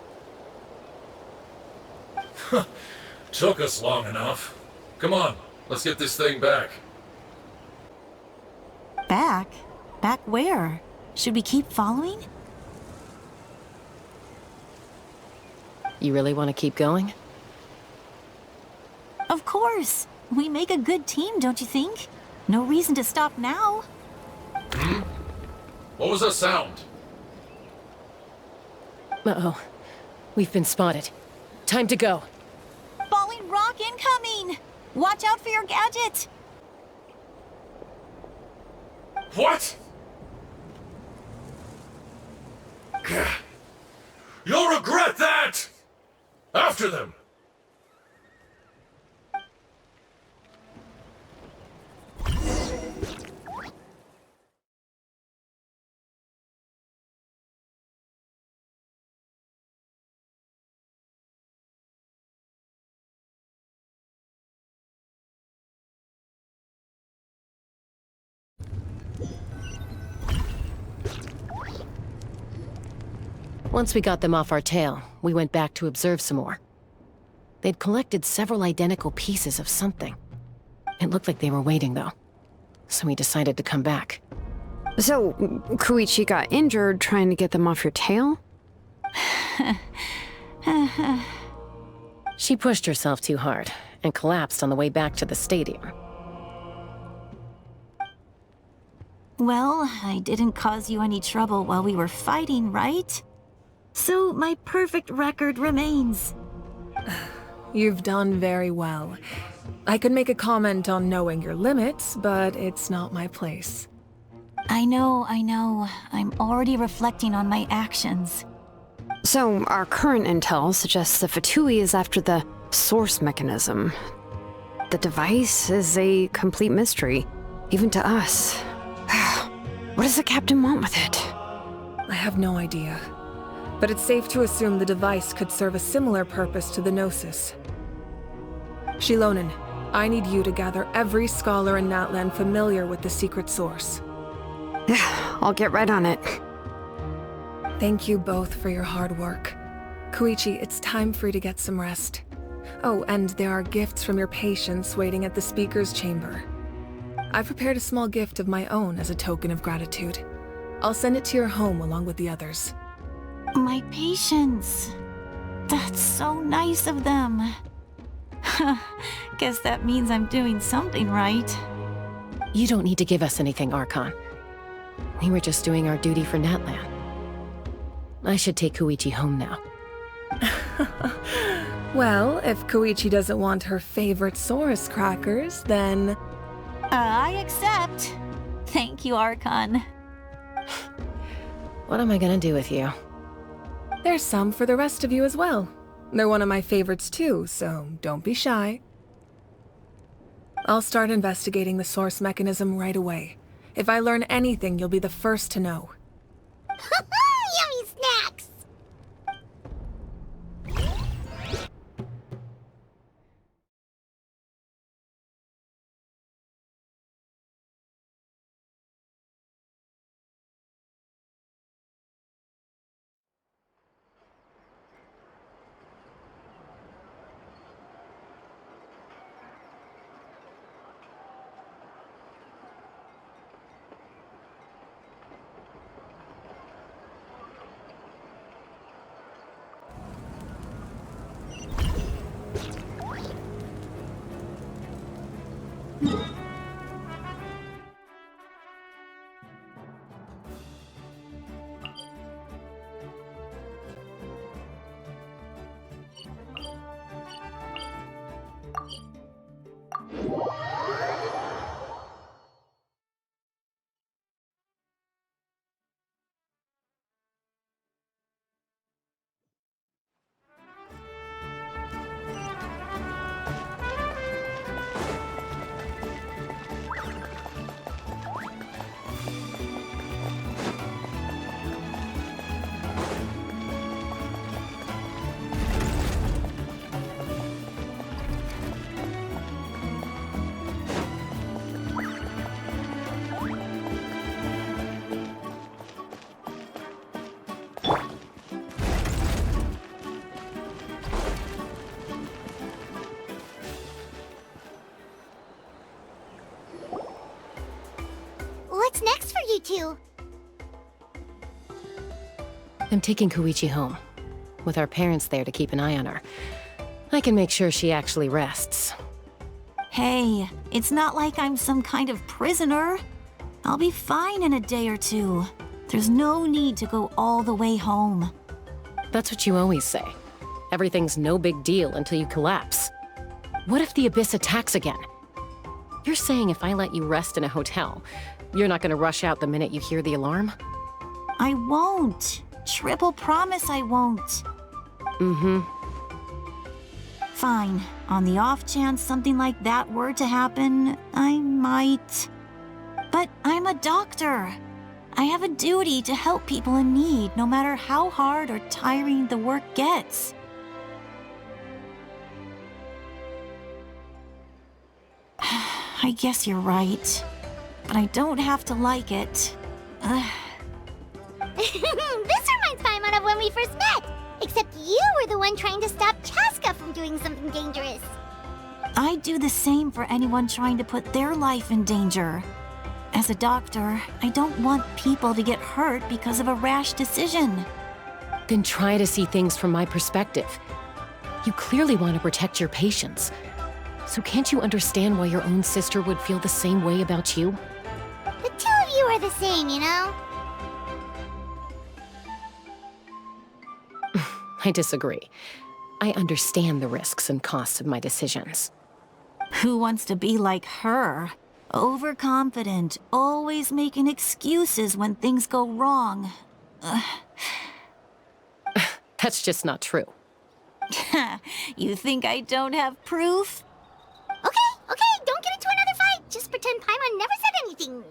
Took us long enough. Come on, let's get this thing back. Back? Back where? Should we keep following? You really want to keep going? Of course! We make a good team, don't you think? No reason to stop now. What was that sound? Uh-oh. We've been spotted. Time to go. Falling rock incoming! Watch out for your gadget! What? You'll regret that! After them! Once we got them off our tail, we went back to observe some more. They'd collected several identical pieces of something. It looked like they were waiting, though. So we decided to come back. So, Koichi got injured trying to get them off your tail? She pushed herself too hard and collapsed on the way back to the stadium. Well, I didn't cause you any trouble while we were fighting, right? So my perfect record remains. You've done very well. I could make a comment on knowing your limits, but it's not my place. I know. I'm already reflecting on my actions. So, our current intel suggests the Fatui is after the Source Mechanism. The device is a complete mystery, even to us. What does the captain want with it? I have no idea. But it's safe to assume the device could serve a similar purpose to the Gnosis. Shilonen, I need you to gather every scholar in Natlan familiar with the secret source. I'll get right on it. Thank you both for your hard work. Koichi, it's time for you to get some rest. Oh, and there are gifts from your patients waiting at the speaker's chamber. I've prepared a small gift of my own as a token of gratitude. I'll send it to your home along with the others. My patience. That's so nice of them. Guess that means I'm doing something right. You don't need to give us anything, Archon. We were just doing our duty for Natlan. I should take Koichi home now. Well, if Koichi doesn't want her favorite Saurus crackers, then... I accept. Thank you, Archon. What am I gonna do with you? There's some for the rest of you as well. They're one of my favorites too, so don't be shy. I'll start investigating the source mechanism right away. If I learn anything, you'll be the first to know. Yummy snacks! What's next for you two? I'm taking Koichi home. With our parents there to keep an eye on her. I can make sure she actually rests. Hey, it's not like I'm some kind of prisoner. I'll be fine in a day or two. There's no need to go all the way home. That's what you always say. Everything's no big deal until you collapse. What if the Abyss attacks again? You're saying if I let you rest in a hotel, you're not gonna rush out the minute you hear the alarm? I won't. Triple promise I won't. Mm-hmm. Fine. On the off chance something like that were to happen, I might. But I'm a doctor. I have a duty to help people in need, no matter how hard or tiring the work gets. I guess you're right. But I don't have to like it. This reminds Paimon of when we first met! Except you were the one trying to stop Chaska from doing something dangerous. I'd do the same for anyone trying to put their life in danger. As a doctor, I don't want people to get hurt because of a rash decision. Then try to see things from my perspective. You clearly want to protect your patients. So can't you understand why your own sister would feel the same way about you? The two of you are the same, you know? I disagree. I understand the risks and costs of my decisions. Who wants to be like her? Overconfident, always making excuses when things go wrong. That's just not true. You think I don't have proof? Okay, don't get into another fight. Just pretend Paimon never said anything.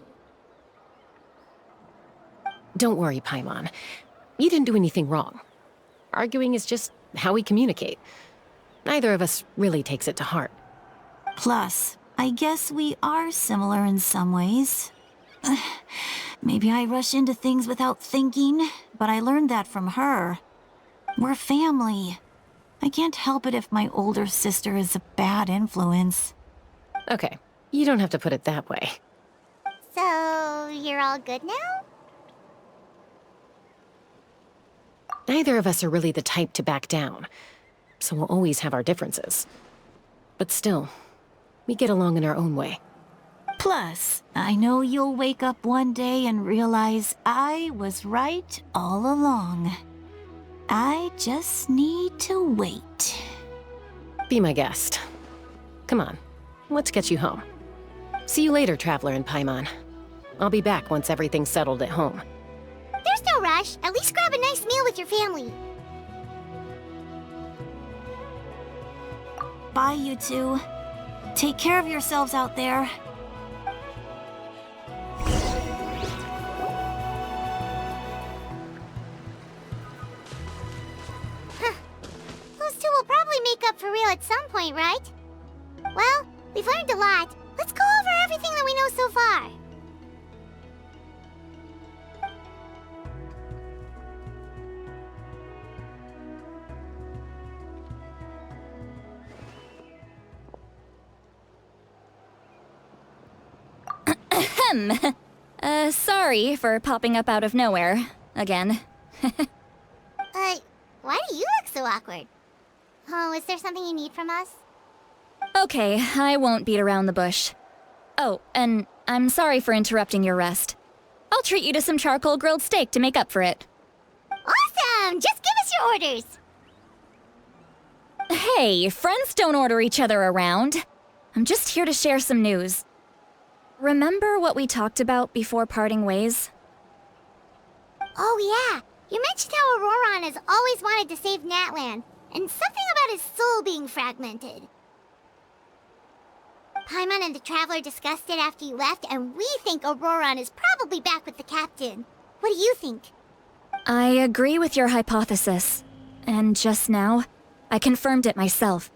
Don't worry, Paimon. You didn't do anything wrong. Arguing is just how we communicate. Neither of us really takes it to heart. Plus, I guess we are similar in some ways. Maybe I rush into things without thinking, but I learned that from her. We're family. I can't help it if my older sister is a bad influence. Okay, you don't have to put it that way. So, you're all good now? Neither of us are really the type to back down, so we'll always have our differences. But still, we get along in our own way. Plus, I know you'll wake up one day and realize I was right all along. I just need to wait. Be my guest. Come on, let's get you home. See you later, Traveler and Paimon. I'll be back once everything's settled at home. There's no rush. At least grab a nice meal with your family. Bye, you two. Take care of yourselves out there. Those two will probably make up for real at some point, right? Well, we've learned a lot. Let's go over everything that we know so far. Sorry for popping up out of nowhere. Again. Why do you look so awkward? Oh, is there something you need from us? Okay, I won't beat around the bush. Oh, and I'm sorry for interrupting your rest. I'll treat you to some charcoal grilled steak to make up for it. Awesome! Just give us your orders! Hey, friends don't order each other around. I'm just here to share some news. Remember what we talked about before parting ways? Oh yeah, you mentioned how Auroron has always wanted to save Natlan, and something about his soul being fragmented. Paimon and the Traveler discussed it after you left, and we think Auroron is probably back with the captain. What do you think? I agree with your hypothesis. And just now, I confirmed it myself.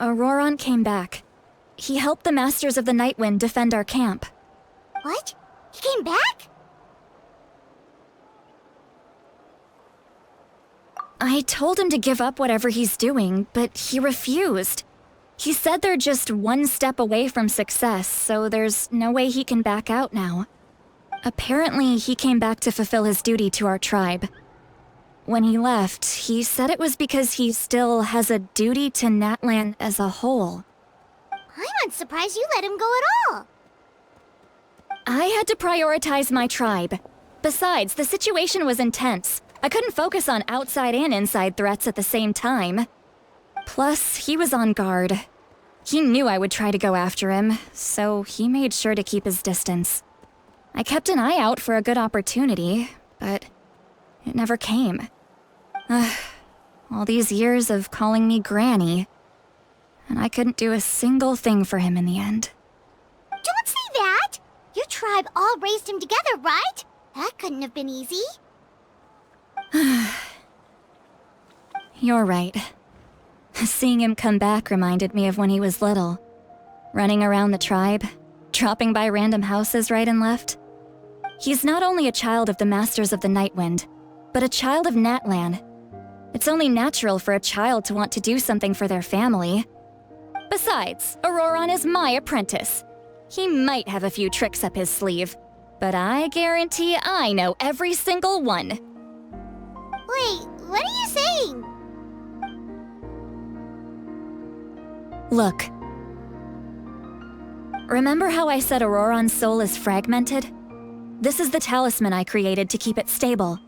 Auroron came back. He helped the Masters of the Nightwind defend our camp. What? He came back? I told him to give up whatever he's doing, but he refused. He said they're just one step away from success, so there's no way he can back out now. Apparently, he came back to fulfill his duty to our tribe. When he left, he said it was because he still has a duty to Natlan as a whole. I'm surprised you let him go at all. I had to prioritize my tribe. Besides, the situation was intense. I couldn't focus on outside and inside threats at the same time. Plus, he was on guard. He knew I would try to go after him, so he made sure to keep his distance. I kept an eye out for a good opportunity, but it never came. All these years of calling me Granny, and I couldn't do a single thing for him in the end. Don't say that! Your tribe all raised him together, right? That couldn't have been easy. You're right. Seeing him come back reminded me of when he was little. Running around the tribe, dropping by random houses right and left. He's not only a child of the Masters of the Nightwind, but a child of Natlan. It's only natural for a child to want to do something for their family. Besides, Auroron is my apprentice. He might have a few tricks up his sleeve, but I guarantee I know every single one. Wait, what are you saying? Look. Remember how I said Auroron's soul is fragmented? This is the talisman I created to keep it stable.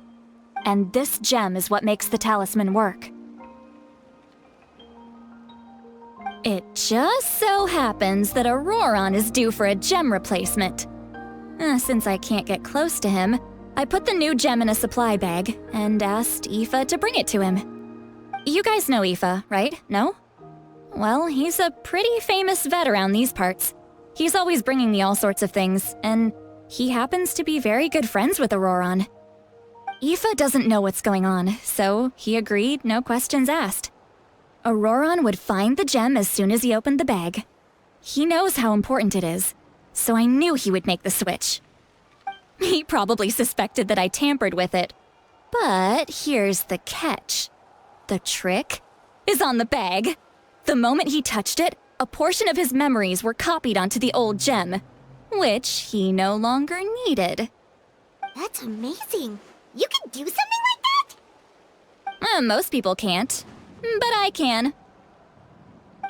And this gem is what makes the talisman work. It just so happens that Auroron is due for a gem replacement. Since I can't get close to him, I put the new gem in a supply bag and asked Aoife to bring it to him. You guys know Aoife, right? No? Well, he's a pretty famous vet around these parts. He's always bringing me all sorts of things, and he happens to be very good friends with Auroron. Aoife doesn't know what's going on, so he agreed, no questions asked. Auroron would find the gem as soon as he opened the bag. He knows how important it is, so I knew he would make the switch. He probably suspected that I tampered with it. But here's the catch. The trick is on the bag. The moment he touched it, a portion of his memories were copied onto the old gem, which he no longer needed. That's amazing. You can do something like that? Most people can't, but I can.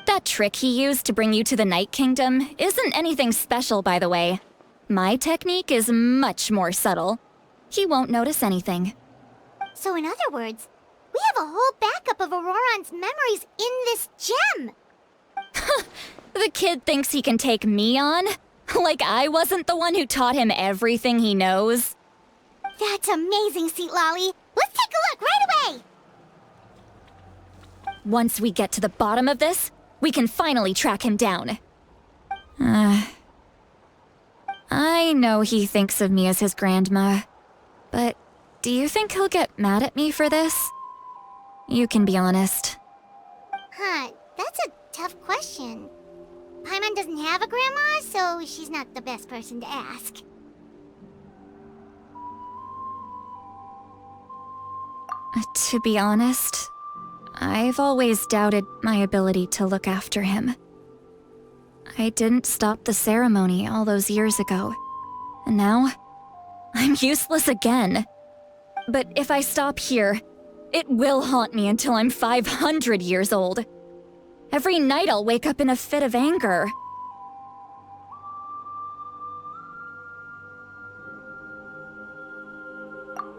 That trick he used to bring you to the Night Kingdom isn't anything special, by the way. My technique is much more subtle. He won't notice anything. So in other words, we have a whole backup of Auroron's memories in this gem. The kid thinks he can take me on? Like I wasn't the one who taught him everything he knows. That's amazing, Seat Lolly. Let's take a look right away. Once we get to the bottom of this, we can finally track him down. I know he thinks of me as his grandma, but do you think he'll get mad at me for this? You can be honest. Huh, that's a tough question. Paimon doesn't have a grandma, so she's not the best person to ask. To be honest, I've always doubted my ability to look after him. I didn't stop the ceremony all those years ago, and now I'm useless again. But if I stop here, it will haunt me until I'm 500 years old. Every night I'll wake up in a fit of anger.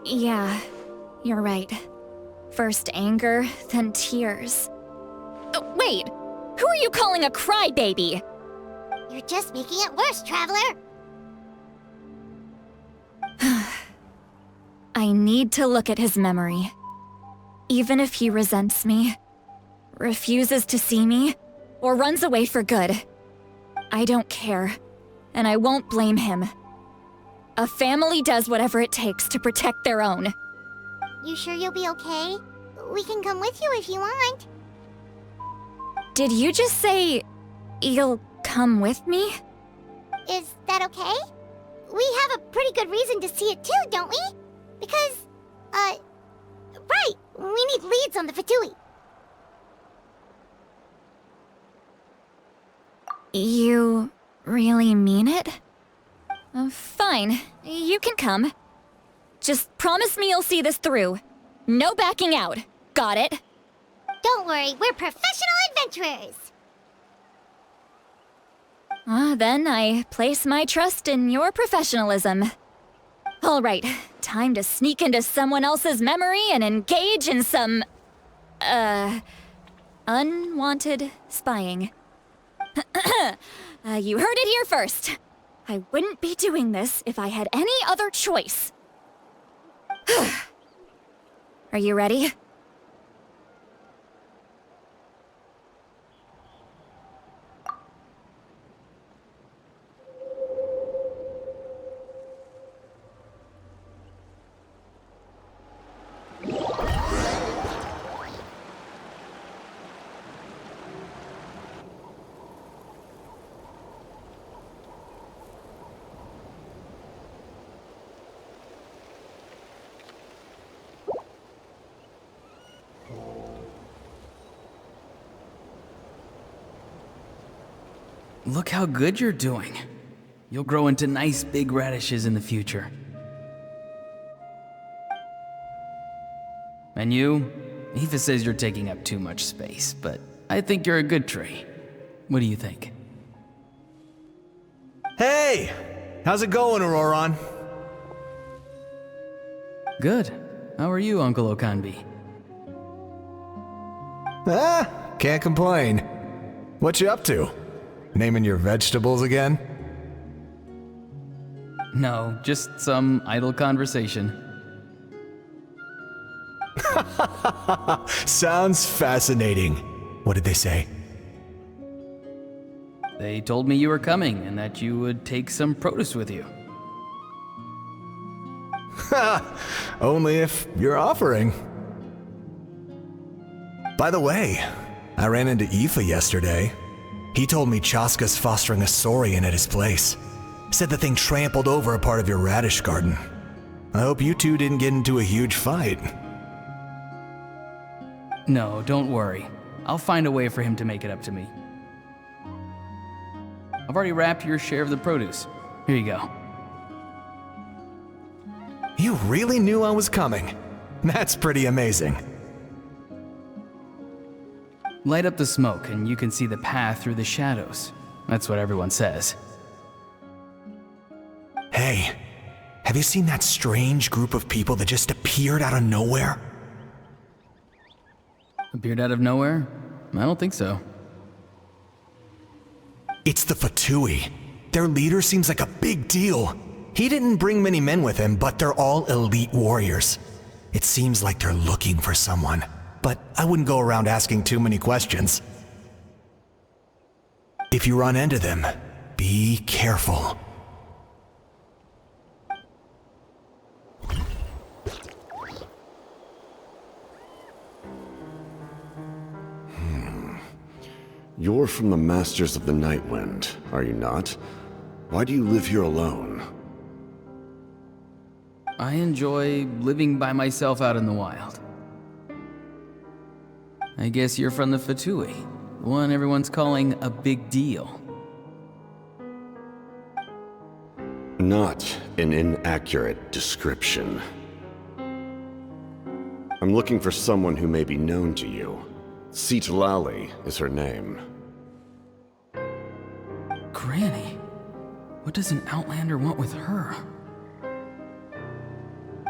Yeah, you're right. First anger, then tears. Oh, wait! Who are you calling a crybaby? You're just making it worse, Traveler. I need to look at his memory. Even if he resents me, refuses to see me, or runs away for good, I don't care, and I won't blame him. A family does whatever it takes to protect their own. You sure you'll be okay? We can come with you if you want. Did you just say you'll come with me? Is that okay? We have a pretty good reason to see it too, don't we? Because, right, we need leads on the Fatui. You really mean it? Fine, you can come. Just promise me you'll see this through. No backing out. Got it? Don't worry, we're professional adventurers. Then I place my trust in your professionalism. All right, time to sneak into someone else's memory and engage in some, unwanted spying. You heard it here first. I wouldn't be doing this if I had any other choice. Are you ready? Look how good you're doing. You'll grow into nice big radishes in the future. And you? Aoife says you're taking up too much space, but I think you're a good tree. What do you think? Hey! How's it going, Auroron? Good. How are you, Uncle Okanbi? Can't complain. What you up to? Naming your vegetables again? No, just some idle conversation. Sounds fascinating. What did they say? They told me you were coming and that you would take some produce with you. Only if you're offering. By the way, I ran into Aoife yesterday. He told me Chaska's fostering a saurian at his place. Said the thing trampled over a part of your radish garden. I hope you two didn't get into a huge fight. No, don't worry. I'll find a way for him to make it up to me. I've already wrapped your share of the produce. Here you go. You really knew I was coming. That's pretty amazing. Light up the smoke and you can see the path through the shadows. That's what everyone says. Hey, have you seen that strange group of people that just appeared out of nowhere? Appeared out of nowhere? I don't think so. It's the Fatui. Their leader seems like a big deal. He didn't bring many men with him, but they're all elite warriors. It seems like they're looking for someone, but I wouldn't go around asking too many questions. If you run into them, be careful. You're from the Masters of the Nightwind, are you not? Why do you live here alone? I enjoy living by myself out in the wild. I guess you're from the Fatui, the one everyone's calling a big deal. Not an inaccurate description. I'm looking for someone who may be known to you. Citlali is her name. Granny? What does an Outlander want with her?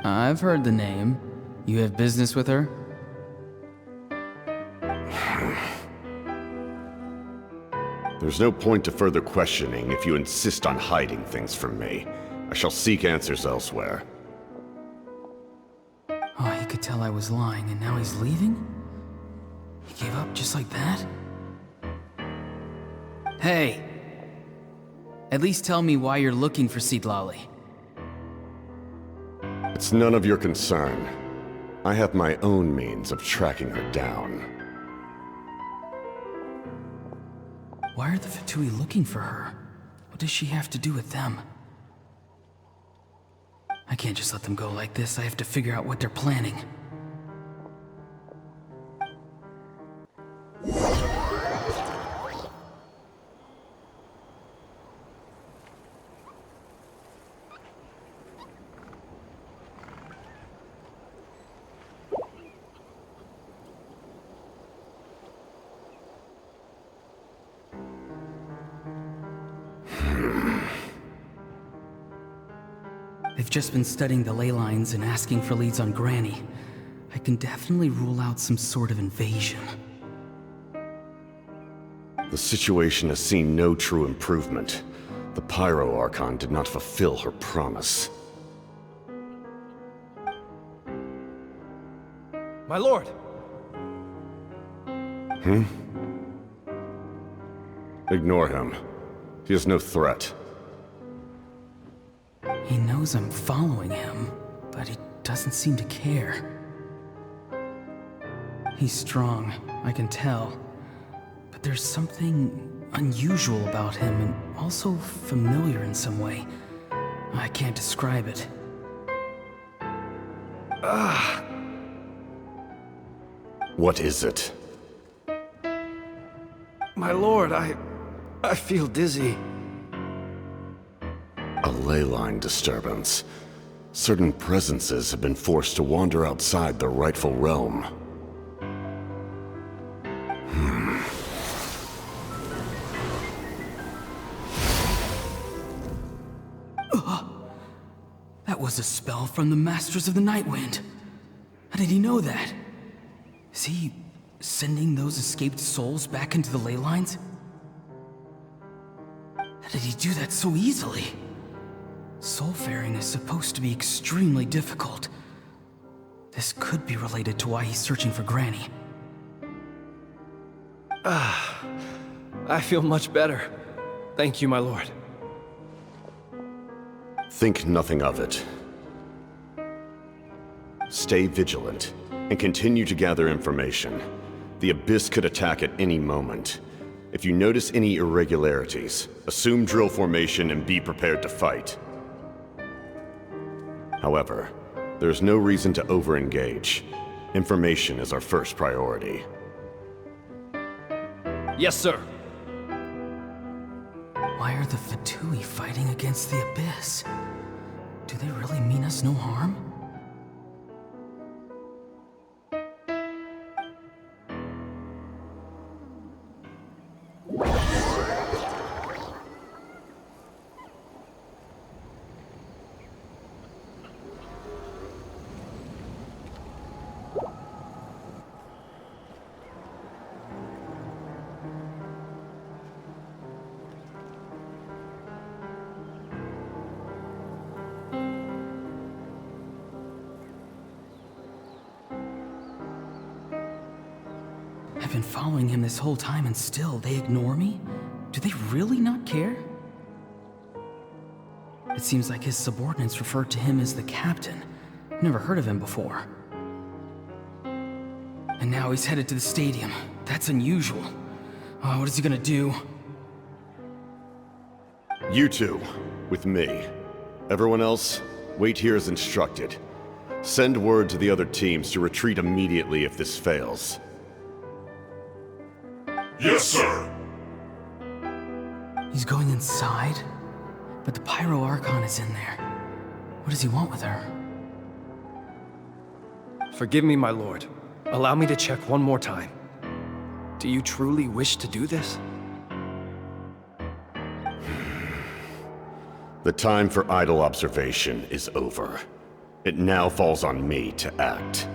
I've heard the name. You have business with her? There's no point to further questioning if you insist on hiding things from me. I shall seek answers elsewhere. Oh, he could tell I was lying, and now he's leaving? He gave up just like that? Hey! At least tell me why you're looking for Citlali. It's none of your concern. I have my own means of tracking her down. Why are the Fatui looking for her? What does she have to do with them? I can't just let them go like this. I have to figure out what they're planning. They've just been studying the ley lines and asking for leads on Granny. I can definitely rule out some sort of invasion. The situation has seen no true improvement. The Pyro Archon did not fulfill her promise. My lord! Ignore him. He is no threat. He knows I'm following him, but he doesn't seem to care. He's strong, I can tell. But there's something unusual about him and also familiar in some way. I can't describe it. What is it? My lord, I feel dizzy. A ley line disturbance. Certain presences have been forced to wander outside their rightful realm. That was a spell from the Masters of the Nightwind. How did he know that? Is he sending those escaped souls back into the ley lines? How did he do that so easily? Soulfaring is supposed to be extremely difficult. This could be related to why he's searching for Granny. I feel much better. Thank you, my lord. Think nothing of it. Stay vigilant, and continue to gather information. The Abyss could attack at any moment. If you notice any irregularities, assume drill formation and be prepared to fight. However, there's no reason to over-engage. Information is our first priority. Yes, sir. Why are the Fatui fighting against the Abyss? Do they really mean us no harm? I've been following him this whole time and still they ignore me? Do they really not care? It seems like his subordinates refer to him as the captain. Never heard of him before. And now he's headed to the stadium. That's unusual. Oh, what is he gonna do? You two, with me. Everyone else, wait here as instructed. Send word to the other teams to retreat immediately if this fails. Yes, sir. He's going inside? But the Pyro Archon is in there. What does he want with her? Forgive me, my lord. Allow me to check one more time. Do you truly wish to do this? The time for idle observation is over. It now falls on me to act.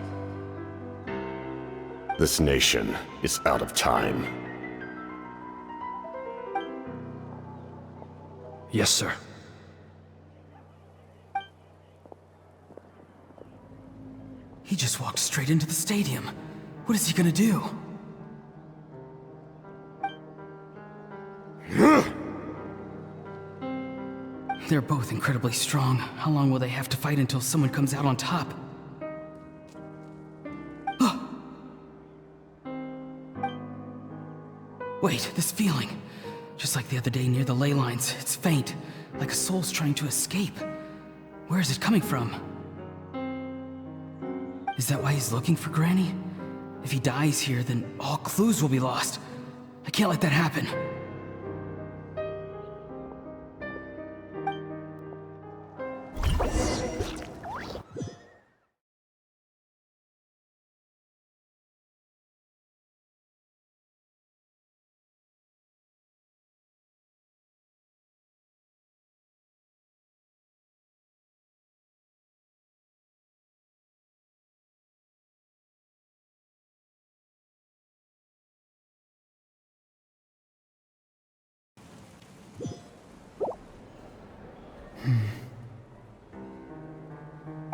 This nation is out of time. Yes, sir. He just walked straight into the stadium. What is he gonna do? They're both incredibly strong. How long will they have to fight until someone comes out on top? Wait, this feeling. Just like the other day near the ley lines, it's faint, like a soul's trying to escape. Where is it coming from? Is that why he's looking for Granny? If he dies here, then all clues will be lost. I can't let that happen.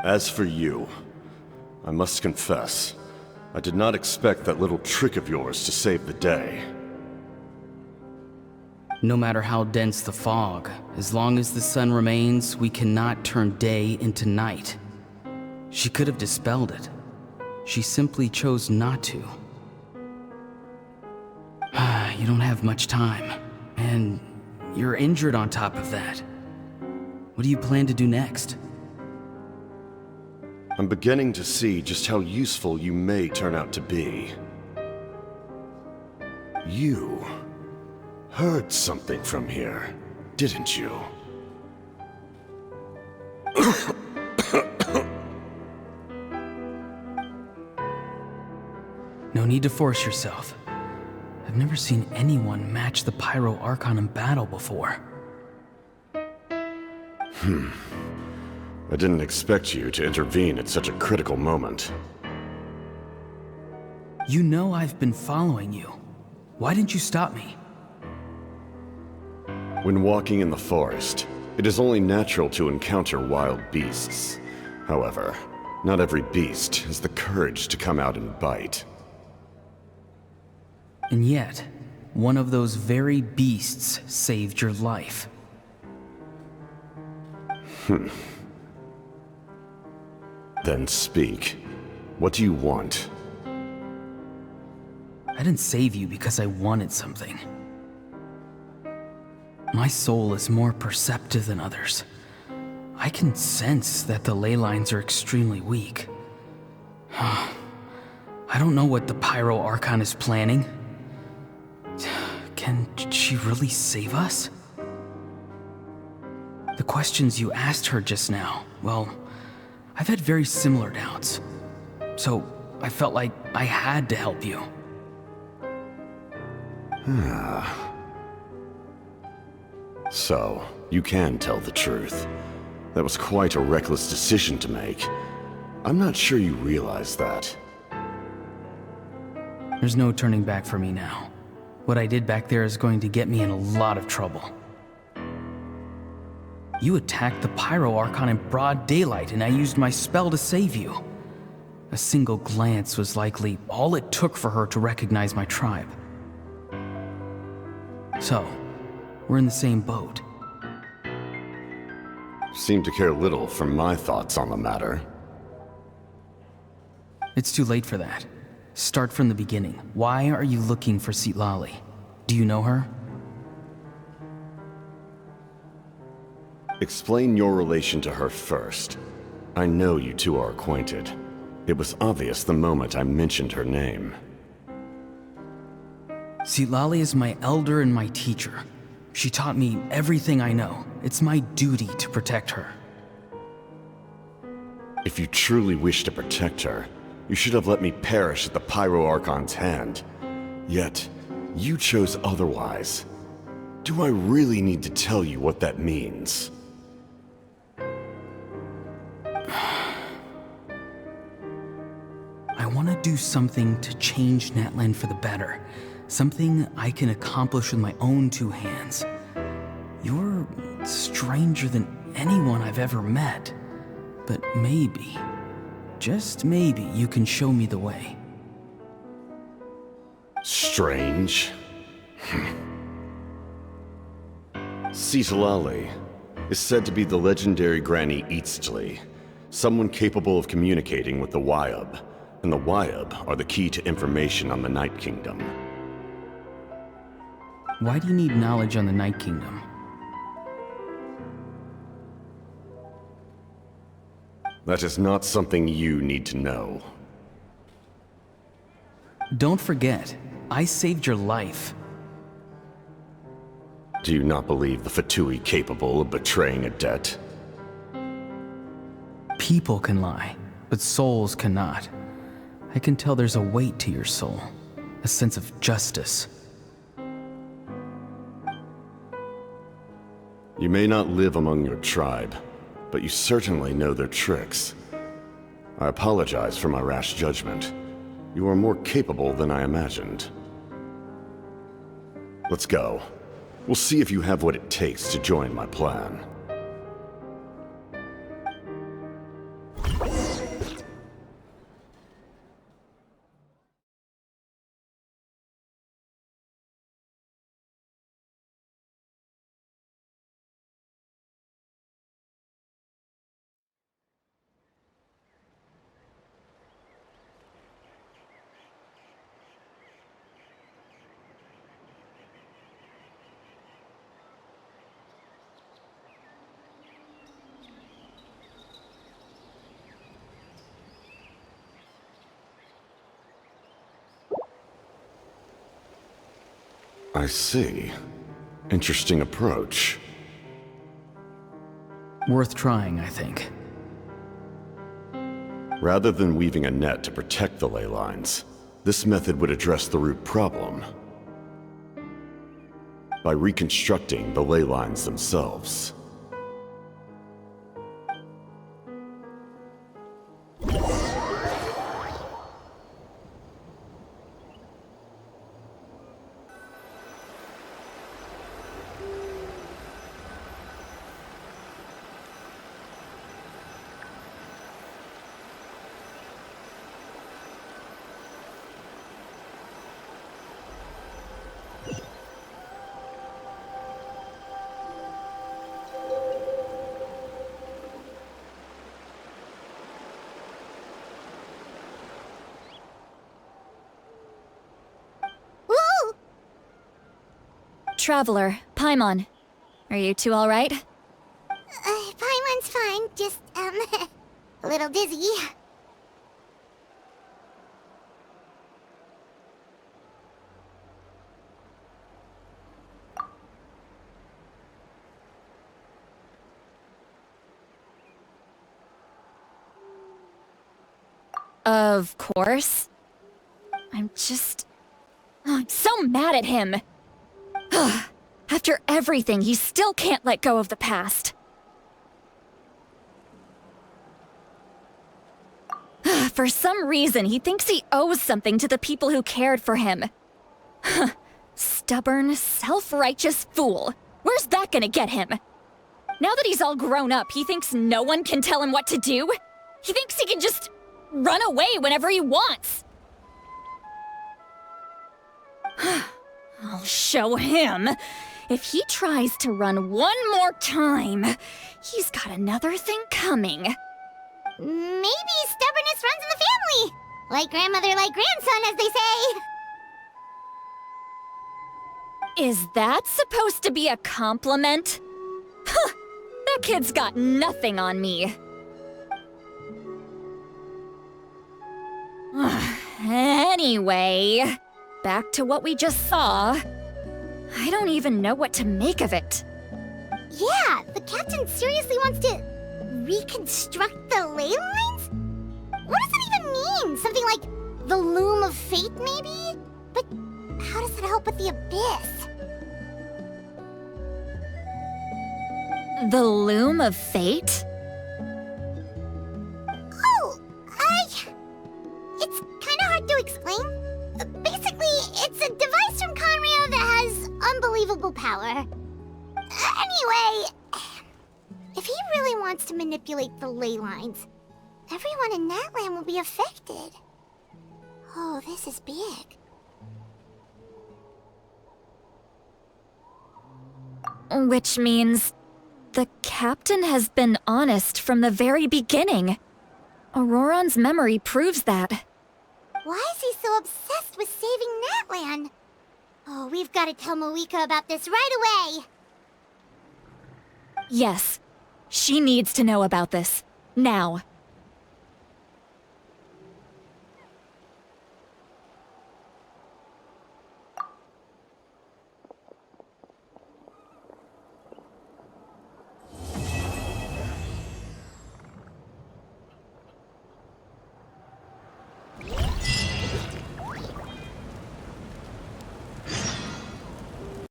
As for you, I must confess, I did not expect that little trick of yours to save the day. No matter how dense the fog, as long as the sun remains, we cannot turn day into night. She could have dispelled it. She simply chose not to. You don't have much time, and you're injured on top of that. What do you plan to do next? I'm beginning to see just how useful you may turn out to be. You heard something from here, didn't you? No need to force yourself. I've never seen anyone match the Pyro Archon in battle before. I didn't expect you to intervene at such a critical moment. You know I've been following you. Why didn't you stop me? When walking in the forest, it is only natural to encounter wild beasts. However, not every beast has the courage to come out and bite. And yet, one of those very beasts saved your life. Then speak. What do you want? I didn't save you because I wanted something. My soul is more perceptive than others. I can sense that the ley lines are extremely weak. I don't know what the Pyro Archon is planning. Can she really save us? The questions you asked her just now, well, I've had very similar doubts. So I felt like I had to help you. So, you can tell the truth. That was quite a reckless decision to make. I'm not sure you realize that. There's no turning back for me now. What I did back there is going to get me in a lot of trouble. You attacked the Pyro Archon in broad daylight, and I used my spell to save you. A single glance was likely all it took for her to recognize my tribe. So, we're in the same boat. Seem to care little for my thoughts on the matter. It's too late for that. Start from the beginning. Why are you looking for Citlali? Do you know her? Explain your relation to her first. I know you two are acquainted. It was obvious the moment I mentioned her name. Citlali is my elder and my teacher. She taught me everything I know. It's my duty to protect her. If you truly wish to protect her, you should have let me perish at the Pyro Archon's hand. Yet, you chose otherwise. Do I really need to tell you what that means? I want to do something to change Natlan for the better. Something I can accomplish with my own two hands. You're stranger than anyone I've ever met. But maybe, just maybe, you can show me the way. Strange? Citlali is said to be the legendary Granny Eastly, someone capable of communicating with the Wyub, and the Wyub are the key to information on the Night Kingdom. Why do you need knowledge on the Night Kingdom? That is not something you need to know. Don't forget, I saved your life. Do you not believe the Fatui capable of betraying a debt? People can lie, but souls cannot. I can tell there's a weight to your soul, a sense of justice. You may not live among your tribe, but you certainly know their tricks. I apologize for my rash judgment. You are more capable than I imagined. Let's go. We'll see if you have what it takes to join my plan. I see. Interesting approach. Worth trying, I think. Rather than weaving a net to protect the ley lines, this method would address the root problem by reconstructing the ley lines themselves. Traveler, Paimon. Are you two alright? Paimon's fine, just, a little dizzy. Of course. I'm so mad at him. After everything, he still can't let go of the past. For some reason, he thinks he owes something to the people who cared for him. Stubborn, self-righteous fool. Where's that gonna get him? Now that he's all grown up, he thinks no one can tell him what to do? He thinks he can just run away whenever he wants. I'll show him. If he tries to run one more time, he's got another thing coming. Maybe stubbornness runs in the family. Like grandmother, like grandson, as they say. Is that supposed to be a compliment? Huh, that kid's got nothing on me. Anyway, back to what we just saw. I don't even know what to make of it. Yeah, the captain seriously wants to reconstruct the ley lines? What does that even mean? Something like the loom of fate, maybe? But how does that help with the abyss? The loom of fate? Oh, it's kind of hard to explain. Basically, it's a device from Conrio that has unbelievable power. Anyway, if he really wants to manipulate the ley lines, everyone in Natlan will be affected. Oh, this is big. Which means the captain has been honest from the very beginning. Auroron's memory proves that. Why is he so obsessed with saving Natlan? Oh, we've got to tell Moika about this right away. Yes, she needs to know about this. Now.